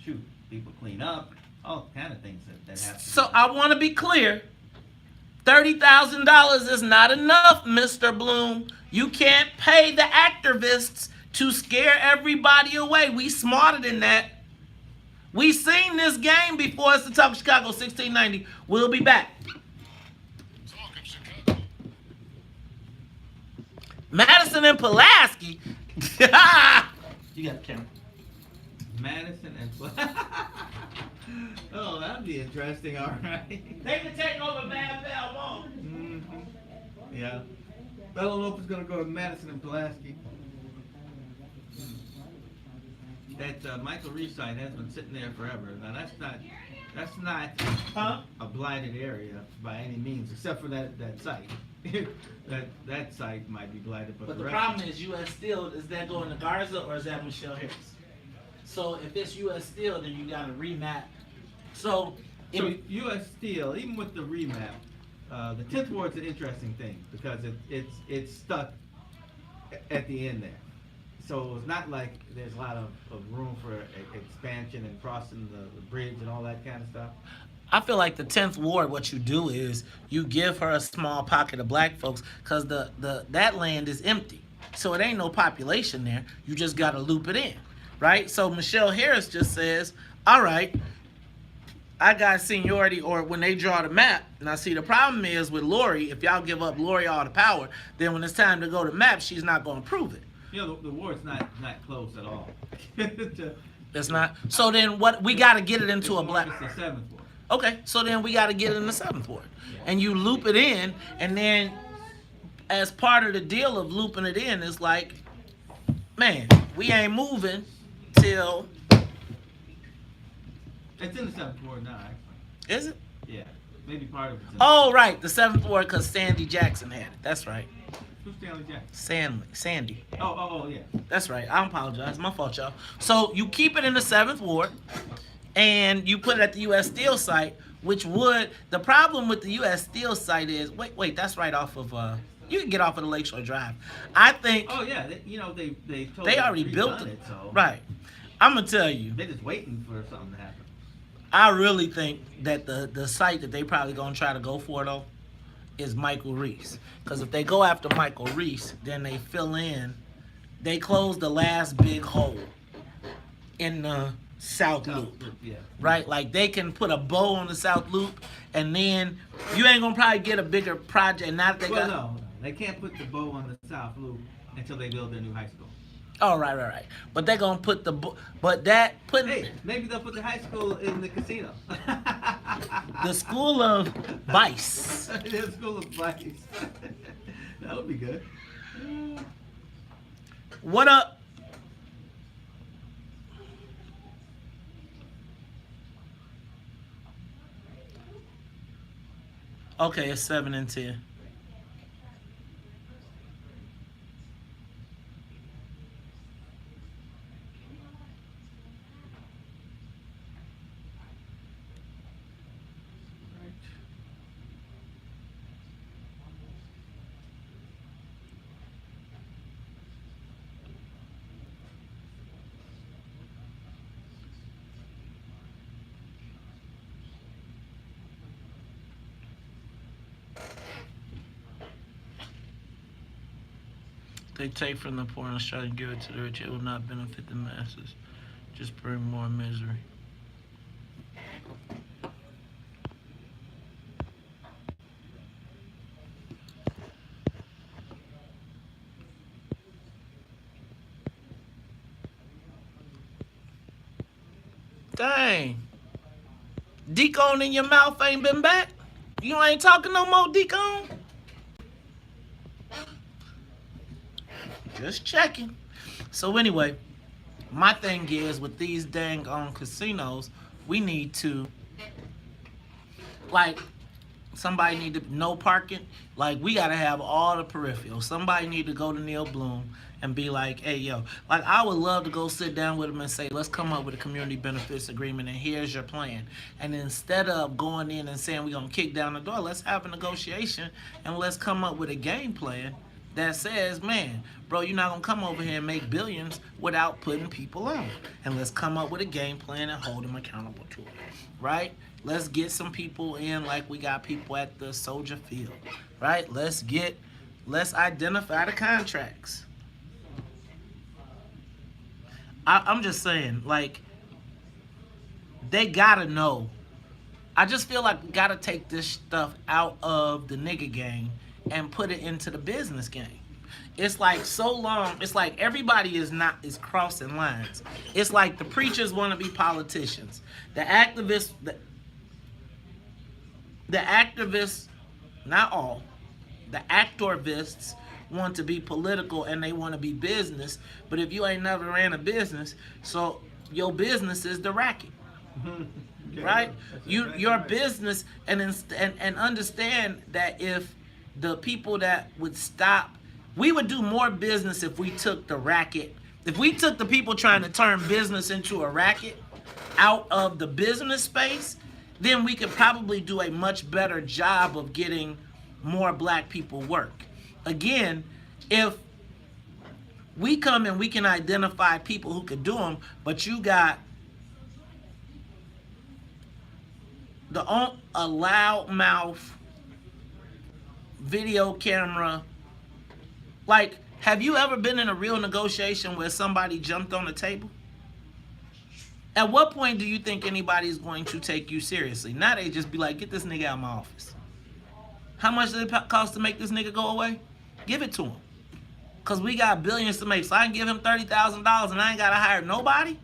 Shoot, people clean up. All kind of things that have to. So I want to be clear. $30,000 is not enough, Mr. Bloom. You can't pay the activists to scare everybody away. We smarter than that. We seen this game before. It's the Talk of Chicago 1690. We'll be back. Madison and Pulaski. You got the camera. Madison and Pulaski. Oh, that'd be interesting, all right. They can take over Bad Bell. Mm-hmm. Yeah. I don't know if it's going to go to Madison and Pulaski. That Michael Reese site has been sitting there forever. Now, that's not a blighted area by any means, except for that site. that site might be blighted. But the problem is U.S. Steel, is that going to Garza or is that Michelle Harris? So if it's U.S. Steel, then you got to remap. So U.S. Steel, even with the remap, the 10th Ward's an interesting thing because it's stuck at the end there. So it's not like there's a lot of room for expansion and crossing the bridge and all that kind of stuff. I feel like the 10th Ward, what you do is you give her a small pocket of black folks because that land is empty. So it ain't no population there. You just got to loop it in, right? So Michelle Harris just says, all right, I got seniority, or when they draw the map. Now, see, the problem is with Lori, if y'all give up Lori all the power, then when it's time to go to map, she's not going to prove it. The ward's not close at all. It's not. So then what, we got to get it into a black. It's the 7th Ward. Okay, so then we got to get it in the 7th Ward. And you loop it in, and then as part of the deal of looping it in, is like, man, we ain't moving till... It's in the 7th Ward now, actually. Is it? Yeah, maybe part of it. Oh, right, the 7th Ward, because Sandy Jackson had it. That's right. Who's Stanley Jackson? Sandy. Oh, yeah. That's right. I apologize. My fault, y'all. So you keep it in the 7th Ward, and you put it at the U.S. Steel site, which would, the problem with the U.S. Steel site is, wait, that's right off of, you can get off of the Lakeshore Drive. I think. Oh yeah, they they already built it. So right. I'm gonna tell you. They're just waiting for something to happen. I really think that the site that they probably gonna try to go for though is Michael Reese. Because if they go after Michael Reese, then they fill in, they close the last big hole in the South Loop. Yeah. Right? Like they can put a bow on the South Loop, and then you ain't gonna probably get a bigger project. Not that they got. No, they can't put the bow on the South Loop until they build their new high school. Oh, right. But they're gonna put Hey, maybe they'll put the high school in the casino. the School of Vice. The School of Vice. That would be good. What up? Okay, it's 7 and 10. They take from the poor and try to give it to the rich. It will not benefit the masses. Just bring more misery. Dang. Deacon in your mouth ain't been back? You ain't talking no more, Deacon? Just checking. So anyway, my thing is with these dang on casinos, we need to, like, somebody need to, no parking. Like, we gotta have all the peripherals. Somebody need to go to Neil Bloom and be like, hey, yo, like, I would love to go sit down with him and say, let's come up with a community benefits agreement and here's your plan. And instead of going in and saying we're gonna kick down the door, let's have a negotiation and let's come up with a game plan that says, man, bro, you're not gonna come over here and make billions without putting people on. And let's come up with a game plan and hold them accountable to it, right? Let's get some people in like we got people at the Soldier Field, right? Let's identify the contracts. I'm just saying, like, they gotta know. I just feel like we gotta take this stuff out of the nigga game and put it into the business game. It's like so long, it's like everybody is crossing lines. It's like the preachers want to be politicians. The activists, not all, the activists want to be political and they want to be business, but if you ain't never ran a business, so your business is the racket. Right? Your business, and understand that if the people that would stop, we would do more business if we took the racket, if we took the people trying to turn business into a racket out of the business space, then we could probably do a much better job of getting more black people work. Again, if we come and we can identify people who could do them, but you got a loudmouth video camera. Like, have you ever been in a real negotiation where somebody jumped on the table? At what point do you think anybody's going to take you seriously? Now they just be like, get this nigga out of my office. How much does it cost to make this nigga go away? Give it to him. Because we got billions to make. So I can give him $30,000 and I ain't got to hire nobody?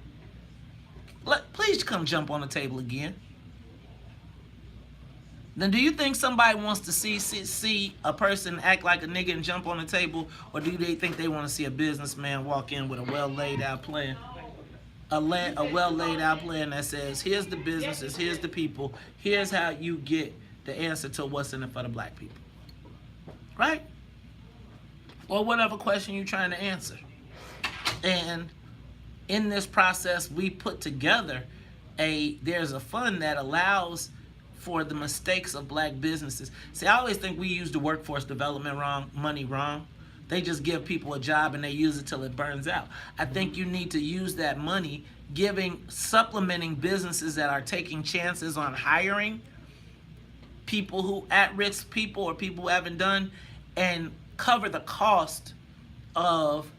Please come jump on the table again. Then do you think somebody wants to see a person act like a nigga and jump on the table, or do they think they want to see a businessman walk in with a well laid out plan? A well laid out plan that says, here's the businesses, here's the people, here's how you get the answer to what's in it for the black people. Right? Or whatever question you're trying to answer. And in this process, we put together there's a fund that allows for the mistakes of black businesses. See, I always think we use the workforce development money wrong. They just give people a job and they use it till it burns out. I think you need to use that money supplementing businesses that are taking chances on hiring people who at-risk people or people who haven't done, and cover the cost of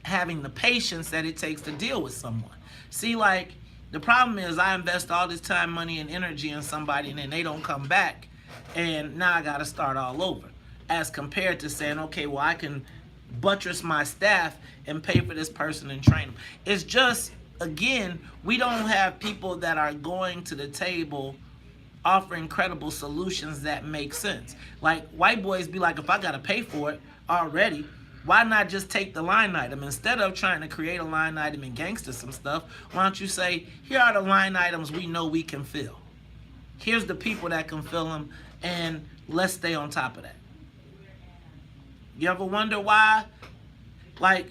having the patience that it takes to deal with someone. See, like, the problem is I invest all this time, money, and energy in somebody and then they don't come back, and now I gotta start all over. As compared to saying, okay, well, I can buttress my staff and pay for this person and train them. It's just, again, we don't have people that are going to the table offering credible solutions that make sense. Like, white boys be like, if I gotta pay for it already, why not just take the line item? Instead of trying to create a line item and gangster some stuff, why don't you say, here are the line items we know we can fill. Here's the people that can fill them, and let's stay on top of that. You ever wonder why? Like,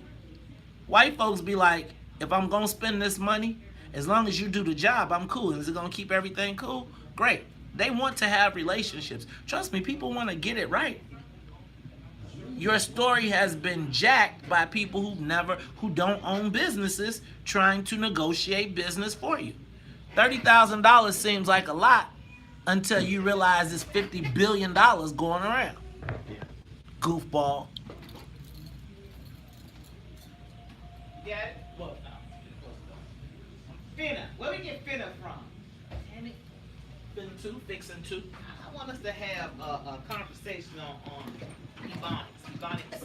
white folks be like, if I'm gonna spend this money, as long as you do the job, I'm cool. Is it gonna keep everything cool? Great. They want to have relationships. Trust me, people want to get it right. Your story has been jacked by people who don't own businesses trying to negotiate business for you. $30,000 seems like a lot until you realize it's $50 billion going around. Goofball. Got it? Look, finna. Where we get finna from? Damn it. Finna two, fixing two. I want us to have a conversation on Ebonics. Ebonics.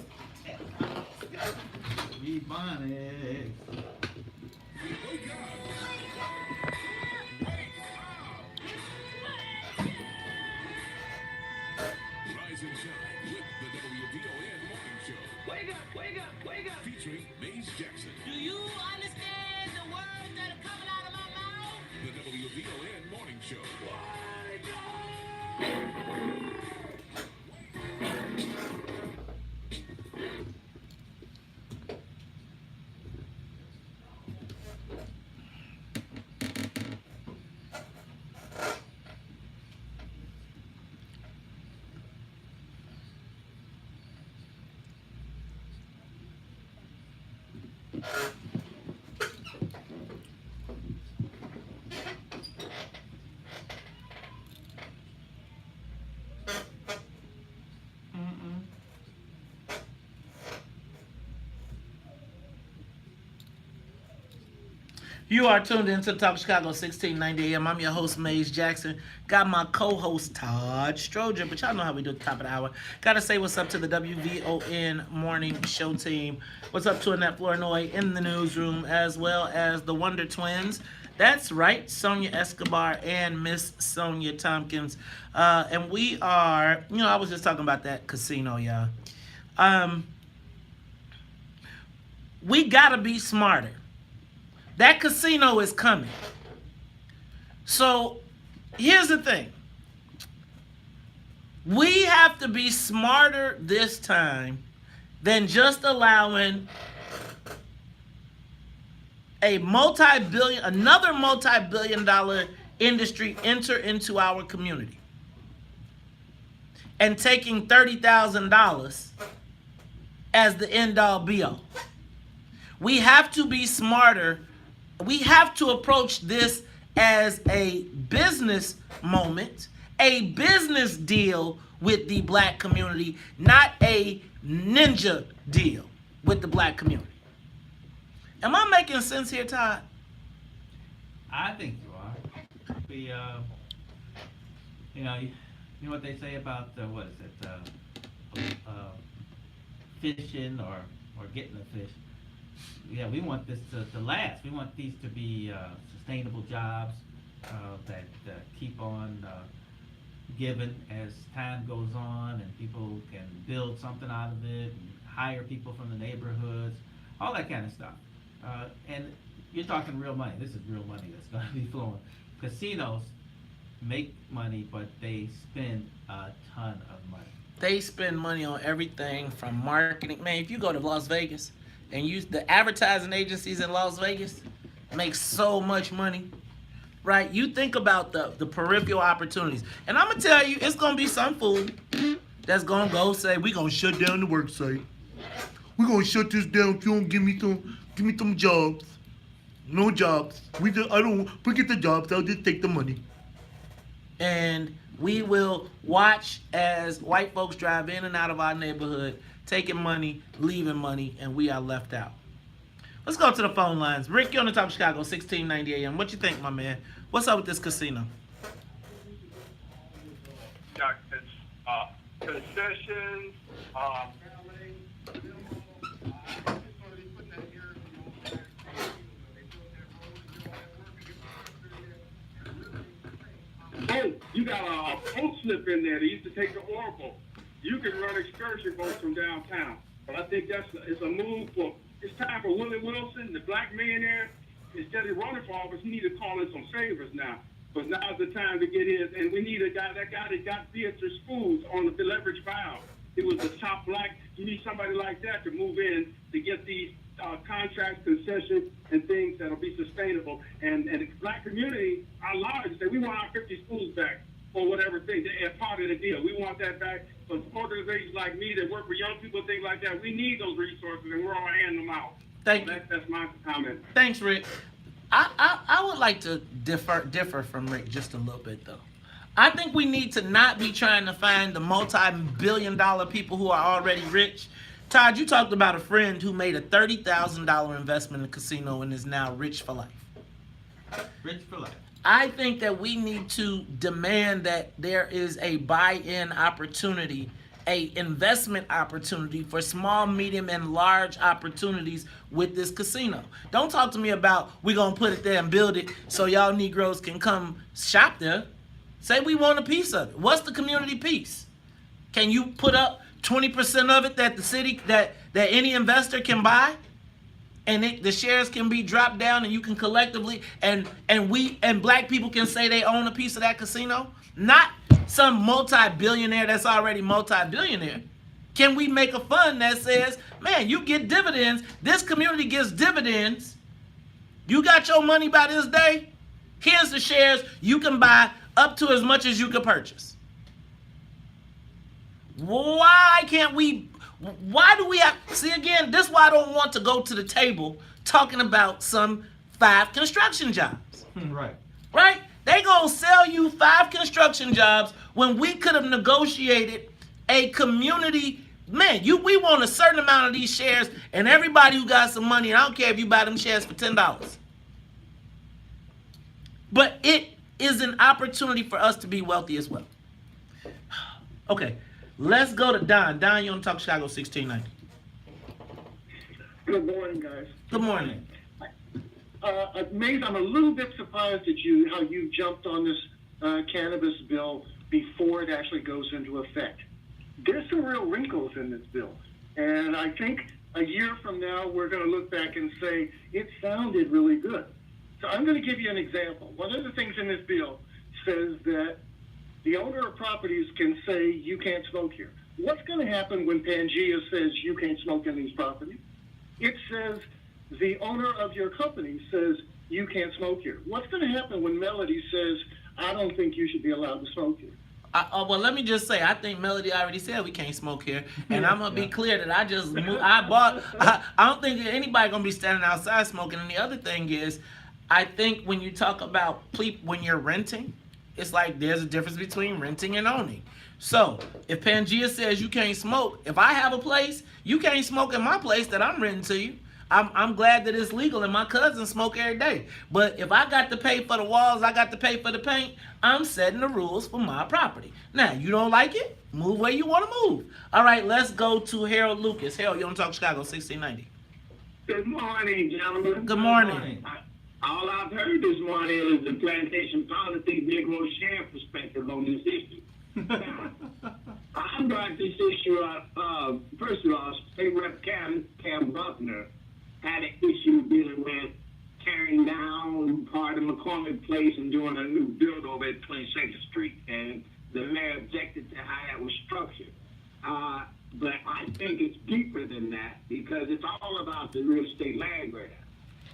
Rise and shine with the WVON Morning Show. Wake up. Featuring Maze Jackson. Do you understand the words that are coming out of my mouth? The WVON Morning Show. You are tuned into Talk Chicago 1690 AM. I'm your host, Maze Jackson. Got my co-host, Todd Stroger, but y'all know how we do at the top of the hour. Gotta say what's up to the WVON Morning Show team. What's up to Annette Flournoy in the newsroom, as well as the Wonder Twins. That's right, Sonia Escobar and Miss Sonia Tompkins. And we are, I was just talking about that casino, y'all. We gotta be smarter. That casino is coming. So here's the thing. We have to be smarter this time than just allowing another multi-billion dollar industry enter into our community and taking $30,000 as the end-all be-all. We have to be smarter. We have to approach this as a business moment, a business deal with the black community, not a ninja deal with the black community. Am I making sense here, Todd? I think you are. You know what they say about fishing or getting a fish. Yeah, we want this to last. We want these to be sustainable jobs that keep on giving as time goes on, and people can build something out of it, and hire people from the neighborhoods, all that kind of stuff. And you're talking real money. This is real money that's going to be flowing. Casinos make money, but they spend a ton of money. They spend money on everything from marketing. Man, if you go to Las Vegas and use the advertising agencies in Las Vegas, make so much money. right? You think about the peripheral opportunities. And I'm going to tell you, it's going to be some fool that's going to go say, we're going to shut down the work site. We're going to shut this down if you don't give me some jobs. No jobs. Forget the jobs, I'll just take the money. And we will watch as white folks drive in and out of our neighborhood, taking money, leaving money, and we are left out. Let's go to the phone lines. Rick, you're on the top of Chicago, 1690 AM. What you think, my man? What's up with this casino? Yeah, it's concessions, Oh, you got a boat slip in there. They used to take the Oracle. You can run excursion boats from downtown. But I think it's a move for, it's time for Willie Wilson, the black millionaire. Instead of running for office, he need to call in some favors now. But now's the time to get in. And we need that guy that got Beatrice Foods on the leverage valve. He was the top black. You need somebody like that to move in to get these contracts, concessions, and things that'll be sustainable. And the black community, our large, say we want our 50 schools back or whatever thing. They're part of the deal. We want that back. But organizations like me that work with young people, things like that, we need those resources, and we're all handing them out. Thank you. That's my comment. Thanks, Rick. I would like to differ from Rick just a little bit, though. I think we need to not be trying to find the multi-billion-dollar people who are already rich. Todd, you talked about a friend who made a $30,000 investment in a casino and is now rich for life. Rich for life. I think that we need to demand that there is a buy-in opportunity, a investment opportunity for small, medium, and large opportunities with this casino. Don't talk to me about we're going to put it there and build it so y'all Negroes can come shop there. Say we want a piece of it. What's the community piece? Can you put up 20% of it that the city, that any investor can buy? And the shares can be dropped down and you can collectively, and black people can say they own a piece of that casino? Not some multi-billionaire that's already multi-billionaire. Can we make a fund that says, man, you get dividends, this community gets dividends, you got your money by this day, here's the shares, you can buy up to as much as you can purchase. Why can't we, why do we have, see again, this is why I don't want to go to the table talking about some 5 construction jobs. Right. Right? They gonna sell you 5 construction jobs when we could have negotiated a community, man, we want a certain amount of these shares and everybody who got some money, and I don't care if you buy them shares for $10. But it is an opportunity for us to be wealthy as well. Okay, let's go to Don. Don, you on Talk Chicago 1690. Good morning, guys. Good morning. Maze, I'm a little bit surprised at how you jumped on this cannabis bill before it actually goes into effect. There's some real wrinkles in this bill, and I think a year from now we're going to look back and say it sounded really good. So I'm going to give you an example. One of the things in this bill says that the owner of properties can say you can't smoke here. What's going to happen when Pangea says you can't smoke in these properties? It says the owner of your company says you can't smoke here. What's going to happen when Melody says, I don't think you should be allowed to smoke here? Well, let me just say, I think Melody already said we can't smoke here, and I'm gonna be clear that I don't think that anybody gonna be standing outside smoking. And the other thing is, I think when you talk about when you're renting, it's like there's a difference between renting and owning. So if Pangea says you can't smoke, if I have a place, you can't smoke in my place that I'm renting to you. I'm glad that it's legal and my cousins smoke every day. But if I got to pay for the walls, I got to pay for the paint, I'm setting the rules for my property. Now, you don't like it? Move where you want to move. All right, let's go to Harold Lucas. Harold, you want to Talk Chicago 1690. Good morning, gentlemen. Good morning. All I've heard this morning is the plantation politics, Negro share perspective on this issue. I brought this issue up, first of all, State Rep Cam Buckner had an issue dealing with tearing down part of McCormick Place and doing a new build over at 22nd Street. And the mayor objected to how that was structured. But I think it's deeper than that because it's all about the real estate land grab.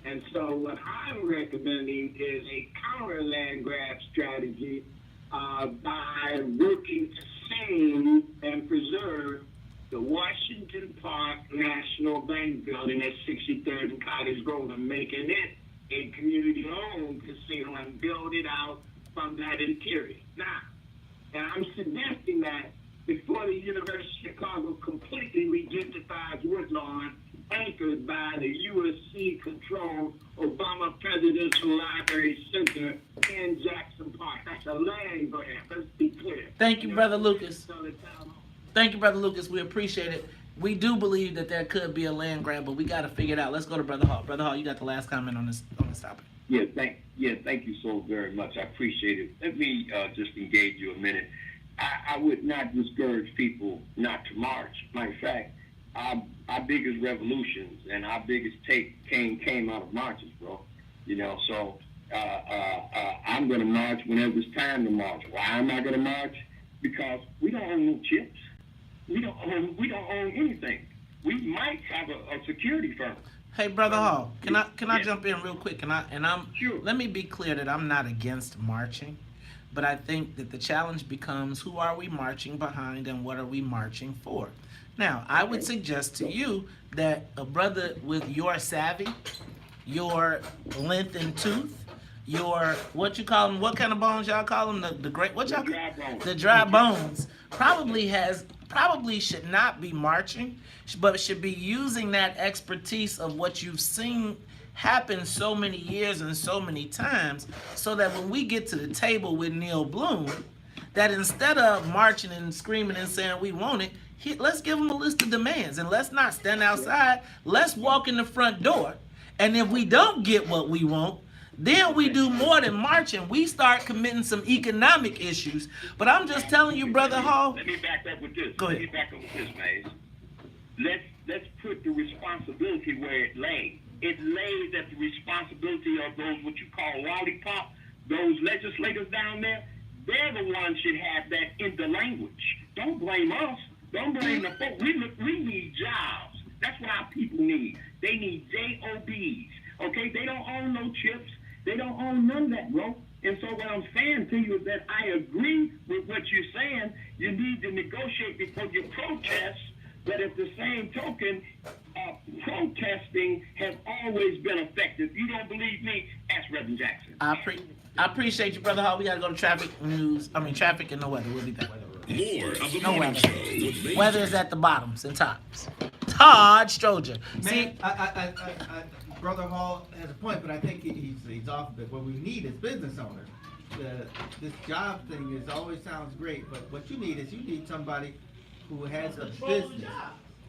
And so what I'm recommending is a counter land grab strategy by working to save and preserve the Washington Park National Bank building at 63rd and Cottage Grove and making it a community-owned casino and build it out from that interior. Now, and I'm suggesting that before the University of Chicago completely regentrifies Woodlawn, anchored by the USC-controlled Obama Presidential Library Center in Jackson Park. That's a land grab. Let's be clear. Thank you, Brother Lucas. Thank you, Brother Lucas. We appreciate it. We do believe that there could be a land grab, but we got to figure it out. Let's go to Brother Hall. Brother Hall, you got the last comment on this topic. Thank you so very much. I appreciate it. Let me just engage you a minute. I would not discourage people not to march. Matter of fact, our biggest revolutions and our biggest take came out of marches, bro. You know, so I'm going to march whenever it's time to march. Why am I going to march? Because we don't own no chips. We don't own anything. We might have a security firm. Hey, Brother Hall, can I jump in real quick? Sure. Let me be clear that I'm not against marching, but I think that the challenge becomes, who are we marching behind and what are we marching for? Now, I would suggest to you that a brother with your savvy, your length in tooth, your, what you call them, what kind of bones y'all call them? The great, what y'all dry bones. The dry bones, probably should not be marching, but should be using that expertise of what you've seen happen so many years and so many times, so that when we get to the table with Neil Bloom, that instead of marching and screaming and saying we want it, let's give them a list of demands, and let's not stand outside. Let's walk in the front door, and if we don't get what we want, then we do more than marching. We start committing some economic issues. But I'm just telling you, Brother Hall. Let me back up with this. Go ahead. Let me back up with this, Maze. Let's put the responsibility where it lays. It lays at the responsibility of those what you call lollipop, those legislators down there. They're the ones should have that in the language. Don't blame us. Don't blame the folks. We need jobs. That's what our people need. They need JOBs. Okay? They don't own no chips. They don't own none of that, bro. And so what I'm saying to you is that I agree with what you're saying. You need to negotiate before you protest. But at the same token, protesting has always been effective. You don't believe me? Ask Reverend Jackson. I appreciate you, Brother Hall. We got to go to traffic and the weather. We'll be back. More of the No morning weather. show with Maze. Weather is at the bottoms and tops. Todd Stroger. Man, Brother Hall has a point, but I think he's off of it. What we need is business owners. This job thing always sounds great, but what you need somebody who has a business,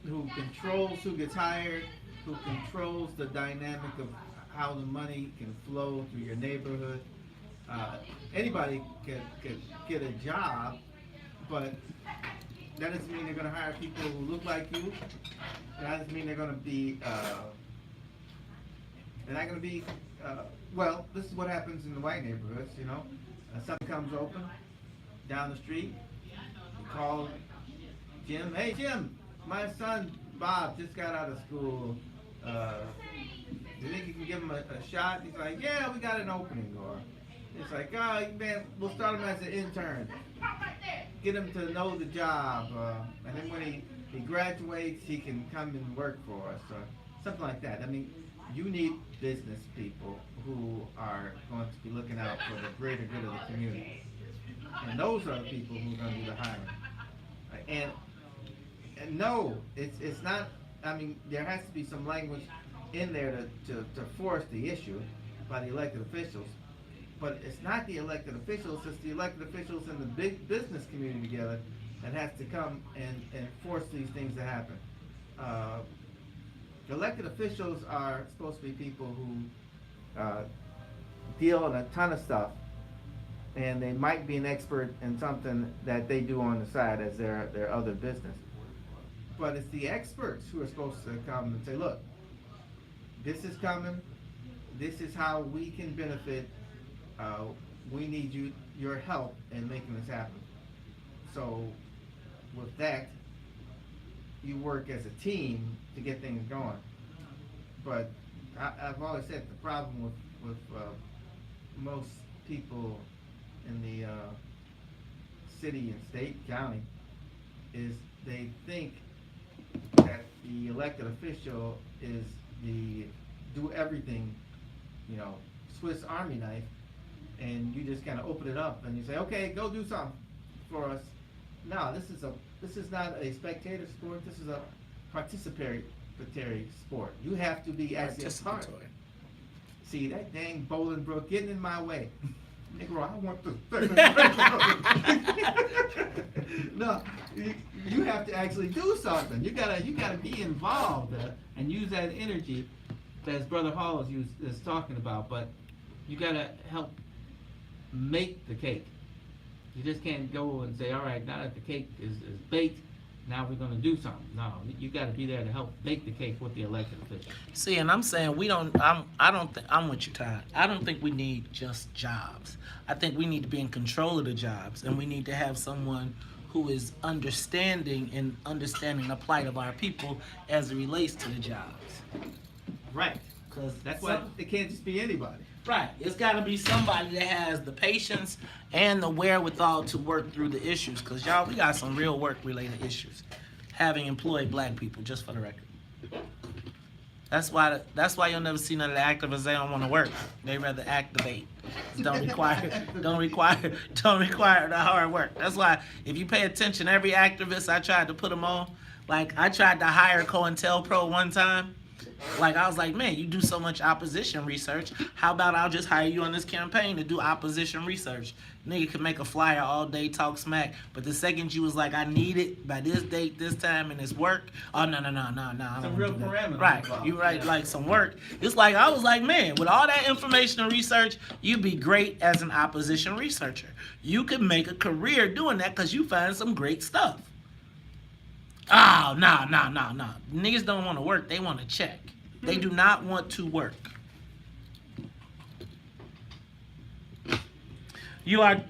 who controls who gets hired, who controls the dynamic of how the money can flow through your neighborhood. Anybody could get a job, but that doesn't mean they're going to hire people who look like you. That doesn't mean they're going to be, they're not going to be, well, this is what happens in the white neighborhoods, you know. Something comes open down the street, you call Jim, hey Jim, my son Bob just got out of school. Do you think you can give him a shot? He's like, yeah, we got an opening. Or it's like, oh man, we'll start him as an intern. Get him to know the job, and then when he graduates, he can come and work for us, or something like that. I mean, you need business people who are going to be looking out for the greater good of the community, and those are the people who are going to do the hiring. And no, it's not. I mean, there has to be some language in there to force the issue by the elected officials. But it's not the elected officials, it's the elected officials and the big business community together that has to come and force these things to happen. The elected officials are supposed to be people who deal in a ton of stuff, and they might be an expert in something that they do on the side as their other business. But it's the experts who are supposed to come and say, look, this is coming, this is how we can benefit. We need your help in making this happen. So with that, you work as a team to get things going. But I've always said the problem with most people in the city and state, county, is they think that the elected official is the do everything, Swiss Army knife, and you just kind of open it up and you say, okay, go do something for us. No, this is not a spectator sport. This is a participatory sport. You have to be actually a part. See, that dang Bolingbrook getting in my way. Negro, I want to. No, you have to actually do something. You gotta be involved and use that energy, as Brother Hall is talking about. But you gotta help make the cake. You just can't go and say, all right, now that the cake is baked, now we're going to do something. No, you got to be there to help bake the cake with the elected officials. See, and I'm saying I'm with you, Todd. I don't think we need just jobs. I think we need to be in control of the jobs, and we need to have someone who is understanding the plight of our people as it relates to the jobs. Right. Because that's why it can't just be anybody. Right. It's got to be somebody that has the patience and the wherewithal to work through the issues. Because, y'all, we got some real work-related issues. Having employed black people, just for the record. That's why you'll never see none of the activists. They don't want to work. They rather activate. Don't require the hard work. That's why if you pay attention, every activist I tried to put them on, like I tried to hire COINTELPRO one time. Like, I was like, man, you do so much opposition research. How about I'll just hire you on this campaign to do opposition research? Nigga could make a flyer all day, talk smack. But the second you was like, I need it by this date, this time, and it's work. Oh, no. Some real parameters. Right. You right, like some work. It's like, I was like, man, with all that information and research, you'd be great as an opposition researcher. You could make a career doing that because you find some great stuff. Oh, no. Niggas don't want to work. They want to check. They do not want to work. You are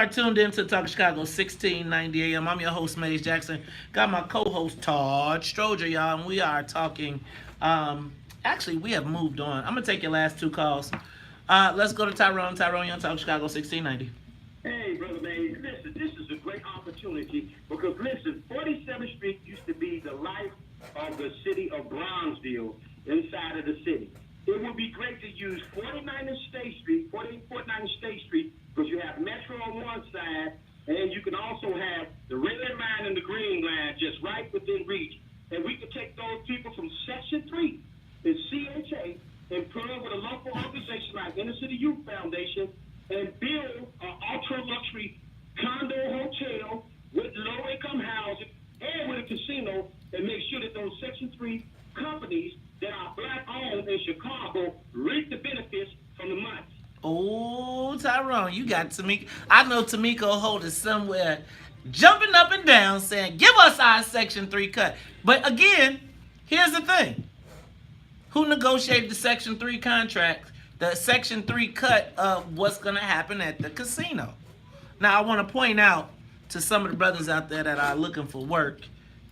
tuned in to Talk Chicago 1690 AM. I'm your host, Maze Jackson. Got my co-host, Todd Stroger, y'all, and we are talking. Actually, we have moved on. I'm going to take your last two calls. Let's go to Tyrone. Tyrone, you're on Talk Chicago 1690. Hey, Brother Maze, listen, this is a great opportunity because, listen, 47th Street used to be the life of the city of Bronzeville inside of the city. It would be great to use 49th and State Street, 49th and State Street, because you have Metro on one side, and you can also have the red line and the green line just right within reach. And we could take those people from Section 3 in CHA and put them with a local organization like Inner City Youth Foundation and build an ultra-luxury condo hotel with low-income housing and with a casino and make sure that those Section 3 companies that are black-owned in Chicago reap the benefits from the money. Oh, Tyrone, you got Tamika. I know Tamika Holt is somewhere jumping up and down saying, give us our Section 3 cut. But again, here's the thing. Who negotiated the Section 3 contract, the Section 3 cut of what's going to happen at the casino? Now, I want to point out to some of the brothers out there that are looking for work,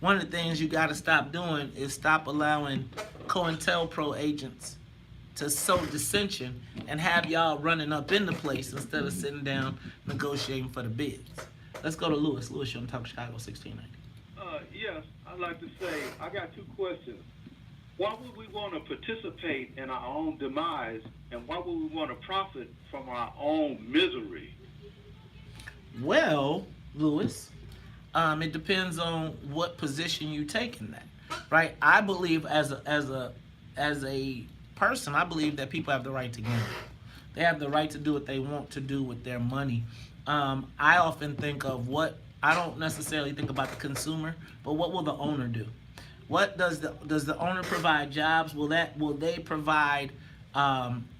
one of the things you got to stop doing is stop allowing COINTELPRO agents to sow dissension and have y'all running up in the place instead of sitting down negotiating for the bids. Let's go to Lewis. Lewis, you're on Talk Chicago 1690. Yes, I'd like to say, I got two questions. Why would we want to participate in our own demise, and why would we want to profit from our own misery? Well, Lewis, it depends on what position you take in that, right? I believe as a person, I believe that people have the right to gamble. They have the right to do what they want to do with their money. I often think of I don't necessarily think about the consumer, but what will the owner do? What does the owner provide jobs? Will they provide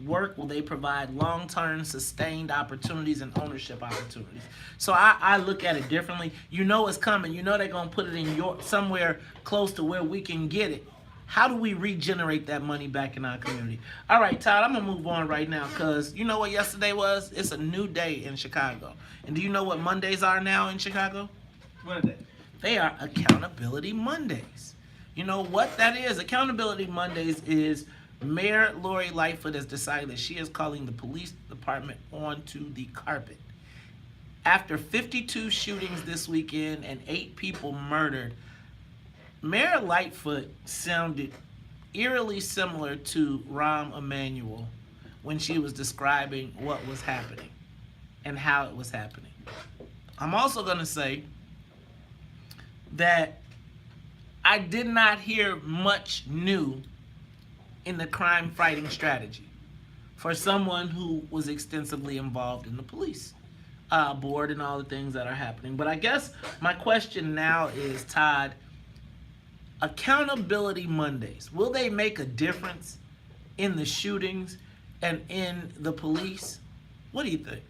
work? Will they provide long-term sustained opportunities and ownership opportunities? So I look at it differently. You know it's coming. You know they're gonna put it in somewhere close to where we can get it. How do we regenerate that money back in our community? All right, Todd, I'm gonna move on right now because you know what yesterday was? It's a new day in Chicago. And do you know what Mondays are now in Chicago? What are they? They are Accountability Mondays. You know what that is? Accountability Mondays is Mayor Lori Lightfoot has decided that she is calling the police department onto the carpet. After 52 shootings this weekend and 8 people murdered, Mayor Lightfoot sounded eerily similar to Rahm Emanuel when she was describing what was happening and how it was happening. I'm also going to say that I did not hear much new in the crime fighting strategy for someone who was extensively involved in the police board and all the things that are happening. But I guess my question now is, Todd, Accountability Mondays, will they make a difference in the shootings and in the police? What do you think?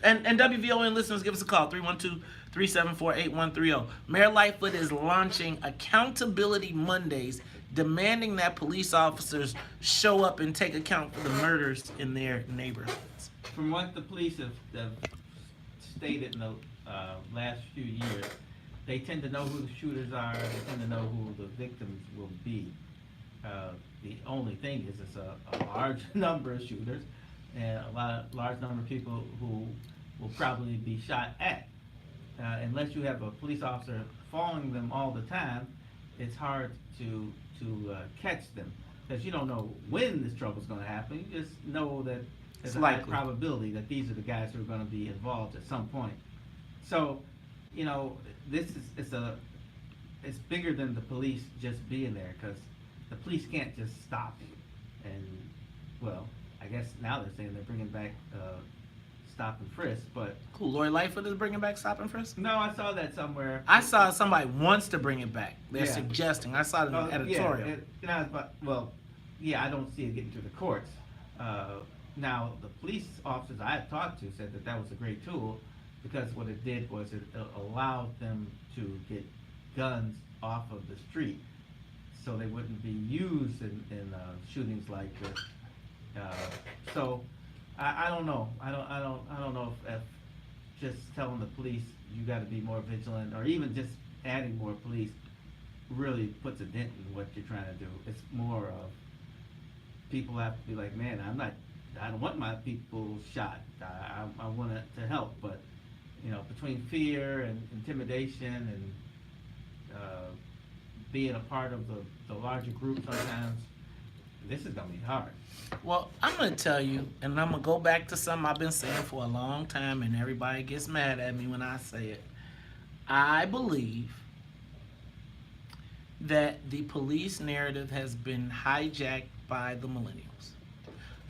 And WVON listeners, give us a call, 312-374-8130. Mayor Lightfoot is launching Accountability Mondays, demanding that police officers show up and take account for the murders in their neighborhoods. From what the police have stated in the last few years, they tend to know who the shooters are. They tend to know who the victims will be. The only thing is it's a large number of shooters and large number of people who will probably be shot at. Unless you have a police officer following them all the time, it's hard to catch them, because you don't know when this trouble's going to happen. You just know that there's a high probability that these are the guys who are going to be involved at some point. So, you know, it's bigger than the police just being there, because the police can't just stop you. And, well, I guess now they're saying they're bringing back stop and frisk, but... Cool, Lori Lightfoot is bringing back stop and frisk? No, I saw that somewhere. I saw somebody wants to bring it back. They're Yeah. suggesting. I saw it in the editorial. Yeah, I don't see it getting through the courts. Now, the police officers I had talked to said that was a great tool, because what it did was it allowed them to get guns off of the street, so they wouldn't be used in shootings like this. So I don't know. I don't know if just telling the police you got to be more vigilant, or even just adding more police, really puts a dent in what you're trying to do. It's more of people have to be like, man, I don't want my people shot. I want it to help, but you know, between fear and intimidation and being a part of the larger group, sometimes this is gonna be hard. Well, I'm going to tell you, and I'm going to go back to something I've been saying for a long time, and everybody gets mad at me when I say it. I believe that the police narrative has been hijacked by the millennials.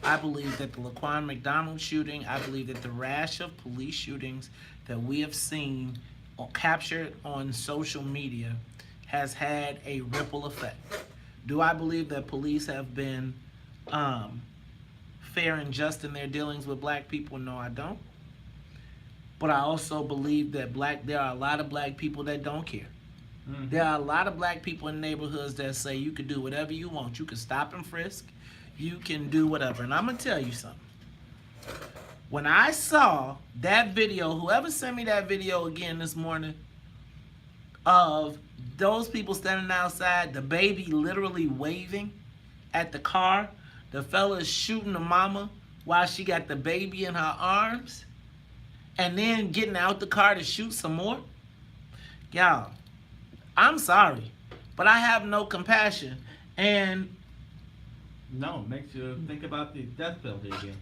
I believe that the Laquan McDonald shooting, I believe that the rash of police shootings that we have seen captured on social media has had a ripple effect. Do I believe that police have been fair and just in their dealings with black people? No, I don't. But I also believe that there are a lot of black people that don't care. Mm-hmm. There are a lot of black people in neighborhoods that say you can do whatever you want. You can stop and frisk. You can do whatever. And I'm going to tell you something. When I saw that video, whoever sent me that video again this morning, of those people standing outside, the baby literally waving at the car, the fella's shooting the mama while she got the baby in her arms, and then getting out the car to shoot some more. Y'all, I'm sorry, but I have no compassion. And no, it makes you think about the death penalty again.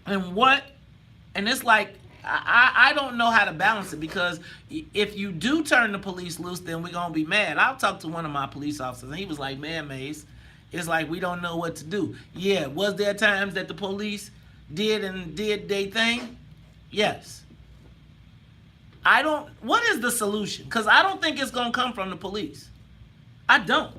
And it's like, I don't know how to balance it, because if you do turn the police loose, then we're going to be mad. I'll talk to one of my police officers, and he was like, man, Mace, it's like we don't know what to do. Yeah, was there times that the police did their thing? Yes. What is the solution? Because I don't think it's going to come from the police. I don't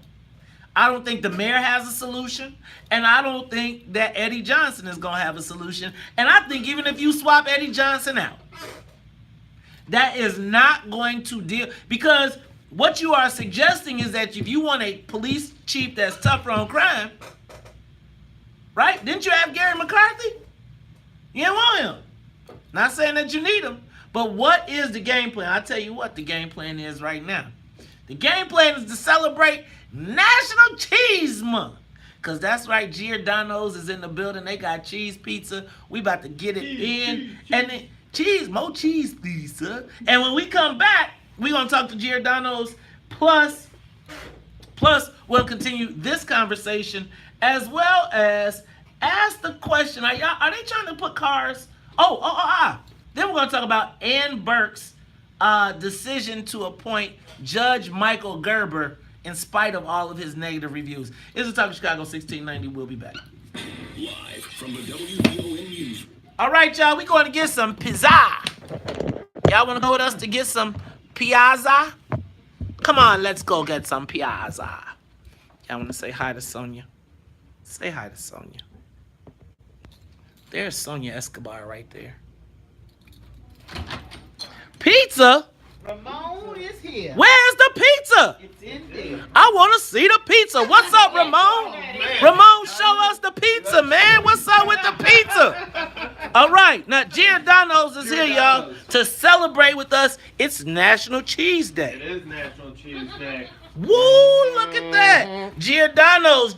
think the mayor has a solution, and I don't think that Eddie Johnson is going to have a solution. And I think even if you swap Eddie Johnson out, that is not going to deal, because what you are suggesting is that if you want a police chief that's tougher on crime, right? Didn't you have Gary McCarthy? You didn't want him. Not saying that you need him, but what is the game plan? I'll tell you what the game plan is right now. The game plan is to celebrate National Cheese Month. Because that's right, Giordano's is in the building. They got cheese pizza. We about to get it in. And then, cheese, more cheese, please, sir. And when we come back, we going to talk to Giordano's. Plus, we'll continue this conversation as well as ask the question, are they trying to put cars? Then we're going to talk about Ed Burke's decision to appoint Judge Michael Gerber in spite of all of his negative reviews. This is Talk Chicago 1690. We'll be back. Live from the WVON News. All right, y'all, we going to get some pizza. Y'all want to go with us to get some piazza? Come on, let's go get some piazza. Y'all want to say hi to Sonia? Say hi to Sonia. There's Sonia Escobar right there. Pizza? Ramon is here. Where's the pizza? It's in there. I want to see the pizza. What's up, Ramon? Ramon, show us the pizza, man. What's up with the pizza? All right. Now, Giordano's is here, y'all, to celebrate with us. It's National Cheese Day. It is National Cheese Day. Woo, look at that. Giordano's.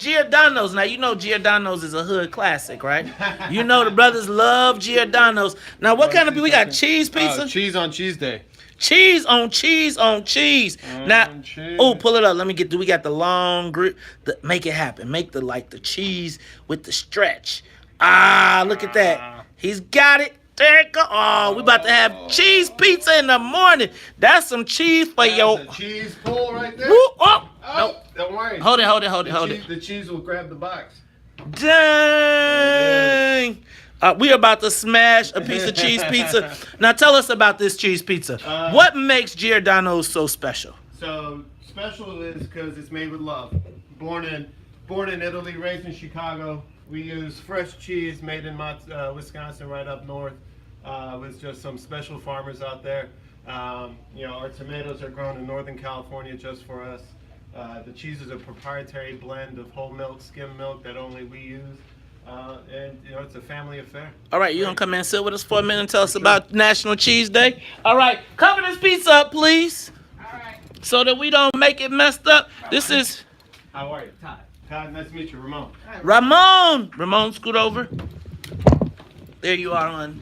Now, you know Giordano's is a hood classic, right? You know the brothers love Giordano's. Now, what kind of, we got cheese pizza? Cheese on Cheese Day. Cheese on cheese on cheese. Now, pull it up. Let me we got the long grip. Make it happen. Make the cheese with the stretch. Look at that. He's got it. There it go. Oh, we about to have cheese pizza in the morning. That's some cheese for your Cheese pull right there. Woo, oh, no. Don't worry. Hold it. The cheese will grab the box. Dang. We are about to smash a piece of cheese pizza. Now tell us about this cheese pizza. What makes Giordano's so special? So special is because it's made with love. Born in Italy, raised in Chicago. We use fresh cheese made in Wisconsin, right up north, with just some special farmers out there. Our tomatoes are grown in Northern California just for us. The cheese is a proprietary blend of whole milk, skim milk that only we use. And it's a family affair. All right, you gonna come in and sit with us for a minute and tell us about National Cheese Day? All right, cover this pizza up, please. All right. So that we don't make it messed up. This is How are you? Todd. Todd, nice to meet you, Ramon. Ramon, scoot over. There you are on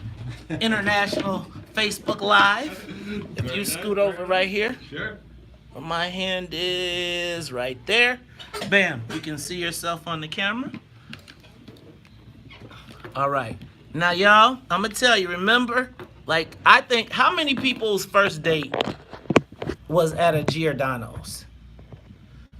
International Facebook Live. If you scoot over right here. Sure. My hand is right there. Bam, you can see yourself on the camera. All right. Now, y'all, I'm going to tell you, remember, I think, how many people's first date was at a Giordano's?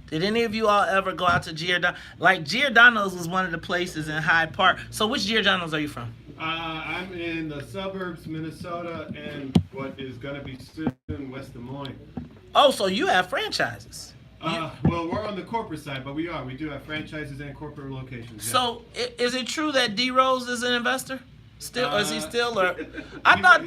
Did any of you all ever go out to Giordano's? Giordano's was one of the places in Hyde Park. So which Giordano's are you from? I'm in the suburbs, Minnesota, and what is going to be soon West Des Moines. Oh, so you have franchises. Well, we're on the corporate side, but we do have franchises and corporate locations. Yeah. So, is it true that D Rose is an investor? Still, is he still? Or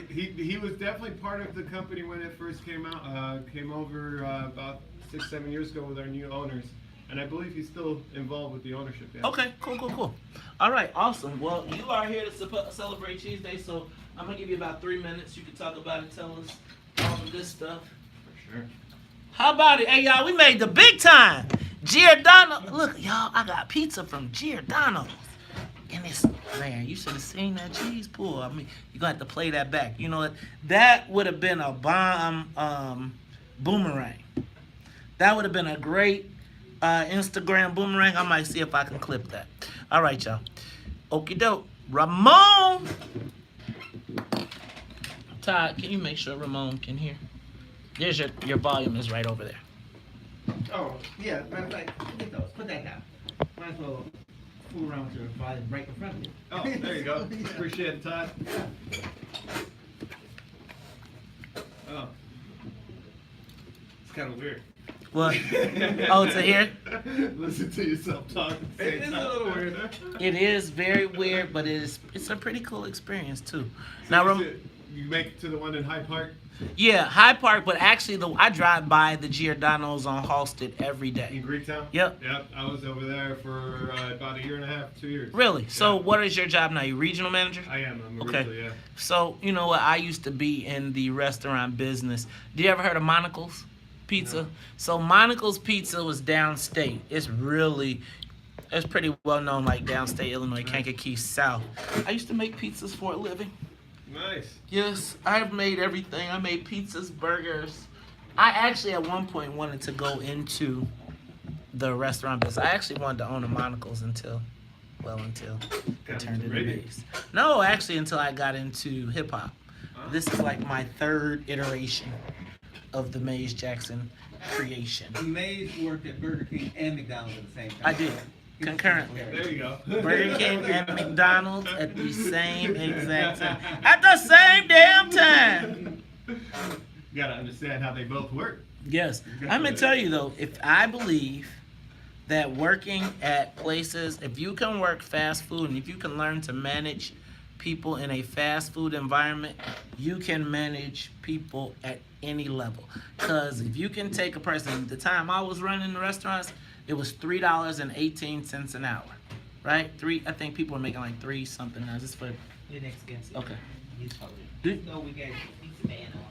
he was definitely part of the company when it first came out. Came over about 6-7 years ago with our new owners, and I believe he's still involved with the ownership. Yeah. Okay, cool. All right, awesome. Well, you are here to celebrate Cheese Day, so I'm gonna give you about 3 minutes. You can talk about it, tell us all the good stuff. For sure. How about it? Hey, y'all, we made the big time. Giordano. Look, y'all, I got pizza from Giordano's. And it's, man, you should have seen that cheese pull. I mean, you're going to have to play that back. You know what? That would have been a bomb boomerang. That would have been a great Instagram boomerang. I might see if I can clip that. All right, y'all. Okie doke. Ramon. Todd, can you make sure Ramon can hear? There's your volume is right over there. Oh, yeah. Matter of fact, get those. Put that down. Might as well fool around with your volume right in front of you. Oh, there you go. Appreciate it, Todd. Oh. It's kind of weird. What? Oh, to hear? Listen to yourself talk at the same It is time. a little weird. It is very weird, but it's a pretty cool experience too. Now, You make it to the one in Hyde Park? yeah, Hyde Park, but actually, I drive by the Giordano's on Halsted every day. In Greektown? Yep. Yep. I was over there for about 1.5 years, 2 years. Really? Yeah. So, what is your job now? You regional manager? I am. I'm a Okay. regional, yeah. So, you know what? I used to be in the restaurant business. Do you ever heard of Monocle's Pizza? No. So, Monocle's Pizza was downstate. It's really It's pretty well known, like downstate Illinois, Kankakee South. I used to make pizzas for a living. Nice. Yes, I've made everything. I made pizzas, burgers. I actually at one point wanted to go into the restaurant business. I actually wanted to own a monocles until it turned into maze. No, actually until I got into hip hop. This is like my third iteration of the Maze Jackson creation. Maze worked at Burger King and McDonald's at the same time. I did. Concurrently. There you go. Burger King and McDonald's at the same exact time. At the same damn time. You gotta understand how they both work. Yes. I'm gonna tell you though, if I believe that working at places, if you can work fast food and if you can learn to manage people in a fast food environment, you can manage people at any level. Because if you can take a person, the time I was running the restaurants, it was $3.18 an hour, right? I think people are making like $3 something now. Just for Your next guest. okay. He's probably. No, we got pizza man on.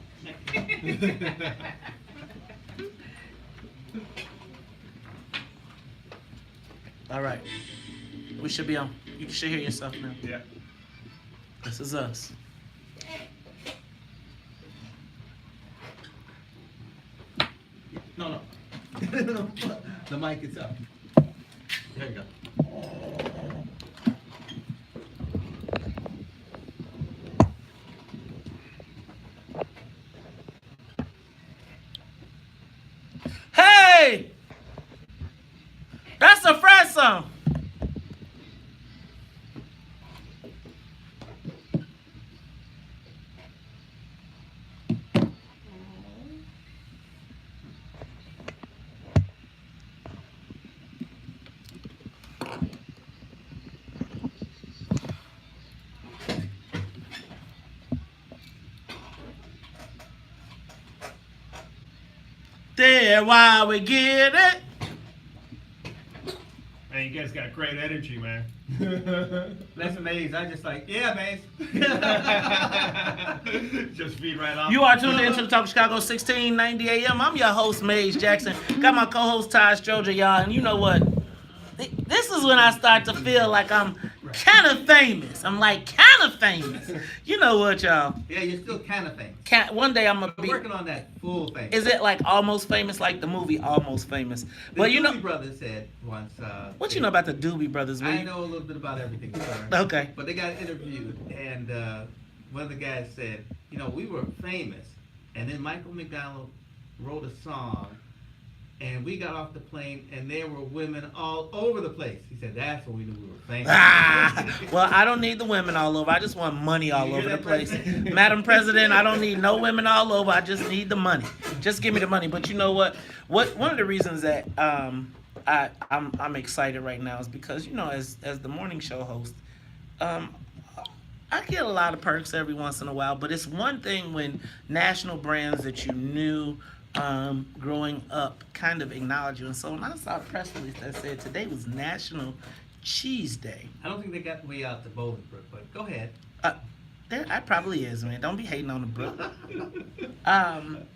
All right, we should be on. You should hear yourself now. Yeah. This is us. No. The mic is up. There you go. Hey! That's a Fred song. There, why we get it. Man, you guys got great energy, man. That's Maze. I just like, yeah, Maze. Just feed right off. You are tuned in to the Talk of Chicago 1690 AM. I'm your host, Maze Jackson. Got my co-host, Taj Stroger, y'all. And you know what? This is when I start to feel like I'm kind of famous. I'm like kind of famous. You know what, y'all? Yeah, you're still kind of famous. One day I'm gonna be working on that full thing. Is it like Almost Famous, like the movie Almost Famous? But you know, Doobie Brothers said once. What you know about the Doobie Brothers? I know a little bit about everything. Sir. Okay. But they got interviewed, and one of the guys said, you know, we were famous, and then Michael McDonald wrote a song. And we got off the plane, and there were women all over the place. He said, that's when we knew we were famous. Well, I don't need the women all over. I just want money all over the place. Madam President, I don't need no women all over. I just need the money. Just give me the money. But you know what? One of the reasons that I'm excited right now is because, you know, as the morning show host, I get a lot of perks every once in a while. But it's one thing when national brands that you knew growing up kind of acknowledge you. And so when I saw a press release that said today was National Cheese Day. I don't think they got way out to Bolingbrook, but go ahead. That probably is, man. Don't be hating on the brook.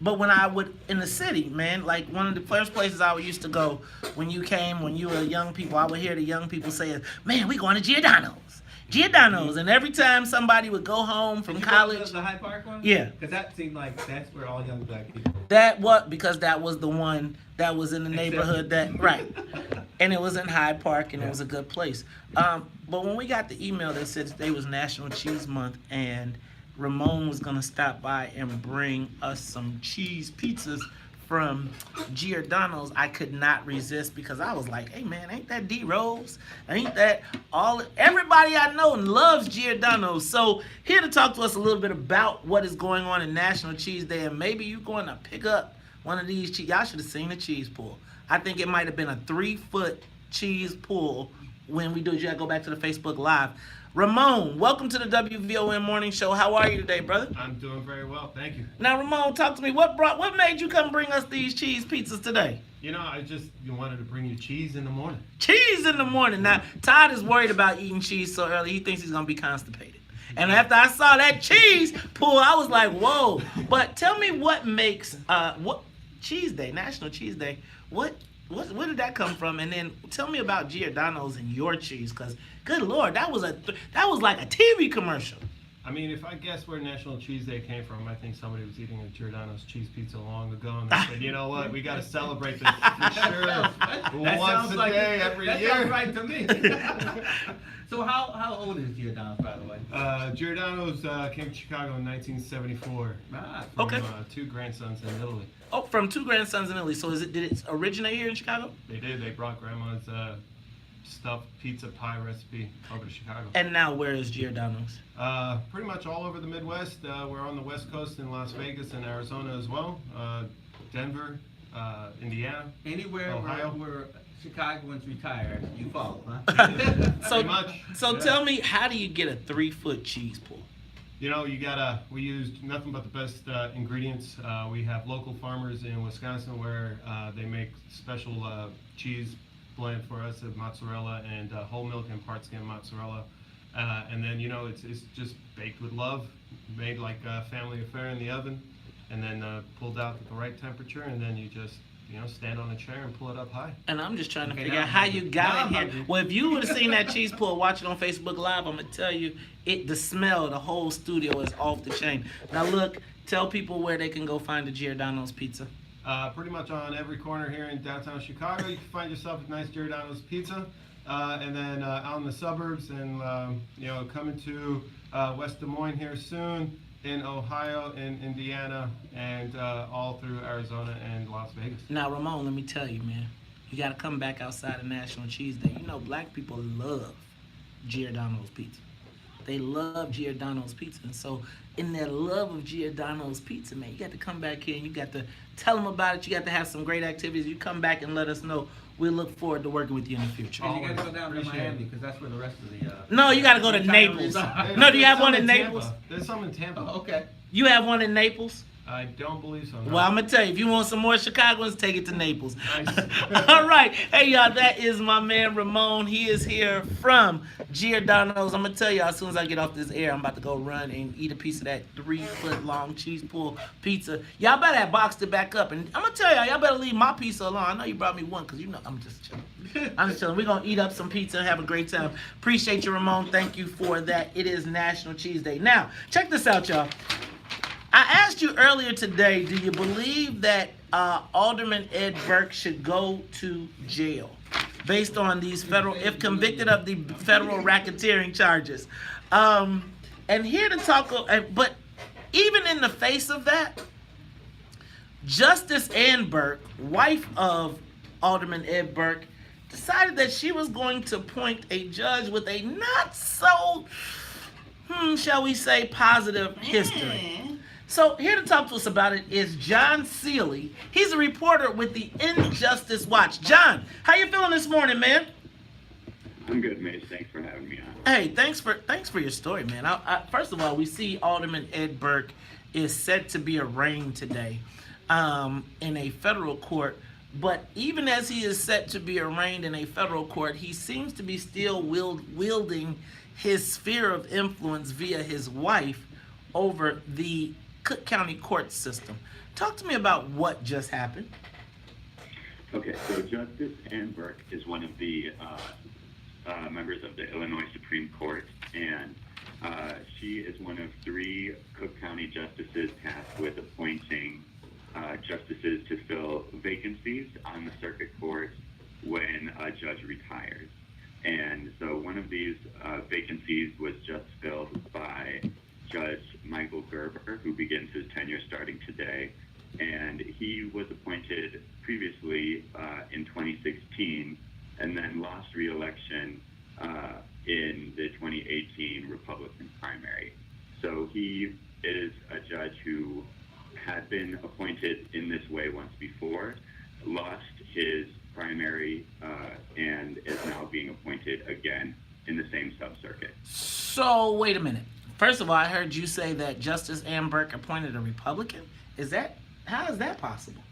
But when I would, in the city, man, like one of the first places I used to go when you were young people, I would hear the young people say, man, we going to Giordano's. And every time somebody would go home from college. The Hyde Park one? Yeah. Because that seemed like that's where all young black people. Because that was the one that was in the neighborhood right. And it was in Hyde Park, and it was a good place. But when we got the email that said today was National Cheese Month, and Ramon was gonna stop by and bring us some cheese pizzas from Giordano's, I could not resist because I was like, hey man, ain't that D Rose? Ain't that everybody I know loves Giordano's? So here to talk to us a little bit about what is going on in National Cheese Day, and maybe you're going to pick up one of these cheese. Y'all should have seen the cheese pool. I think it might have been a 3-foot cheese pool when we do it. You gotta go back to the Facebook Live. Ramon, welcome to the WVON Morning Show. How are you today, brother? I'm doing very well, thank you. Now, Ramon, talk to me. What made you come bring us these cheese pizzas today? You know, I just wanted to bring you cheese in the morning. Cheese in the morning. Now, Todd is worried about eating cheese so early. He thinks he's going to be constipated. And after I saw that cheese pool, I was like, whoa. But tell me what makes, Cheese Day, National Cheese Day, what Where did that come from? And then tell me about Giordano's and your cheese, because good Lord, that was like a TV commercial. I mean, if I guess where National Cheese Day came from, I think somebody was eating a Giordano's cheese pizza long ago, and they said, you know what, we got to celebrate this for sure. That Once sounds a like day, every that year. sounds right to me. So how old is Giordano's, by the way? Giordano's came to Chicago in 1974. From, Okay. 2 grandsons in Italy. Oh, from 2 grandsons in Italy. So did it originate here in Chicago? They did. They brought grandma's stuffed pizza pie recipe over to Chicago. And now where is Giordano's? Pretty much all over the Midwest. We're on the West Coast in Las Vegas and Arizona as well. Denver, Indiana, Anywhere Ohio. where Chicagoans retire, you follow, huh? So, Pretty much, so yeah. tell me, how do you get a 3-foot cheese pull? You know, we used nothing but the best ingredients. We have local farmers in Wisconsin where they make special cheese blend for us of mozzarella and whole milk and part skim mozzarella. And then, you know, it's just baked with love, made like a family affair in the oven, and then pulled out at the right temperature, and then you just, you know, stand on a chair and pull it up high. And I'm just trying to Okay, figure now out how I'm you hungry. got Now in I'm here. hungry. Well, if you would have seen that cheese pull, watch it on Facebook Live, I'm gonna tell you, the smell of the whole studio is off the chain. Now look, tell people where they can go find the Giordano's pizza. Pretty much on every corner here in downtown Chicago, you can find yourself a nice Giordano's pizza. And then out in the suburbs, and you know, coming to West Des Moines here soon, in Ohio, in Indiana, and all through Arizona and Las Vegas. Now, Ramon, let me tell you, man, you gotta come back outside of National Cheese Day. You know, black people love Giordano's pizza. They love Giordano's pizza, and so in their love of Giordano's pizza, man, you got to come back here and you got to tell them about it. You got to have some great activities. You come back and let us know. We'll look forward to working with you in the future. And you got to go down to Miami because that's where the rest of the. No, you got to go to Naples. No, do you have one in Naples? There's some in Tampa. Oh, okay. You have one in Naples? I don't believe so. No. Well, I'm going to tell you, if you want some more Chicagoans, take it to Naples. Nice. All right. Hey, y'all, that is my man, Ramon. He is here from Giordano's. I'm going to tell y'all, as soon as I get off this air, I'm about to go run and eat a piece of that 3-foot-long cheese pull pizza. Y'all better have boxed it back up. And I'm going to tell y'all better leave my pizza alone. I know you brought me one because, you know, I'm just chilling. I'm just chilling. We're going to eat up some pizza and have a great time. Appreciate you, Ramon. Thank you for that. It is National Cheese Day. Now, check this out, y'all. I asked you earlier today, do you believe that Alderman Ed Burke should go to jail based on these if convicted of the federal racketeering charges? And here to talk, but even in the face of that, Justice Ann Burke, wife of Alderman Ed Burke, decided that she was going to appoint a judge with a not so, shall we say, positive history. So here to talk to us about it is John Seeley. He's a reporter with the Injustice Watch. John, how you feeling this morning, man? I'm good, Mace. Thanks for having me on. Hey, thanks for your story, man. First of all, we see Alderman Ed Burke is set to be arraigned today in a federal court. But even as he is set to be arraigned in a federal court, he seems to be still wielding his sphere of influence via his wife over the Cook County court system. Talk to me about what just happened. Okay, so Justice Ann Burke is one of the members of the Illinois Supreme Court, and she is one of 3 Cook County justices tasked with appointing justices to fill vacancies on the circuit court when a judge retires. And so one of these vacancies was just filled by Judge Michael Gerber, who begins his tenure starting today. And he was appointed previously in 2016 and then lost re-election in the 2018 Republican primary. So he is a judge who had been appointed in this way once before, lost his primary, and is now being appointed again in the same sub-circuit. So, wait a minute. First of all, I heard you say that Justice Ann Burke appointed a Republican. How is that possible?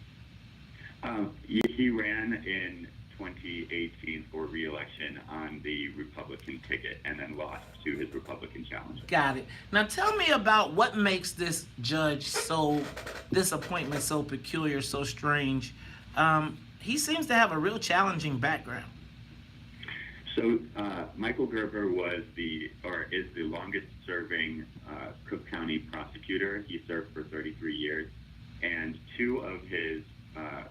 He ran in 2018 for re-election on the Republican ticket and then lost to his Republican challenger. Got it. Now tell me about what makes this appointment so peculiar, so strange. he seems to have a real challenging background. So Michael Gerber is the longest serving Cook County prosecutor. He served for 33 years, and two of his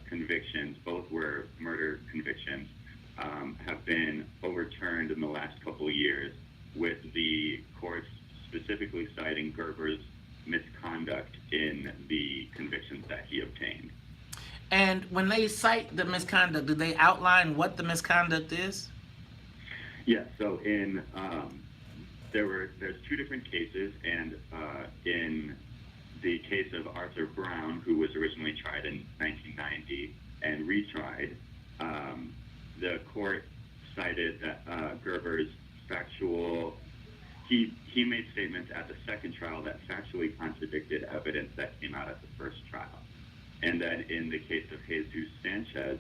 convictions, both were murder convictions, have been overturned in the last couple of years, with the courts specifically citing Gerber's misconduct in the convictions that he obtained. And when they cite the misconduct, do they outline what the misconduct is? Yeah, so there's two different cases, and in the case of Arthur Brown, who was originally tried in 1990 and retried, the court cited that Gerber's he made statements at the second trial that factually contradicted evidence that came out at the first trial. And then in the case of Jesus Sanchez,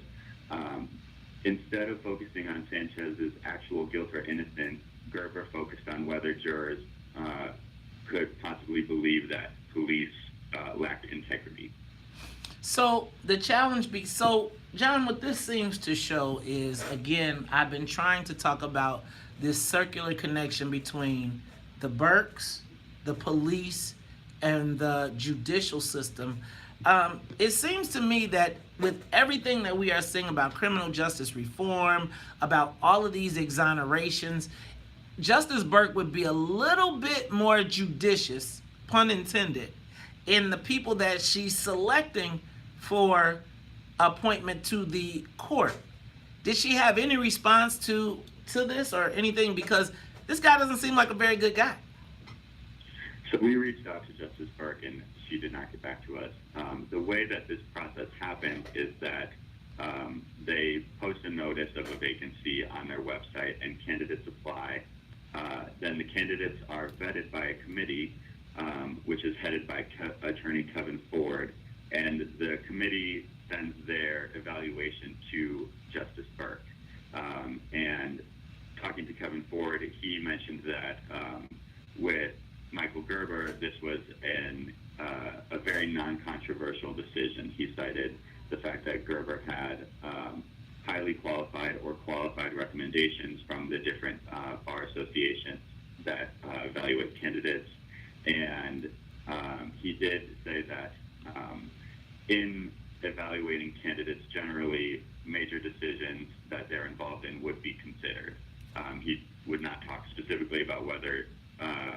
instead of focusing on Sanchez's actual guilt or innocence, Gerber focused on whether jurors could possibly believe that police lacked integrity. So the challenge John, what this seems to show is, again, I've been trying to talk about this circular connection between the Burkes, the police, and the judicial system. It seems to me that with everything that we are seeing about criminal justice reform, about all of these exonerations, Justice Burke would be a little bit more judicious, pun intended, in the people that she's selecting for appointment to the court. Did she have any response to this or anything? Because this guy doesn't seem like a very good guy. So we reached out to Justice Burke, and she did not get back to us. The way that this process happened is that they post a notice of a vacancy on their website, and candidates apply. Then the candidates are vetted by a committee, which is headed by Attorney Kevin Ford, and the committee sends their evaluation to Justice Burke. And talking to Kevin Ford, he mentioned that with Michael Gerber, this was a very non-controversial decision. He cited the fact that Gerber had highly qualified or qualified recommendations from the different bar associations that evaluate candidates. And he did say that in evaluating candidates, generally major decisions that they're involved in would be considered. He would not talk specifically about whether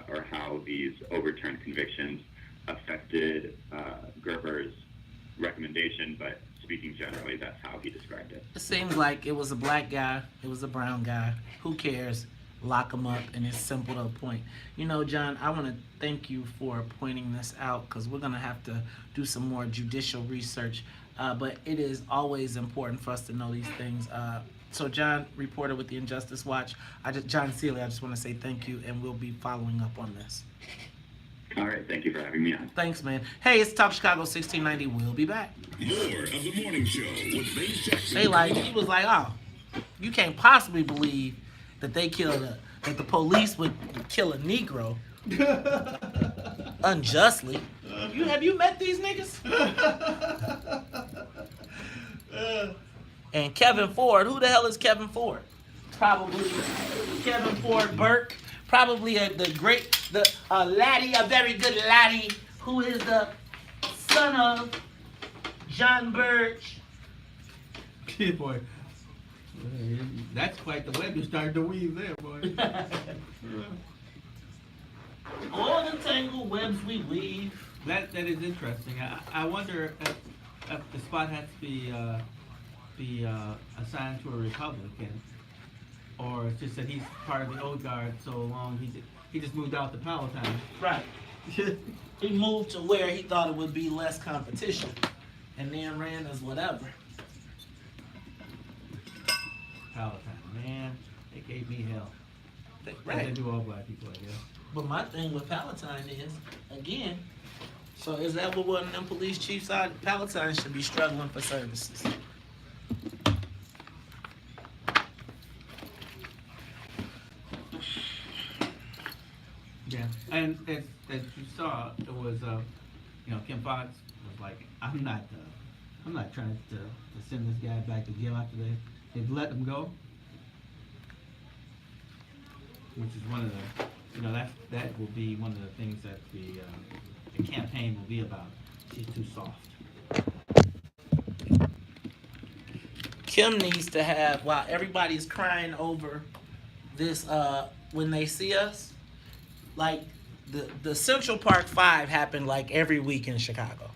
or how these overturned convictions affected Gerber's recommendation, but speaking generally, that's how he described it. It seems like it was a black guy, it was a brown guy. Who cares? Lock him up, and it's simple to a point. You know, John, I want to thank you for pointing this out, because we're going to have to do some more judicial research, but it is always important for us to know these things. So John, reporter with the Injustice Watch, John Seeley, I just want to say thank you, and we'll be following up on this. All right, thank you for having me on. Thanks, man. Hey, it's Talk Chicago 1690. We'll be back. More of the morning show with Bass Jackson. He was like, oh, you can't possibly believe that that the police would kill a Negro unjustly. Have you met these niggas? And Kevin Ford, who the hell is Kevin Ford? Probably Kevin Ford Burke, probably a very good laddie, who is the son of John Birch. Yeah, boy. That's quite the web you started to weave there, boy. All the tangled webs we weave. That is interesting. I wonder if the spot has to be assigned to a Republican, or it's just that he's part of the old guard so long he just moved out to Palatine. Right. He moved to where he thought it would be less competition, and then ran as whatever. Palatine, man, they gave me hell. Right. They do all black people, I guess. But my thing with Palatine is, again, so is that what one of them police chiefs out? Palatine should be struggling for services. Yeah, and as you saw, it was, Kim Foxx was like, I'm not I'm not trying to send this guy back to jail after they've let him go. Which is one of the, that will be one of the things that the campaign will be about. She's too soft. Kim needs to have, while everybody's crying over this, when they see us, like the Central Park 5 happened like every week in Chicago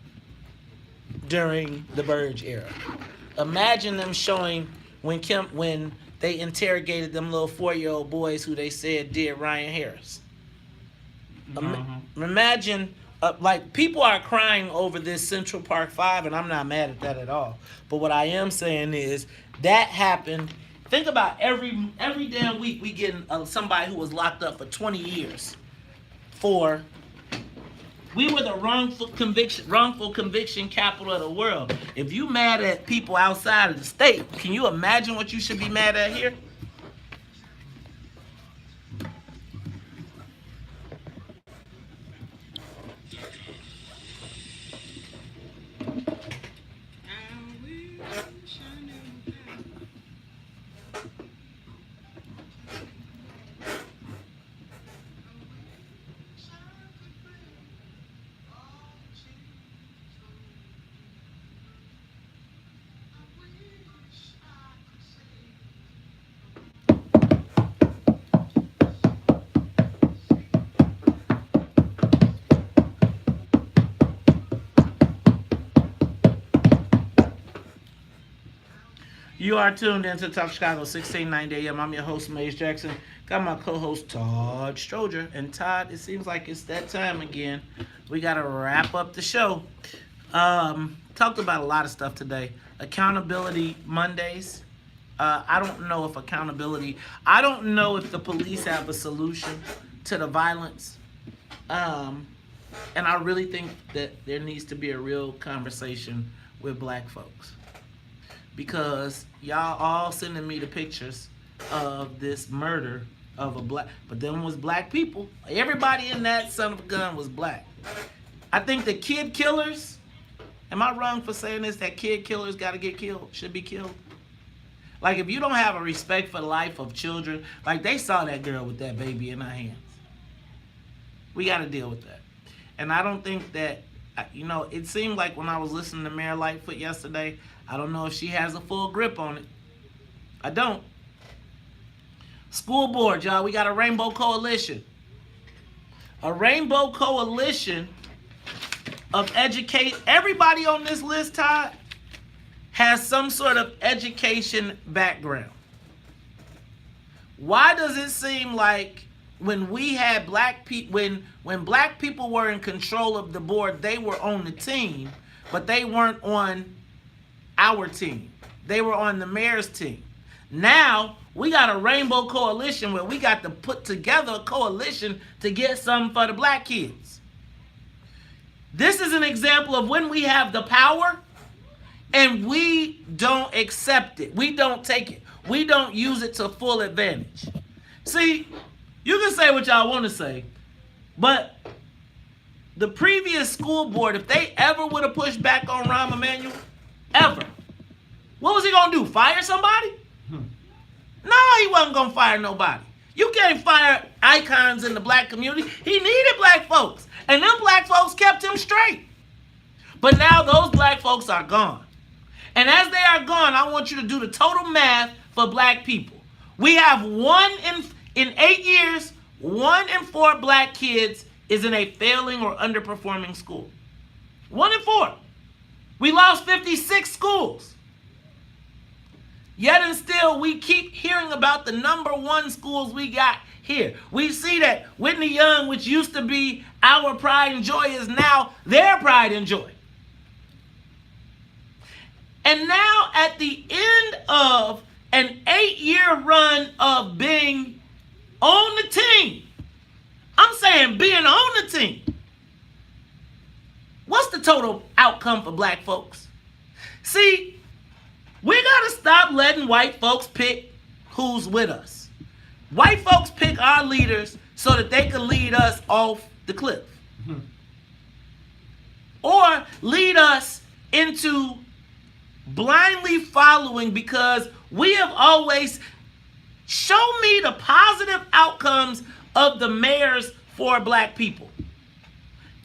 during the Burge era. Imagine them showing when they interrogated them little 4-year-old boys who they said did Ryan Harris. Imagine, like, people are crying over this Central Park 5, and I'm not mad at that at all. But what I am saying is that happened. Think about every damn week we getting somebody who was locked up for 20 years for. We were the wrongful conviction capital of the world. If you mad at people outside of the state, can you imagine what you should be mad at here? You are tuned into Talk Chicago 1690 AM. I'm your host, Maze Jackson. Got my co-host, Todd Stroger. And Todd, it seems like it's that time again. We got to wrap up the show. Talked about a lot of stuff today. Accountability Mondays. I don't know if the police have a solution to the violence. And I really think that there needs to be a real conversation with black folks. Because y'all all sending me the pictures of this murder of a black, but them was black people. Everybody in that son of a gun was black. I think the kid killers, am I wrong for saying this, that kid killers gotta get killed, should be killed? Like, if you don't have a respect for the life of children, like they saw that girl with that baby in her hands. We gotta deal with that. And I don't think that, it seemed like when I was listening to Mayor Lightfoot yesterday, I don't know if she has a full grip on it. I don't. School board, y'all, we got a rainbow coalition. A rainbow coalition of everybody on this list, Todd, has some sort of education background. Why does it seem like when we had black people, when black people were in control of the board, they were on the team, but they weren't on our team. They were on the mayor's team. Now, we got a rainbow coalition where we got to put together a coalition to get something for the black kids. This is an example of when we have the power and we don't accept it. We don't take it. We don't use it to full advantage. See, you can say what y'all want to say, but the previous school board, if they ever would have pushed back on Rahm Emanuel, ever, what was he going to do? Fire somebody? No, he wasn't going to fire nobody. You can't fire icons in the black community. He needed black folks. And them black folks kept him straight. But now those black folks are gone. And as they are gone, I want you to do the total math for black people. We have in 8 years, 1 in 4 black kids is in a failing or underperforming school. 1 in 4. We lost 56 schools. Yet and still, we keep hearing about the #1 schools we got here. We see that Whitney Young, which used to be our pride and joy, is now their pride and joy. And now at the end of an 8-year run of being on the team, I'm saying being on the team, what's the total outcome for black folks? See, we gotta stop letting white folks pick who's with us. White folks pick our leaders so that they can lead us off the cliff. Or lead us into blindly following because we have always show me the positive outcomes of the mayors for black people.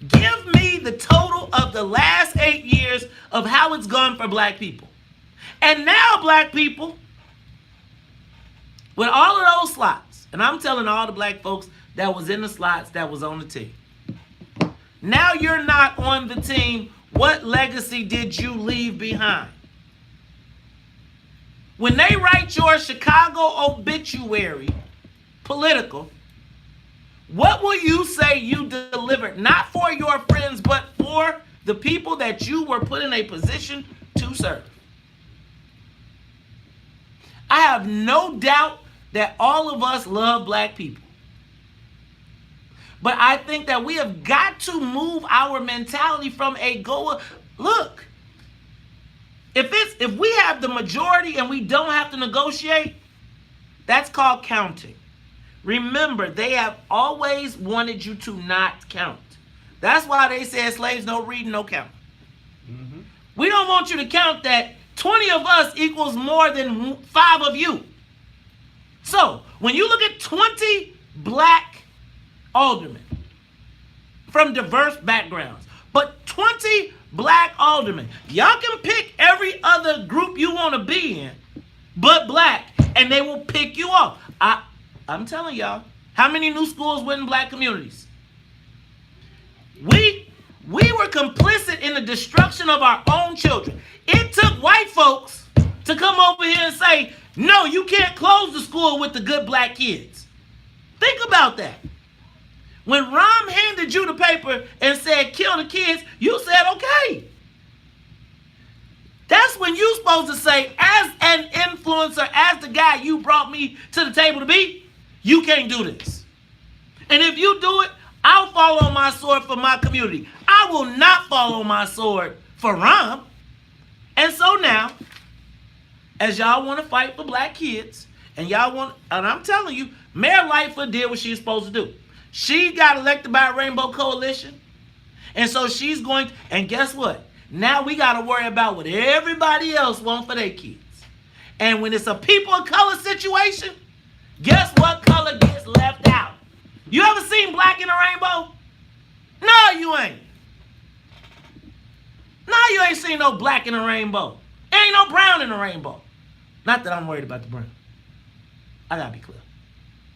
Give me the total of the last 8 years of how it's gone for black people. And now black people, with all of those slots, and I'm telling all the black folks that was in the slots that was on the team, now you're not on the team. What legacy did you leave behind? When they write your Chicago obituary, political, what will you say you delivered? Not for your friends, but for the people that you were put in a position to serve. I have no doubt that all of us love black people. But I think that we have got to move our mentality from a goer. Look, if we have the majority and we don't have to negotiate, that's called counting. Remember, they have always wanted you to not count. That's why they said slaves, no reading, no counting. Mm-hmm. We don't want you to count that 20 of us equals more than 5 of you. So, when you look at 20 black aldermen from diverse backgrounds, but 20 black aldermen, y'all can pick every other group you want to be in, but black, and they will pick you off. I'm telling y'all, how many new schools went in black communities? We were complicit in the destruction of our own children. It took white folks to come over here and say, no, you can't close the school with the good black kids. Think about that. When Rahm handed you the paper and said, kill the kids, you said, okay. That's when you're supposed to say, as an influencer, as the guy you brought me to the table to be, you can't do this. And if you do it, I'll fall on my sword for my community. I will not fall on my sword for Rahm. And so now, as y'all want to fight for black kids, and I'm telling you, Mayor Lightfoot did what she was supposed to do. She got elected by a Rainbow Coalition. And so she's going, and guess what? Now we got to worry about what everybody else wants for their kids. And when it's a people of color situation, guess what color gets left out? You ever seen black in a rainbow? No, you ain't. No, you ain't seen no black in a rainbow. Ain't no brown in a rainbow. Not that I'm worried about the brown. I got to be clear.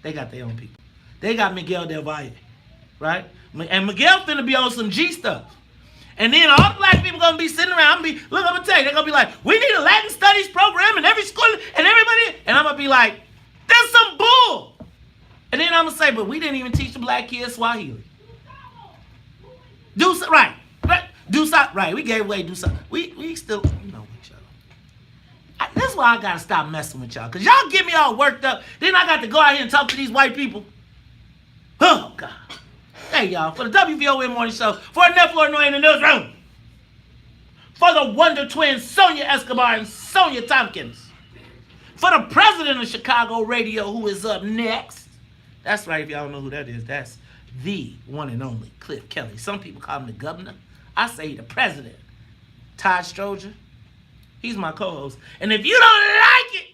They got their own people. They got Miguel Del Valle, right? And Miguel finna be on some G stuff. And then all the black people gonna be sitting around, I'm gonna tell you, they're gonna be like, we need a Latin studies program in every school and everybody, and I'm gonna be like, that's some bull. And then I'm gonna say, but we didn't even teach the black kids Swahili. Right. We gave away do something. We still, with y'all. That's why I gotta stop messing with y'all, because y'all get me all worked up. Then I got to go out here and talk to these white people. Oh, God. Hey, y'all, for the WVON Morning Show, for Nepal Noy in the newsroom, for the Wonder Twins, Sonia Escobar and Sonia Tompkins, for the president of Chicago Radio, who is up next. That's right, if y'all don't know who that is, that's the one and only Cliff Kelly. Some people call him the governor. I say the president. Todd Stroger, he's my co-host. And if you don't like it,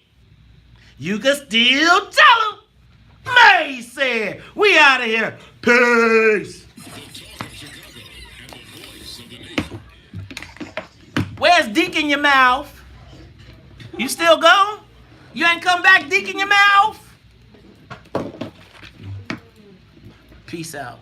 you can still tell him. May said, we out of here. Peace. Where's Deke in your mouth? You still gone? You ain't come back, Deke in your mouth? Peace out.